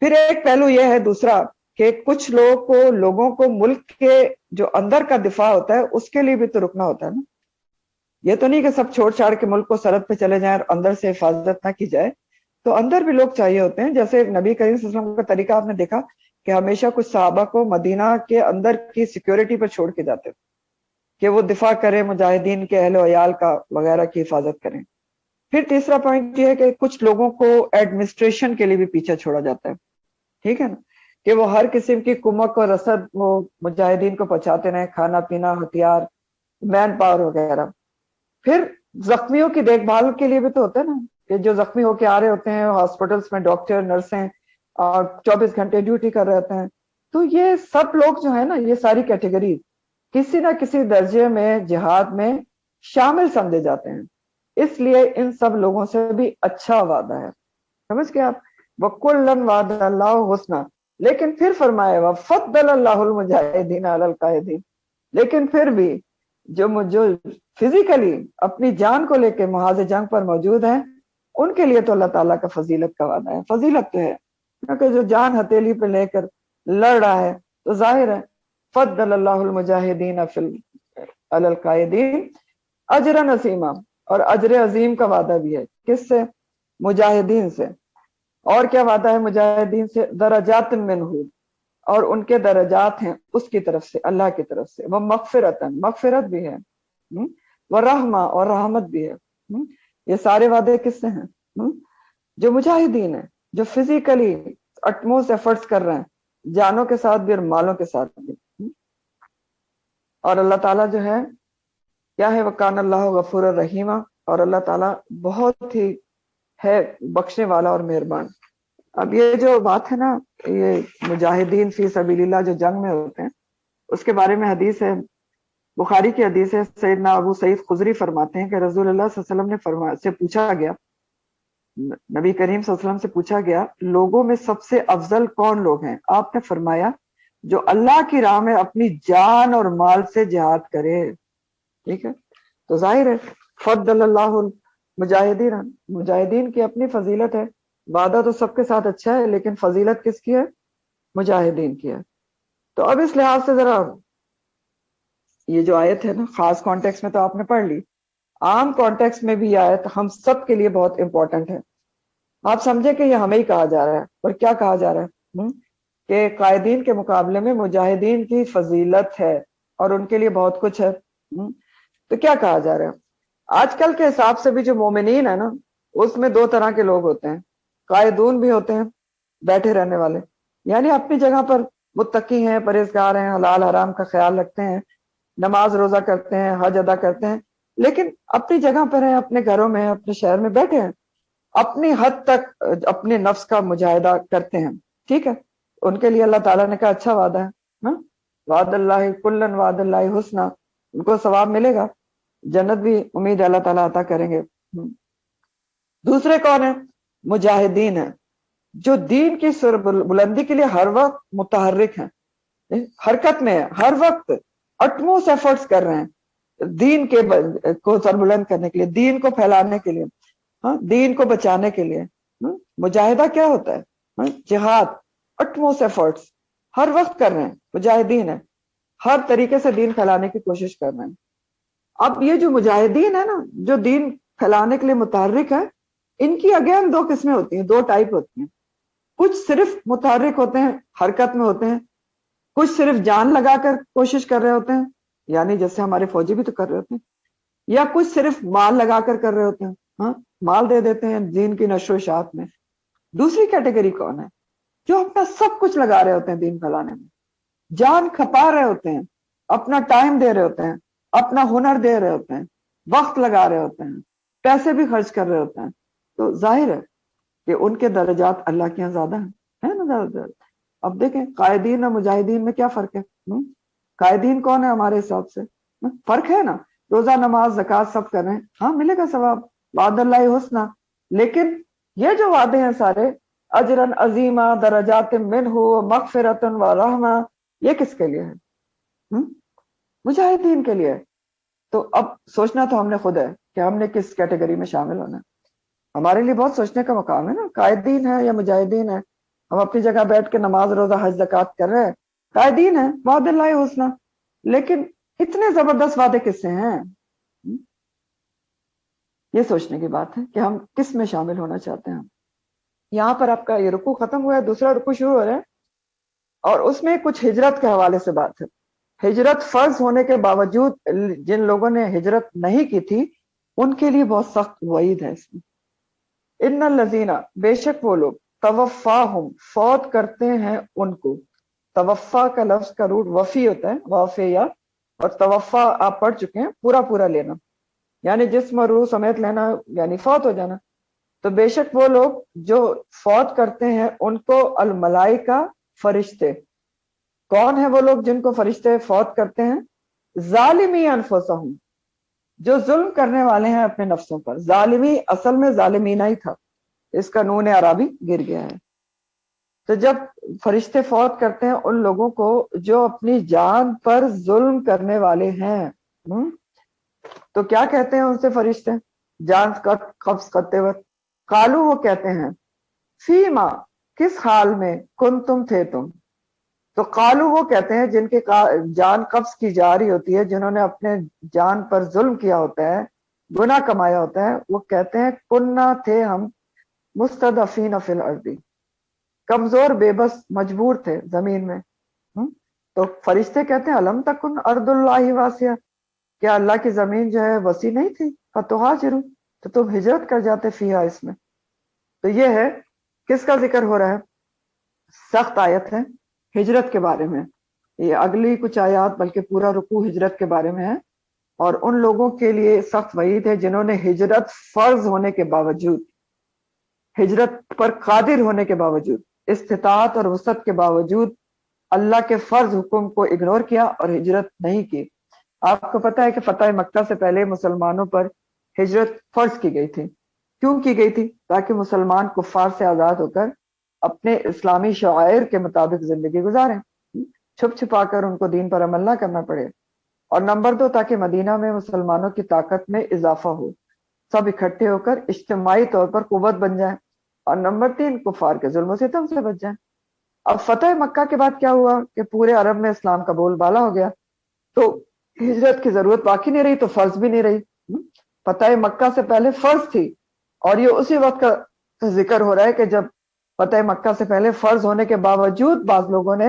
پھر ایک پہلو یہ ہے دوسرا کہ کچھ لوگوں کو ملک کے جو اندر کا دفاع ہوتا ہے اس کے لیے بھی تو رکنا ہوتا ہے نا. یہ تو نہیں کہ سب چھوڑ چھاڑ کے ملک کو سرحد پہ چلے جائیں اور اندر سے حفاظت نہ کی جائے. تو اندر بھی لوگ چاہیے ہوتے ہیں. جیسے نبی کریم صلی اللہ علیہ وسلم کا طریقہ آپ نے دیکھا کہ ہمیشہ کچھ صحابہ کو مدینہ کے اندر کی سیکیورٹی پر چھوڑ کے جاتے کہ وہ دفاع کریں، مجاہدین کے اہل و عیال کا وغیرہ کی حفاظت کریں. پھر تیسرا پوائنٹ یہ ہے کہ کچھ لوگوں کو ایڈمنسٹریشن کے لیے بھی پیچھے چھوڑا جاتا ہے، ٹھیک ہے نا، کہ وہ ہر قسم کی کمک اور رسد وہ مجاہدین کو پہنچاتے رہیں، کھانا پینا، ہتھیار، مین پاور وغیرہ. پھر زخمیوں کی دیکھ بھال کے لیے بھی تو ہوتا ہے نا کہ جو زخمی ہو کے آ رہے ہوتے ہیں ہاسپٹلس میں ڈاکٹر نرسیں اور 24 گھنٹے ڈیوٹی کر رہے ہوتے ہیں. تو یہ سب لوگ جو ہے نا، یہ ساری کیٹیگری کسی نہ کسی درجے میں جہاد میں شامل سمجھے جاتے ہیں. اس لیے ان سب لوگوں سے بھی اچھا وعدہ ہے. سمجھ گئے آپ؟ وَكُلًّا وَعَدَ اللَّهُ حُسْنًا. لیکن پھر فرمایا وَفَضَّلَ اللَّهُ الْمُجَاهِدِينَ عَلَى الْقَاعِدِينَ. لیکن پھر بھی جو فزیکلی اپنی جان کو لے کے محاذ جنگ پر موجود ہیں ان کے لیے تو اللہ تعالیٰ کا فضیلت کا وعدہ ہے. فضیلت تو ہے کیونکہ جو جان ہتھیلی پہ لے کر لڑ رہا ہے تو ظاہر ہے فضل اللہ المجاہدین علی القاعدین اجرا عظیما. اور اجر عظیم کا وعدہ بھی ہے. کس سے؟ مجاہدین سے. اور کیا وعدہ ہے مجاہدین سے؟ درجات منہ، اور ان کے درجات ہیں اس کی طرف سے، اللہ کی طرف سے. وہ مغفرت بھی ہے، وہ رحمہ، اور رحمت بھی ہے. یہ سارے وعدے کس سے ہیں؟ جو مجاہدین ہیں، جو فزیکلی اٹموسٹ ایفرٹس کر رہے ہیں، جانوں کے ساتھ بھی اور مالوں کے ساتھ بھی. اور اللہ تعالیٰ جو ہے کیا ہے؟ وَكَانَ اللَّهُ غَفُورًا رَحِيمًا. اور اللہ تعالیٰ بہت ہی ہے بخشنے والا اور مہربان. اب یہ جو بات ہے نا، یہ مجاہدین فی سبیل اللہ جو جنگ میں ہوتے ہیں اس کے بارے میں حدیث ہے، بخاری کی حدیث ہے. سیدنا ابو سعید خضری فرماتے ہیں کہ رسول اللہ صلی اللہ علیہ وسلم سے پوچھا گیا، نبی کریم صلی اللہ علیہ وسلم سے پوچھا گیا لوگوں میں سب سے افضل کون لوگ ہیں؟ آپ نے فرمایا جو اللہ کی راہ میں اپنی جان اور مال سے جہاد کرے. ٹھیک ہے، تو ظاہر ہے فضل اللہ مجاہدین، مجاہدین کی اپنی فضیلت ہے. وعدہ تو سب کے ساتھ اچھا ہے لیکن فضیلت کس کی ہے؟ مجاہدین کی ہے. تو اب اس لحاظ سے ذرا یہ جو آیت ہے نا، خاص کانٹیکس میں تو آپ نے پڑھ لی، عام کانٹیکس میں بھی یہ آیت ہم سب کے لیے بہت امپورٹنٹ ہے. آپ سمجھے کہ یہ ہمیں ہی کہا جا رہا ہے. اور کیا کہا جا رہا ہے؟ کہ قائدین کے مقابلے میں مجاہدین کی فضیلت ہے اور ان کے لیے بہت کچھ ہے. تو کیا کہا جا رہا ہے؟ آج کل کے حساب سے بھی جو مومنین ہے نا، اس میں دو طرح کے لوگ ہوتے ہیں. قائدون بھی ہوتے ہیں، بیٹھے رہنے والے، یعنی اپنی جگہ پر متقی ہیں، پرہیزگار ہیں، حلال حرام کا خیال رکھتے ہیں، نماز روزہ کرتے ہیں، حج ادا کرتے ہیں، لیکن اپنی جگہ پر ہیں، اپنے گھروں میں، اپنے شہر میں بیٹھے ہیں، اپنی حد تک اپنے نفس کا مجاہدہ کرتے ہیں. ٹھیک ہے، ان کے لیے اللہ تعالیٰ نے کہا اچھا وعدہ ہے. وعد اللہ کلن وعد اللہ حسنہ، ان کو ثواب ملے گا، جنت بھی امید ہے اللہ تعالیٰ عطا کریں گے. دوسرے کون ہیں؟ مجاہدین ہیں جو دین کی سر بلندی کے لیے ہر وقت متحرک ہیں، حرکت میں ہیں، ہر وقت اٹموسٹ ایفرٹس کر رہے ہیں دین کے کو سر بلند کرنے کے لیے، دین کو پھیلانے کے لیے، دین کو بچانے کے لیے. مجاہدہ کیا ہوتا ہے؟ جہاد، اٹموسٹ ایفرٹس ہر وقت کر رہے ہیں، مجاہدین ہیں، ہر طریقے سے دین پھیلانے کی کوشش کر رہے ہیں. اب یہ جو مجاہدین ہے نا، جو دین پھیلانے کے لیے متحرک ہے، ان کی اگین دو قسمیں ہوتی ہیں، دو ٹائپ ہوتی ہیں. کچھ صرف متحرک ہوتے ہیں، حرکت میں ہوتے ہیں، کچھ صرف جان لگا کر کوشش کر رہے ہوتے ہیں، یعنی جیسے ہمارے فوجی بھی تو کر رہے ہوتے ہیں، یا کچھ صرف مال لگا کر رہے ہوتے ہیں، مال دے دیتے ہیں دین کی نشر و اشاعت میں. دوسری کیٹیگری کون ہے؟ جو اپنا سب کچھ لگا رہے ہوتے ہیں دین پھیلانے میں، جان کھپا رہے ہوتے ہیں، اپنا ٹائم دے رہے ہوتے ہیں، اپنا ہنر دے رہے ہوتے ہیں، وقت لگا رہے ہوتے ہیں، پیسے بھی خرچ کر رہے ہوتے ہیں. تو ظاہر ہے کہ ان کے درجات اللہ کے یہاں زیادہ ہیں نا زیادہ. اب دیکھیں قائدین اور مجاہدین میں کیا فرق ہے؟ قائدین کون ہے ہمارے حساب سے؟ فرق ہے نا، روزہ نماز زکوٰۃ سب کر رہے ہیں، ہاں ملے گا ثواب. وعد اللہ حسنہ، لیکن یہ جو وعدے ہیں سارے، اجرن عظیمہ، درجات منہ، مغفرتن و رحمہ، یہ کس کے لیے ہے؟ مجاہدین کے لیے۔ تو اب سوچنا تو ہم نے خود ہے کہ ہم نے کس کیٹیگری میں شامل ہونا ہے۔ ہمارے لیے بہت سوچنے کا مقام ہے نا، قائدین ہے یا مجاہدین ہے؟ ہم اپنی جگہ بیٹھ کے نماز روزہ حج زکات کر رہے ہیں، قائدین ہیں، وعد اللہ حسنہ، لیکن اتنے زبردست وعدے کس سے ہیں؟ یہ سوچنے کی بات ہے کہ ہم کس میں شامل ہونا چاہتے ہیں۔ یہاں پر آپ کا یہ رکوع ختم ہوا ہے، دوسرا رکوع شروع ہو رہا ہے، اور اس میں کچھ ہجرت کے حوالے سے بات ہے۔ ہجرت فرض ہونے کے باوجود جن لوگوں نے ہجرت نہیں کی تھی ان کے لیے بہت سخت وعید ہے اس میں۔ ان الذین، بے شک وہ لوگ، توفاہم، فوت کرتے ہیں ان کو۔ توفا کا لفظ کا روٹ وفی ہوتا ہے، وافیہ، اور توفا آپ پڑھ چکے ہیں، پورا پورا لینا، یعنی جسم اور روح سمیت لینا، یعنی فوت ہو جانا۔ تو بے شک وہ لوگ جو فوت کرتے ہیں ان کو الملائکہ، فرشتے۔ کون ہیں وہ لوگ جن کو فرشتے فوت کرتے ہیں؟ ظالمی انفسہم، جو ظلم کرنے والے ہیں اپنے نفسوں پر۔ ظالمی اصل میں ظالمینہ ہی تھا، اس کا نون عربی گر گیا ہے۔ تو جب فرشتے فوت کرتے ہیں ان لوگوں کو جو اپنی جان پر ظلم کرنے والے ہیں، تو کیا کہتے ہیں ان سے فرشتے جان قبض کرتے وقت؟ قالو، وہ کہتے ہیں، فیما، کس حال میں، کنتم، تھے تم۔ تو قالو وہ کہتے ہیں جن کے جان قبض کی جا رہی ہوتی ہے، جنہوں نے اپنے جان پر ظلم کیا ہوتا ہے، گناہ کمایا ہوتا ہے، وہ کہتے ہیں کننا، تھے ہم، مستضعفین فی الارض، کمزور، بے بس، مجبور تھے زمین میں۔ تو فرشتے کہتے ہیں الم تکن ارض اللہ واسعہ، کیا اللہ کی زمین جو ہے وسیع نہیں تھی؟ فتہاجروا، تو تم ہجرت کر جاتے فیہا، اس میں۔ تو یہ ہے کس کا ذکر ہو رہا ہے؟ سخت آیت ہے ہجرت کے بارے میں، یہ اگلی کچھ آیات بلکہ پورا رکوع ہجرت کے بارے میں ہے، اور ان لوگوں کے لیے سخت وعید ہے جنہوں نے ہجرت فرض ہونے کے باوجود، ہجرت پر قادر ہونے کے باوجود، استطاعت اور وسعت کے باوجود اللہ کے فرض حکم کو اگنور کیا اور ہجرت نہیں کی۔ آپ کو پتہ ہے کہ فتح مکہ سے پہلے مسلمانوں پر ہجرت فرض کی گئی تھی۔ کیوں کی گئی تھی؟ تاکہ مسلمان کفار سے آزاد ہو کر اپنے اسلامی شعائر کے مطابق زندگی گزاریں، چھپ چھپا کر ان کو دین پر عمل نہ کرنا پڑے۔ اور نمبر 2، تاکہ مدینہ میں مسلمانوں کی طاقت میں اضافہ ہو، سب اکٹھے ہو کر اجتماعی طور پر قوت بن جائیں۔ اور نمبر 3، کفار کے ظلم و ستم سے بچ جائیں۔ اب فتح مکہ کے بعد کیا ہوا کہ پورے عرب میں اسلام کا بول بالا ہو گیا، تو ہجرت کی ضرورت باقی نہیں رہی، تو فرض بھی نہیں رہی۔ فتح مکہ سے پہلے فرض تھی، اور یہ اسی وقت کا ذکر ہو رہا ہے کہ جب فتح مکہ سے پہلے فرض ہونے کے باوجود بعض لوگوں نے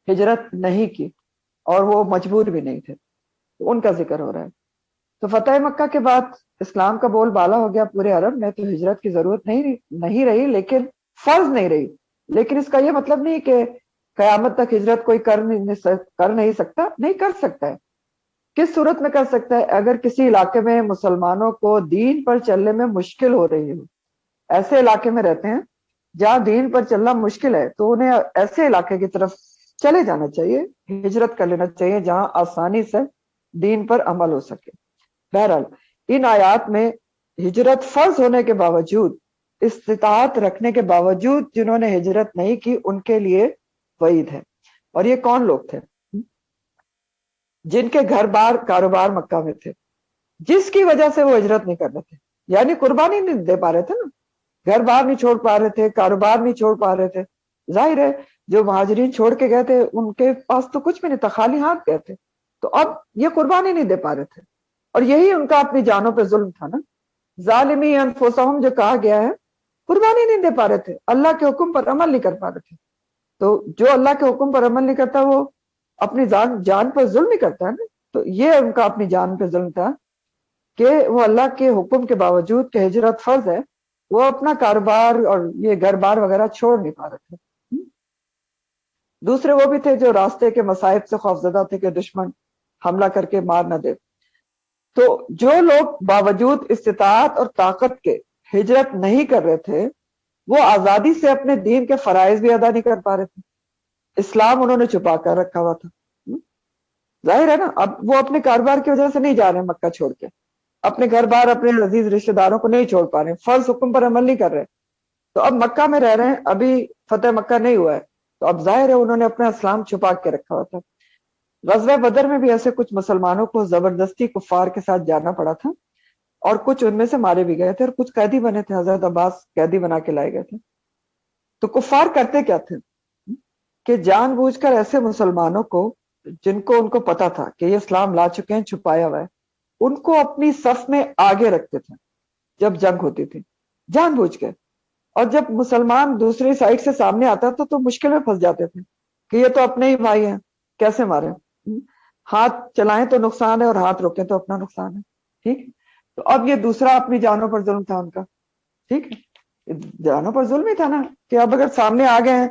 ہجرت نہیں کی، اور وہ مجبور بھی نہیں تھے، تو ان کا ذکر ہو رہا ہے۔ تو فتح مکہ کے بعد اسلام کا بول بالا ہو گیا پورے عرب میں، تو ہجرت کی ضرورت نہیں رہی، لیکن فرض نہیں رہی۔ لیکن اس کا یہ مطلب نہیں کہ قیامت تک ہجرت کوئی کر نہیں سکتا، نہیں کر سکتا ہے۔ کس صورت میں کر سکتا ہے؟ اگر کسی علاقے میں مسلمانوں کو دین پر چلنے میں مشکل ہو رہی ہو، ایسے علاقے میں رہتے ہیں جہاں دین پر چلنا مشکل ہے، تو انہیں ایسے علاقے کی طرف چلے جانا چاہیے، ہجرت کر لینا چاہیے جہاں آسانی سے دین پر عمل ہو سکے۔ بہرحال ان آیات میں ہجرت فرض ہونے کے باوجود، استطاعت رکھنے کے باوجود جنہوں نے ہجرت نہیں کی ان کے لیے وعید ہے۔ اور یہ کون لوگ تھے؟ جن کے گھر بار کاروبار مکہ میں تھے، جس کی وجہ سے وہ ہجرت نہیں کر رہے تھے، یعنی قربانی نہیں دے پا رہے تھے نا، گھر بار نہیں چھوڑ پا رہے تھے، کاروبار نہیں چھوڑ پا رہے تھے۔ ظاہر ہے جو مہاجرین چھوڑ کے گئے تھے ان کے پاس تو کچھ بھی نہیں تھا، خالی ہاتھ گئے تھے، تو اب یہ قربانی نہیں دے پا رہے تھے، اور یہی ان کا اپنی جانوں پہ ظلم تھا نا۔ ظالمی انفسہم جو کہا گیا ہے، قربانی نہیں دے پا رہے تھے، اللہ کے حکم پر عمل نہیں کر پا رہے تھے۔ تو جو اللہ کے حکم پر عمل نہیں کرتا وہ اپنی جان پر ظلم نہیں کرتا ہے نا۔ تو یہ ان کا اپنی جان پہ ظلم تھا کہ وہ اللہ کے حکم کے باوجود کہ ہجرت فرض ہے، وہ اپنا کاروبار اور یہ گھر بار وغیرہ چھوڑ نہیں پا رہے تھے۔ دوسرے وہ بھی تھے جو راستے کے مصائب سے خوفزدہ تھے کہ دشمن حملہ کر کے مار نہ دے۔ تو جو لوگ باوجود استطاعت اور طاقت کے ہجرت نہیں کر رہے تھے، وہ آزادی سے اپنے دین کے فرائض بھی ادا نہیں کر پا رہے تھے، اسلام انہوں نے چھپا کر رکھا ہوا تھا۔ ظاہر ہے نا، اب وہ اپنے کاروبار کی وجہ سے نہیں جا رہے مکہ چھوڑ کے، اپنے گھر بار اپنے عزیز رشتہ داروں کو نہیں چھوڑ پا رہے ہیں، فرض حکم پر عمل نہیں کر رہے. تو اب مکہ میں رہ رہے ہیں، ابھی فتح مکہ نہیں ہوا ہے، تو اب ظاہر ہے انہوں نے اپنا اسلام چھپا کے رکھا ہوا تھا. غزوہ بدر میں بھی ایسے کچھ مسلمانوں کو زبردستی کفار کے ساتھ جانا پڑا تھا، اور کچھ ان میں سے مارے بھی گئے تھے، اور کچھ قیدی بنے تھے، حضرت عباس قیدی بنا کے لائے گئے تھے. تو کفار کرتے کیا تھے کہ جان بوجھ کر ایسے مسلمانوں کو جن کو ان کو پتا تھا کہ یہ اسلام لا چکے ہیں، چھپایا ہوا ہے، ان کو اپنی صف میں آگے رکھتے تھے جب جنگ ہوتی تھی جان بوجھ کے. اور جب مسلمان دوسری سائڈ سے سامنے آتا تھا تو مشکل میں پھنس جاتے تھے کہ یہ تو اپنے ہی بھائی ہیں، کیسے مارے. ہاتھ چلائیں تو نقصان ہے اور ہاتھ روکیں تو اپنا نقصان ہے. ٹھیک، تو اب یہ دوسرا اپنی جانوں پر ظلم تھا ان کا. ٹھیک، جانوں پر ظلم ہی تھا نا، کہ اب اگر سامنے آ گئے ہیں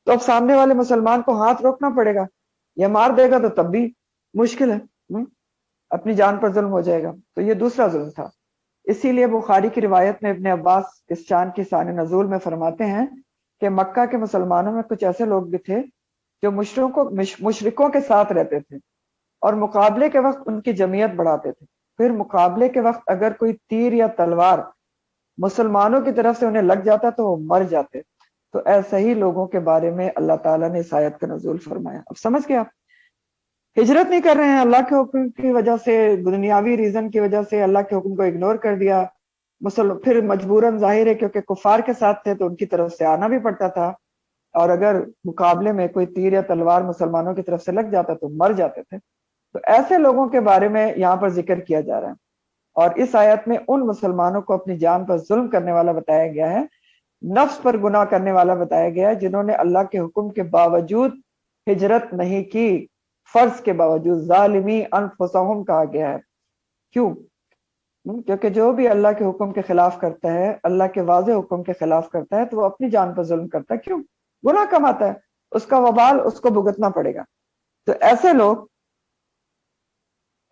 تو اب سامنے والے مسلمان کو ہاتھ روکنا پڑے گا، یا مار دے گا تو تب بھی مشکل ہے، اپنی جان پر ظلم ہو جائے گا. تو یہ دوسرا ظلم تھا. اسی لیے بخاری کی روایت میں ابن عباس اس شان کی شان نزول میں فرماتے ہیں کہ مکہ کے مسلمانوں میں کچھ ایسے لوگ بھی تھے جو مشرکوں کے ساتھ رہتے تھے، اور مقابلے کے وقت ان کی جمعیت بڑھاتے تھے. پھر مقابلے کے وقت اگر کوئی تیر یا تلوار مسلمانوں کی طرف سے انہیں لگ جاتا تو وہ مر جاتے. تو ایسے ہی لوگوں کے بارے میں اللہ تعالیٰ نے اس آیت کا نزول فرمایا. اب سمجھ گئے آپ؟ ہجرت نہیں کر رہے ہیں اللہ کے حکم کی وجہ سے، دنیاوی ریزن کی وجہ سے اللہ کے حکم کو اگنور کر دیا. پھر مجبوراً ظاہر ہے کیونکہ کفار کے ساتھ تھے تو ان کی طرف سے آنا بھی پڑتا تھا، اور اگر مقابلے میں کوئی تیر یا تلوار مسلمانوں کی طرف سے لگ جاتا تو مر جاتے تھے. تو ایسے لوگوں کے بارے میں یہاں پر ذکر کیا جا رہا ہے. اور اس آیت میں ان مسلمانوں کو اپنی جان پر ظلم کرنے والا بتایا گیا ہے، نفس پر گناہ کرنے والا بتایا گیا ہے، جنہوں نے اللہ کے حکم کے باوجود ہجرت نہیں کی، فرض کے باوجود. ظالمی انفسہم کہا گیا ہے. کیوں؟ کیونکہ جو بھی اللہ کے حکم کے خلاف کرتا ہے، اللہ کے واضح حکم کے خلاف کرتا ہے، تو وہ اپنی جان پر ظلم کرتا ہے. کیوں؟ گناہ کماتا ہے، اس کا وبال اس کو بھگتنا پڑے گا. تو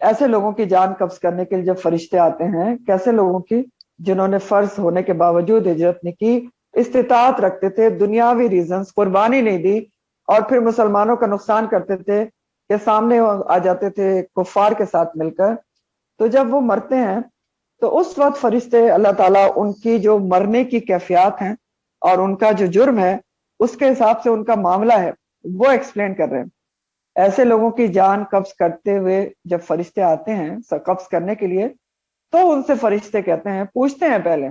ایسے لوگوں کی جان قبض کرنے کے لیے جب فرشتے آتے ہیں، کیسے لوگوں کی؟ جنہوں نے فرض ہونے کے باوجود ہجرت نہیں کی، استطاعت رکھتے تھے، دنیاوی ریزنز، قربانی نہیں دی، اور پھر مسلمانوں کا نقصان کرتے تھے کہ سامنے آ جاتے تھے کفار کے ساتھ مل کر. تو جب وہ مرتے ہیں تو اس وقت فرشتے اللہ تعالیٰ ان کی جو مرنے کی کیفیات ہیں اور ان کا جو جرم ہے اس کے حساب سے ان کا معاملہ ہے وہ ایکسپلین کر رہے ہیں. ایسے لوگوں کی جان قبض کرتے ہوئے جب فرشتے آتے ہیں قبض کرنے کے لیے، تو ان سے فرشتے کہتے ہیں، پوچھتے ہیں پہلے،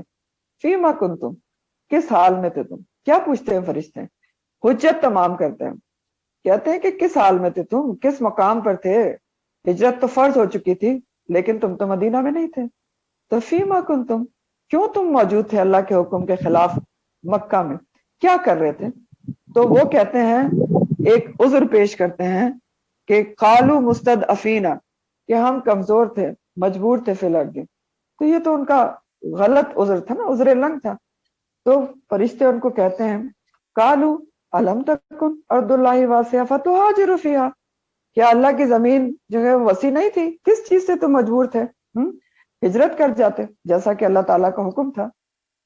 فیما کنتم، کس حال میں تھے تم؟ کیا پوچھتے ہیں فرشتے؟ حجت تمام کرتے ہیں. کہتے ہیں کہ کس حال میں تھے تم، کس مقام پر تھے؟ ہجرت تو فرض ہو چکی تھی لیکن تم تو مدینہ میں نہیں تھے. تو فیما کنتم، کیوں تم موجود تھے اللہ کے حکم کے خلاف مکہ میں، کیا کر رہے تھے؟ تو وہ کہتے ہیں، ایک عذر پیش کرتے ہیں کہ قالو مستضعفینا، کہ ہم کمزور تھے، مجبور تھے فی الارض. تو یہ تو ان کا غلط عذر تھا نا، عذر لنگ تھا. تو فرشتے ان کو کہتے ہیں، قالو الم تکن ارض اللہ واسعہ فتہاجروا فیہا، کیا اللہ کی زمین جو ہے وسیع نہیں تھی؟ کس چیز سے تم مجبور تھے؟ ہجرت کر جاتے جیسا کہ اللہ تعالیٰ کا حکم تھا.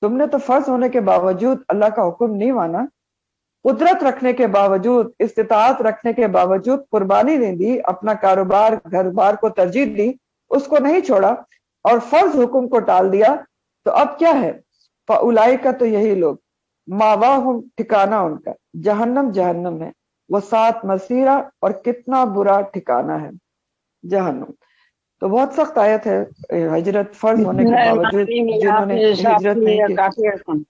تم نے تو فرض ہونے کے باوجود اللہ کا حکم نہیں مانا، قدرت رکھنے کے باوجود، استطاعت رکھنے کے باوجود قربانی نہیں دی، اپنا کاروبار گھر بار کو ترجیح دی، اس کو نہیں چھوڑا اور فرض حکم کو ٹال دیا. تو اب کیا ہے؟ فاولئک، تو یہی لوگ، ماواہم، ٹھکانہ ان کا جہنم، جہنم ہے، وہ سات مسیرہ، اور کتنا برا ٹھکانہ ہے جہنم. تو بہت سخت آیت ہے. ہجرت فرض ہونے کے باوجود جنہوں نے ہجرت نہیں کی.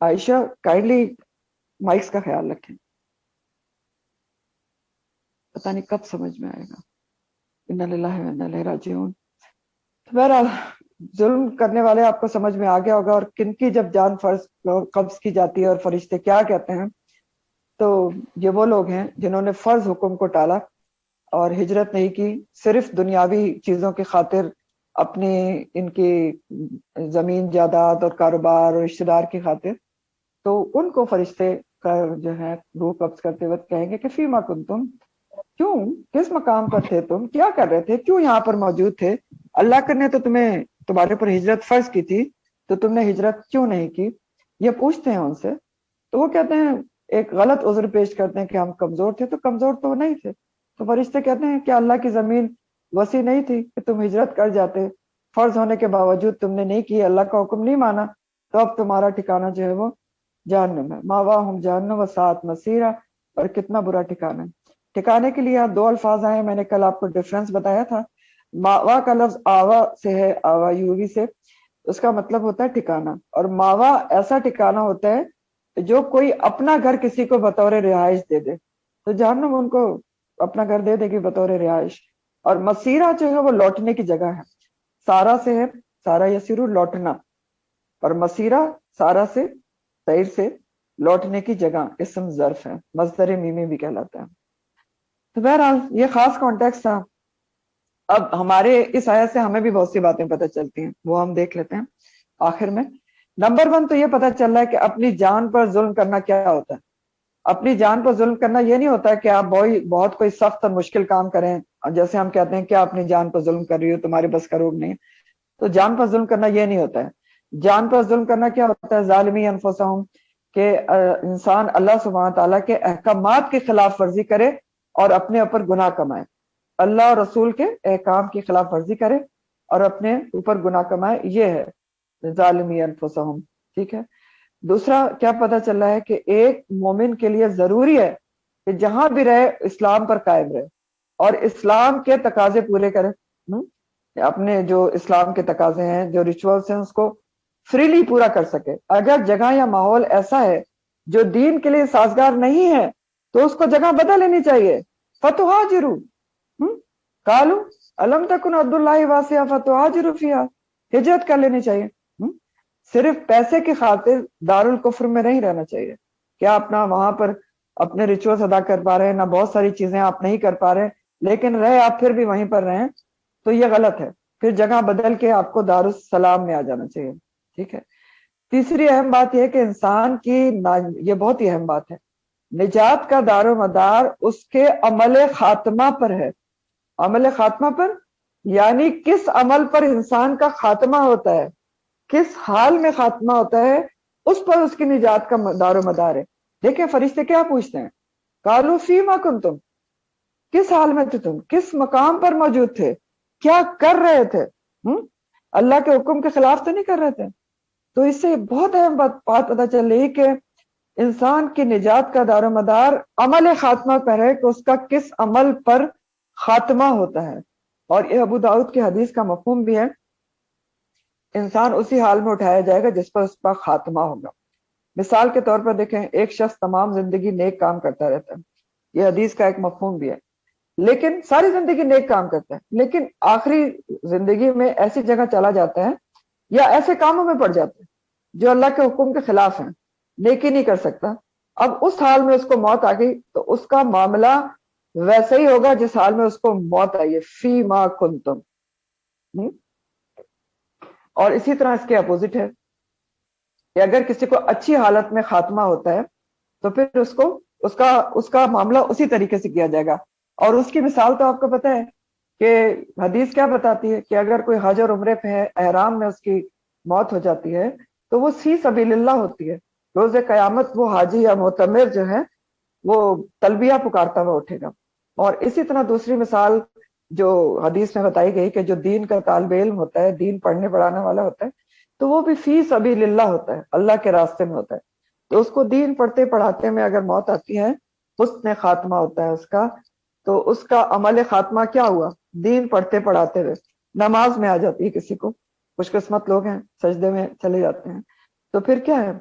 عائشہ کائنڈلی مائکس کا خیال رکھیں، پتہ نہیں کب سمجھ میں آئے گا. انا للہ و انا الیہ راجعون. بہرحال ظلم کرنے والے آپ کو سمجھ میں آ گیا ہوگا، اور کن کی جب جان فرض قبض کی جاتی ہے اور فرشتے کیا کہتے ہیں. تو یہ وہ لوگ ہیں جنہوں نے فرض حکم کو ٹالا اور ہجرت نہیں کی، صرف دنیاوی چیزوں کی خاطر، اپنی ان کی زمین جائیداد اور کاروبار اور رشتہ دار کی خاطر. تو ان کو فرشتے کا جو ہے روح قبض کرتے وقت کہیں گے کہ فیما کنتم، کیوں، کس مقام پر تھے تم، کیا کر رہے تھے، کیوں یہاں پر موجود تھے؟ اللہ نے تو تمہارے پر ہجرت فرض کی تھی، تو تم نے ہجرت کیوں نہیں کی؟ یہ پوچھتے ہیں ان سے. تو وہ کہتے ہیں، ایک غلط عذر پیش کرتے ہیں کہ ہم کمزور تھے. تو کمزور تو نہیں تھے. تو فرشتے کہتے ہیں کہ اللہ کی زمین وسیع نہیں تھی کہ تم ہجرت کر جاتے، فرض ہونے کے باوجود تم نے نہیں کی، اللہ کا حکم نہیں مانا، تو اب تمہارا ٹھکانہ جو ہے وہ جہنم ہے، ماواہم جہنم وساعت مصیرا، اور کتنا برا ٹھکانہ ہے۔ ٹھکانے کے لیے دو الفاظ آئے، میں نے کل آپ کو ڈفرنس بتایا تھا۔ ماوا کا لفظ آوا سے ہے، آوا یووی سے، اس کا مطلب ہوتا ہے ٹھکانہ، اور ماوا ایسا ٹھکانہ ہوتا ہے جو کوئی اپنا گھر کسی کو بطور رہائش دے دے، تو جہنم ان کو اپنا گھر دے دے گی بطور رہائش۔ اور مسیرہ جو ہے وہ لوٹنے کی جگہ ہے، سارا سے ہے، سارا یسیرو لوٹنا، اور مسیرہ سارا سے، سیر سے، لوٹنے کی جگہ، اسم ظرف ہے، مصدر میمی بھی کہلاتا ہے۔ تو بہرحال یہ خاص کانٹیکس تھا۔ اب ہمارے اس آیت سے ہمیں بھی بہت سی باتیں پتہ چلتی ہیں، وہ ہم دیکھ لیتے ہیں آخر میں۔ نمبر 1 تو یہ پتہ چل رہا ہے کہ اپنی جان پر ظلم کرنا کیا ہوتا ہے۔ اپنی جان پر ظلم کرنا یہ نہیں ہوتا کہ آپ بہت کوئی سخت اور مشکل کام کریں، جیسے ہم کہتے ہیں کیا اپنی جان پر ظلم کر رہی ہو، تمہارے بس کا روگ نہیں۔ تو جان پر ظلم کرنا یہ نہیں ہوتا ہے۔ جان پر ظلم کرنا کیا ہوتا ہے؟ ظالمی انفسہم، کہ انسان اللہ سبحانہ تعالیٰ کے احکامات کی خلاف ورزی کرے اور اپنے اوپر گناہ کمائے، اللہ اور رسول کے احکام کی خلاف ورزی کرے اور اپنے اوپر گناہ کمائے، یہ ہے ظالمی انفسہم، ٹھیک ہے۔ دوسرا کیا پتہ چل رہا ہے کہ ایک مومن کے لیے ضروری ہے کہ جہاں بھی رہے اسلام پر قائم رہے اور اسلام کے تقاضے پورے کرے، اپنے جو اسلام کے تقاضے ہیں، جو ریچولز ہیں، اس کو فریلی پورا کر سکے۔ اگر جگہ یا ماحول ایسا ہے جو دین کے لیے سازگار نہیں ہے تو اس کو جگہ بدل لینی چاہیے۔ فتہاجروا، قالوا الم تکن ارض اللہ واسعہ فتہاجروا فیہا، ہجرت کر لینی چاہیے۔ صرف پیسے کی خاطر دارالکفر میں نہیں رہنا چاہیے کہ آپ نہ وہاں پر اپنے ریچولز ادا کر پا رہے ہیں، نہ بہت ساری چیزیں آپ نہیں کر پا رہے، لیکن رہے آپ پھر بھی وہیں پر رہیں، تو یہ غلط ہے۔ پھر جگہ بدل کے آپ کو دارالسلام میں آ جانا چاہیے، ٹھیک ہے۔ تیسری اہم بات یہ کہ انسان کی یہ بہت ہی اہم بات ہے، نجات کا دار و مدار اس کے عمل خاتمہ پر ہے۔ عمل خاتمہ پر یعنی کس عمل پر انسان کا خاتمہ ہوتا ہے، کس حال میں خاتمہ ہوتا ہے، اس پر اس کی نجات کا دار و مدار ہے۔ دیکھیں فرشتے کیا پوچھتے ہیں، قالوا فیما کنتم، کس حال میں تھے تم، کس مقام پر موجود تھے، کیا کر رہے تھے، اللہ کے حکم کے خلاف تو نہیں کر رہے تھے۔ تو اس سے بہت اہم بات پتہ چل رہی کہ انسان کی نجات کا دار و مدار عمل خاتمہ پر ہے کہ اس کا کس عمل پر خاتمہ ہوتا ہے۔ اور یہ ابو داؤد کی حدیث کا مفہوم بھی ہے، انسان اسی حال میں اٹھایا جائے گا جس پر اس کا خاتمہ ہوگا۔ مثال کے طور پر دیکھیں، ایک شخص تمام زندگی نیک کام کرتا رہتا ہے، یہ حدیث کا ایک مفہوم بھی ہے، لیکن ساری زندگی نیک کام کرتا ہے، لیکن آخری زندگی میں ایسی جگہ چلا جاتا ہے یا ایسے کاموں میں پڑ جاتا ہے جو اللہ کے حکم کے خلاف ہیں، نیکی نہیں کر سکتا۔ اب اس حال میں اس کو موت آ گئی تو اس کا معاملہ ویسے ہی ہوگا جس حال میں اس کو موت آئی ہے، فی ما کنتم۔ اور اسی طرح اس کے اپوزٹ ہے کہ اگر کسی کو اچھی حالت میں خاتمہ ہوتا ہے تو پھر اس کا معاملہ اسی طریقے سے کیا جائے گا۔ اور اس کی مثال تو آپ کو پتہ ہے کہ حدیث کیا بتاتی ہے کہ اگر کوئی حج اور عمرے پہ ہے، احرام میں اس کی موت ہو جاتی ہے تو وہ فی سبیل اللہ ہوتی ہے، روز قیامت وہ حاجی یا معتمر جو ہے وہ تلبیہ پکارتا ہوا اٹھے گا۔ اور اسی طرح دوسری مثال جو حدیث میں بتائی گئی کہ جو دین کا طالب علم ہوتا ہے، دین پڑھنے پڑھانے والا ہوتا ہے، تو وہ بھی فی سبیل اللہ ہوتا ہے، اللہ کے راستے میں ہوتا ہے۔ تو اس کو دین پڑھتے پڑھاتے میں اگر موت آتی ہے، حسن خاتمہ ہوتا ہے اس کا، تو اس کا عمل خاتمہ کیا ہوا؟ دین پڑھتے پڑھاتے ہوئے نماز میں آ جاتی ہے، کسی کو خوش قسمت لوگ ہیں سجدے میں چلے جاتے ہیں، تو پھر کیا ہے؟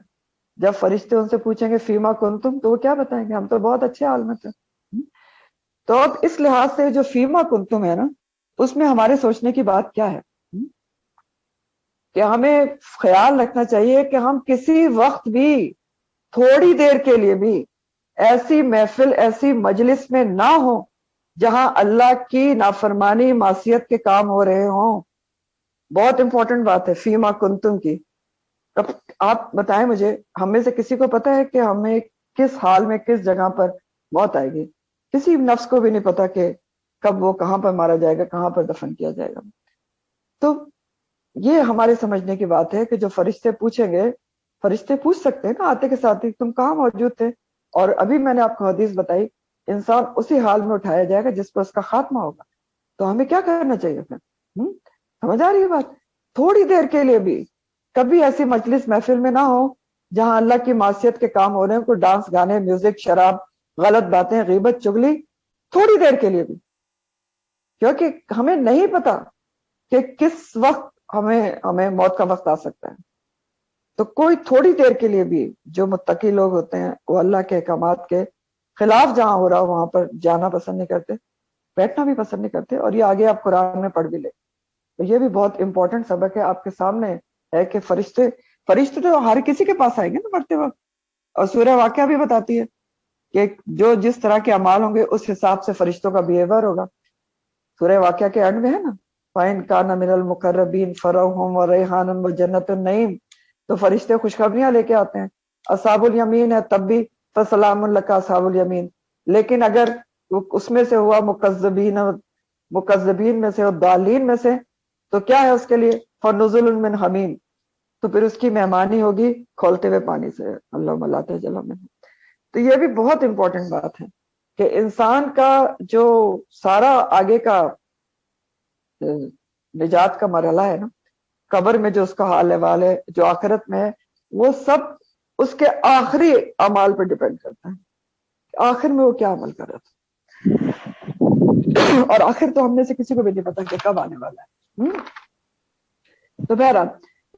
جب فرشتے ان سے پوچھیں گے فیما کنتم، تو وہ کیا بتائیں گے؟ ہم تو بہت اچھے حال میں تھے۔ تو اب اس لحاظ سے جو فیما کنتم ہے نا، اس میں ہمارے سوچنے کی بات کیا ہے کہ ہمیں خیال رکھنا چاہیے کہ ہم کسی وقت بھی تھوڑی دیر کے لیے بھی ایسی محفل، ایسی مجلس میں نہ ہو جہاں اللہ کی نافرمانی، معصیت کے کام ہو رہے ہوں۔ بہت امپورٹنٹ بات ہے فیما کنتم کی۔ اب آپ بتائیں مجھے، ہم میں سے کسی کو پتا ہے کہ ہمیں کس حال میں کس جگہ پر موت آئے گی؟ کسی نفس کو بھی نہیں پتا کہ کب وہ کہاں پر مارا جائے گا، کہاں پر دفن کیا جائے گا۔ تو یہ ہمارے سمجھنے کی بات ہے کہ جو فرشتے پوچھیں گے، فرشتے پوچھ سکتے ہیں نا آتے کے ساتھ ہی تم کہاں موجود تھے، اور ابھی میں نے آپ کو حدیث بتائی، انسان اسی حال میں اٹھایا جائے گا جس پر اس کا خاتمہ ہوگا۔ تو ہمیں کیا کرنا چاہیے پھر؟ سمجھ آ رہی ہے بات؟ تھوڑی دیر کے لیے بھی کبھی ایسی مجلس محفل میں نہ ہو جہاں اللہ کی معصیت کے کام ہو رہے ہیں، کوئی ڈانس، گانے، میوزک، شراب، غلط باتیں، غیبت، چگلی، تھوڑی دیر کے لیے بھی، کیونکہ ہمیں نہیں پتا کہ کس وقت ہمیں موت کا وقت آ سکتا ہے۔ تو کوئی تھوڑی دیر کے لیے بھی، جو متقی لوگ ہوتے ہیں وہ اللہ کے احکامات کے خلاف جہاں ہو رہا ہو وہاں پر جانا پسند نہیں کرتے، بیٹھنا بھی پسند نہیں کرتے، اور یہ آگے آپ قرآن میں پڑھ بھی لیں۔ تو یہ بھی بہت امپورٹنٹ سبق ہے آپ کے سامنے، ہے کہ فرشتے تو ہر کسی کے پاس آئیں گے نا مرتے وقت، اور سورہ واقعہ بھی بتاتی ہے کہ جو جس طرح کے اعمال ہوں گے اس حساب سے فرشتوں کا بیہیویئر ہوگا۔ سورہ واقعہ کے اینڈ میں ہے نا، فَإِن كَانَ مِنَ الْمُقَرَّبِينَ فَرَوْحٌ وَرَيْحَانٌ وَجَنَّةُ النَّعِيمِ، تو فرشتے خوشخبریاں لے کے آتے ہیں۔ اصحاب الیمین ہے تب بھی فَسَلَامٌ لَكَ اصحاب الیمین، لیکن اگر اس میں سے ہوا مکذبین میں سے اور ضالین میں سے، تو کیا ہے اس کے لیے؟ فَنُزُلٌ مِّنْ حَمِيمٍ، تو پھر اس کی مہمانی ہوگی کھولتے ہوئے پانی سے، اللہم لا تجعلنا منہم۔ تو یہ بھی بہت امپورٹنٹ بات ہے کہ انسان کا جو سارا آگے کا نجات کا مرحلہ ہے نا، قبر میں جو اس کا حال احوال ہے، جو آخرت میں ہے، وہ سب اس کے آخری اعمال پر ڈیپینڈ کرتا ہے، آخر میں وہ کیا عمل کر رہا تھا، اور آخر تو ہم میں سے کسی کو بھی نہیں پتا کہ کب آنے والا ہے۔ تو بہرحال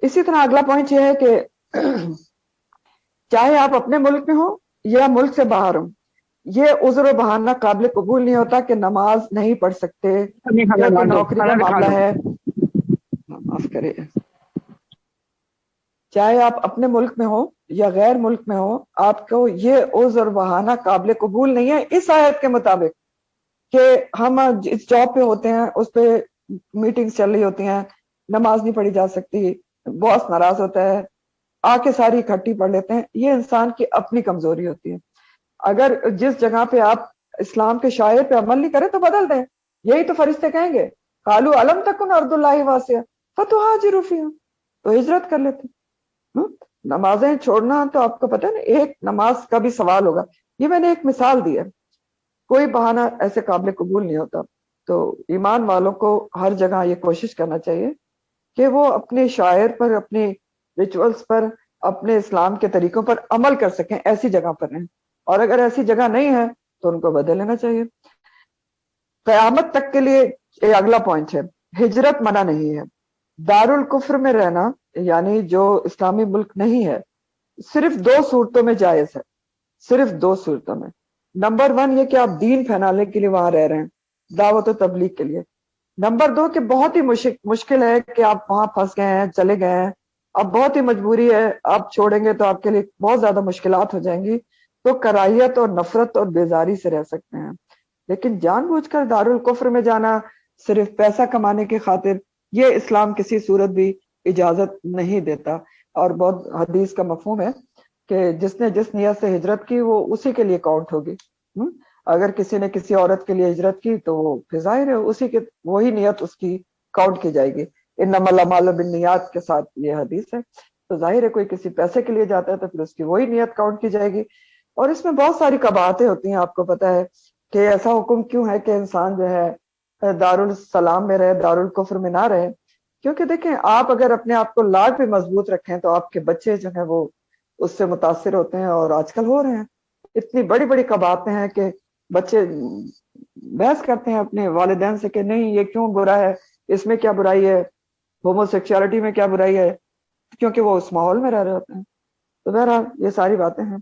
اسی طرح اگلا پوائنٹ یہ ہے کہ چاہے آپ اپنے ملک میں ہوں یا ملک سے باہر ہوں، یہ عذر و بہانہ قابل قبول نہیں ہوتا کہ نماز نہیں پڑھ سکتے کیونکہ نوکری کا معاملہ ہے۔ معاف کرے، چاہے آپ اپنے ملک میں ہو یا غیر ملک میں ہو، آپ کو یہ عذر و بہانہ قابل قبول نہیں ہے اس آیت کے مطابق کہ ہم جس جاب پہ ہوتے ہیں اس پہ میٹنگز چل رہی ہوتی ہیں، نماز نہیں پڑھی جا سکتی، باس ناراض ہوتا ہے، آ کے ساری اکٹھی پڑھ لیتے ہیں۔ یہ انسان کی اپنی کمزوری ہوتی ہے۔ اگر جس جگہ پہ آپ اسلام کے شاعر پہ عمل نہیں کریں تو بدل دیں، یہی تو فرشتے کہیں گے، قالوا الم تکن ارض اللہ واسعہ فتہاجروا فیہا، تو ہجرت کر لیتے۔ نمازیں چھوڑنا تو آپ کو پتہ ہے نا، ایک نماز کا بھی سوال ہوگا۔ یہ میں نے ایک مثال دی ہے، کوئی بہانہ ایسے قابل قبول نہیں ہوتا۔ تو ایمان والوں کو ہر جگہ یہ کوشش کرنا چاہیے کہ وہ اپنے شاعر پر، اپنے ریچولز پر، اپنے اسلام کے طریقوں پر عمل کر سکیں، ایسی جگہ پر رہیں، اور اگر ایسی جگہ نہیں ہے تو ان کو بدل لینا چاہیے۔ قیامت تک کے لیے یہ اگلا پوائنٹ ہے، ہجرت منع نہیں ہے۔ دارالکفر میں رہنا یعنی جو اسلامی ملک نہیں ہے، صرف دو صورتوں میں جائز ہے، صرف دو صورتوں میں۔ نمبر 1 یہ کہ آپ دین پھیلانے کے لیے وہاں رہ رہے ہیں، دعوت و تبلیغ کے لیے۔ نمبر 2 کہ بہت ہی مشکل ہے کہ آپ وہاں پھنس گئے ہیں، چلے گئے ہیں، اب بہت ہی مجبوری ہے، آپ چھوڑیں گے تو آپ کے لیے بہت زیادہ مشکلات ہو جائیں گی، تو کراہیت اور نفرت اور بیزاری سے رہ سکتے ہیں۔ لیکن جان بوجھ کر دارالکفر میں جانا صرف پیسہ کمانے کی خاطر، یہ اسلام کسی صورت بھی اجازت نہیں دیتا، اور بہت حدیث کا مفہوم ہے کہ جس نے جس نیت سے ہجرت کی وہ اسی کے لیے کاؤنٹ ہوگی۔ اگر کسی نے کسی عورت کے لیے ہجرت کی تو وہ ظاہر ہے اسی کے وہی نیت اس کی کاؤنٹ کی جائے گی، انما الاعمال بالنیات کے ساتھ یہ حدیث ہے۔ تو ظاہر ہے کوئی کسی پیسے کے لیے جاتا ہے تو پھر اس کی وہی نیت کاؤنٹ کی جائے گی۔ اور اس میں بہت ساری قباحتیں ہوتی ہیں، آپ کو پتہ ہے کہ ایسا حکم کیوں ہے کہ انسان جو ہے دارالسلام میں رہے، دارالکفر میں نہ رہے، کیونکہ دیکھیں آپ اگر اپنے آپ کو لاڈ پہ مضبوط رکھیں تو آپ کے بچے جو ہیں وہ اس سے متاثر ہوتے ہیں، اور آج کل ہو رہے ہیں۔ اتنی بڑی بڑی قباحتیں ہیں کہ بچے بحث کرتے ہیں اپنے والدین سے کہ نہیں یہ کیوں برا ہے، اس میں کیا برائی ہے، ہومو سیکچوالٹی میں کیا برائی ہے، کیونکہ وہ اس ماحول میں رہ رہے ہوتے ہیں۔ تو بہرحال یہ ساری باتیں ہیں۔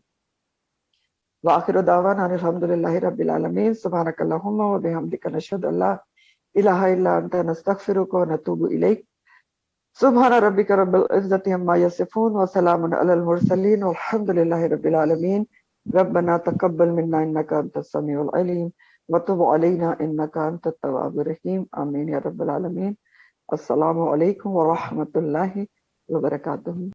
وآخر دعوانا ان الحمدللہ رب العالمین، سبحانک اللہم و بحمدک، نشہد ان لا الہ الا انت، نستغفرک و نتوب الیک۔ سبحان ربک رب العزت عما یصفون وسلام علی المرسلین والحمد للہ رب العالمین۔ ربنا تقبل منا انک انت السمیع العلیم وتب علینا انک انت التواب الرحیم، آمین یا رب العالمین۔ السلام علیکم ورحمۃ اللہ وبرکاتہ۔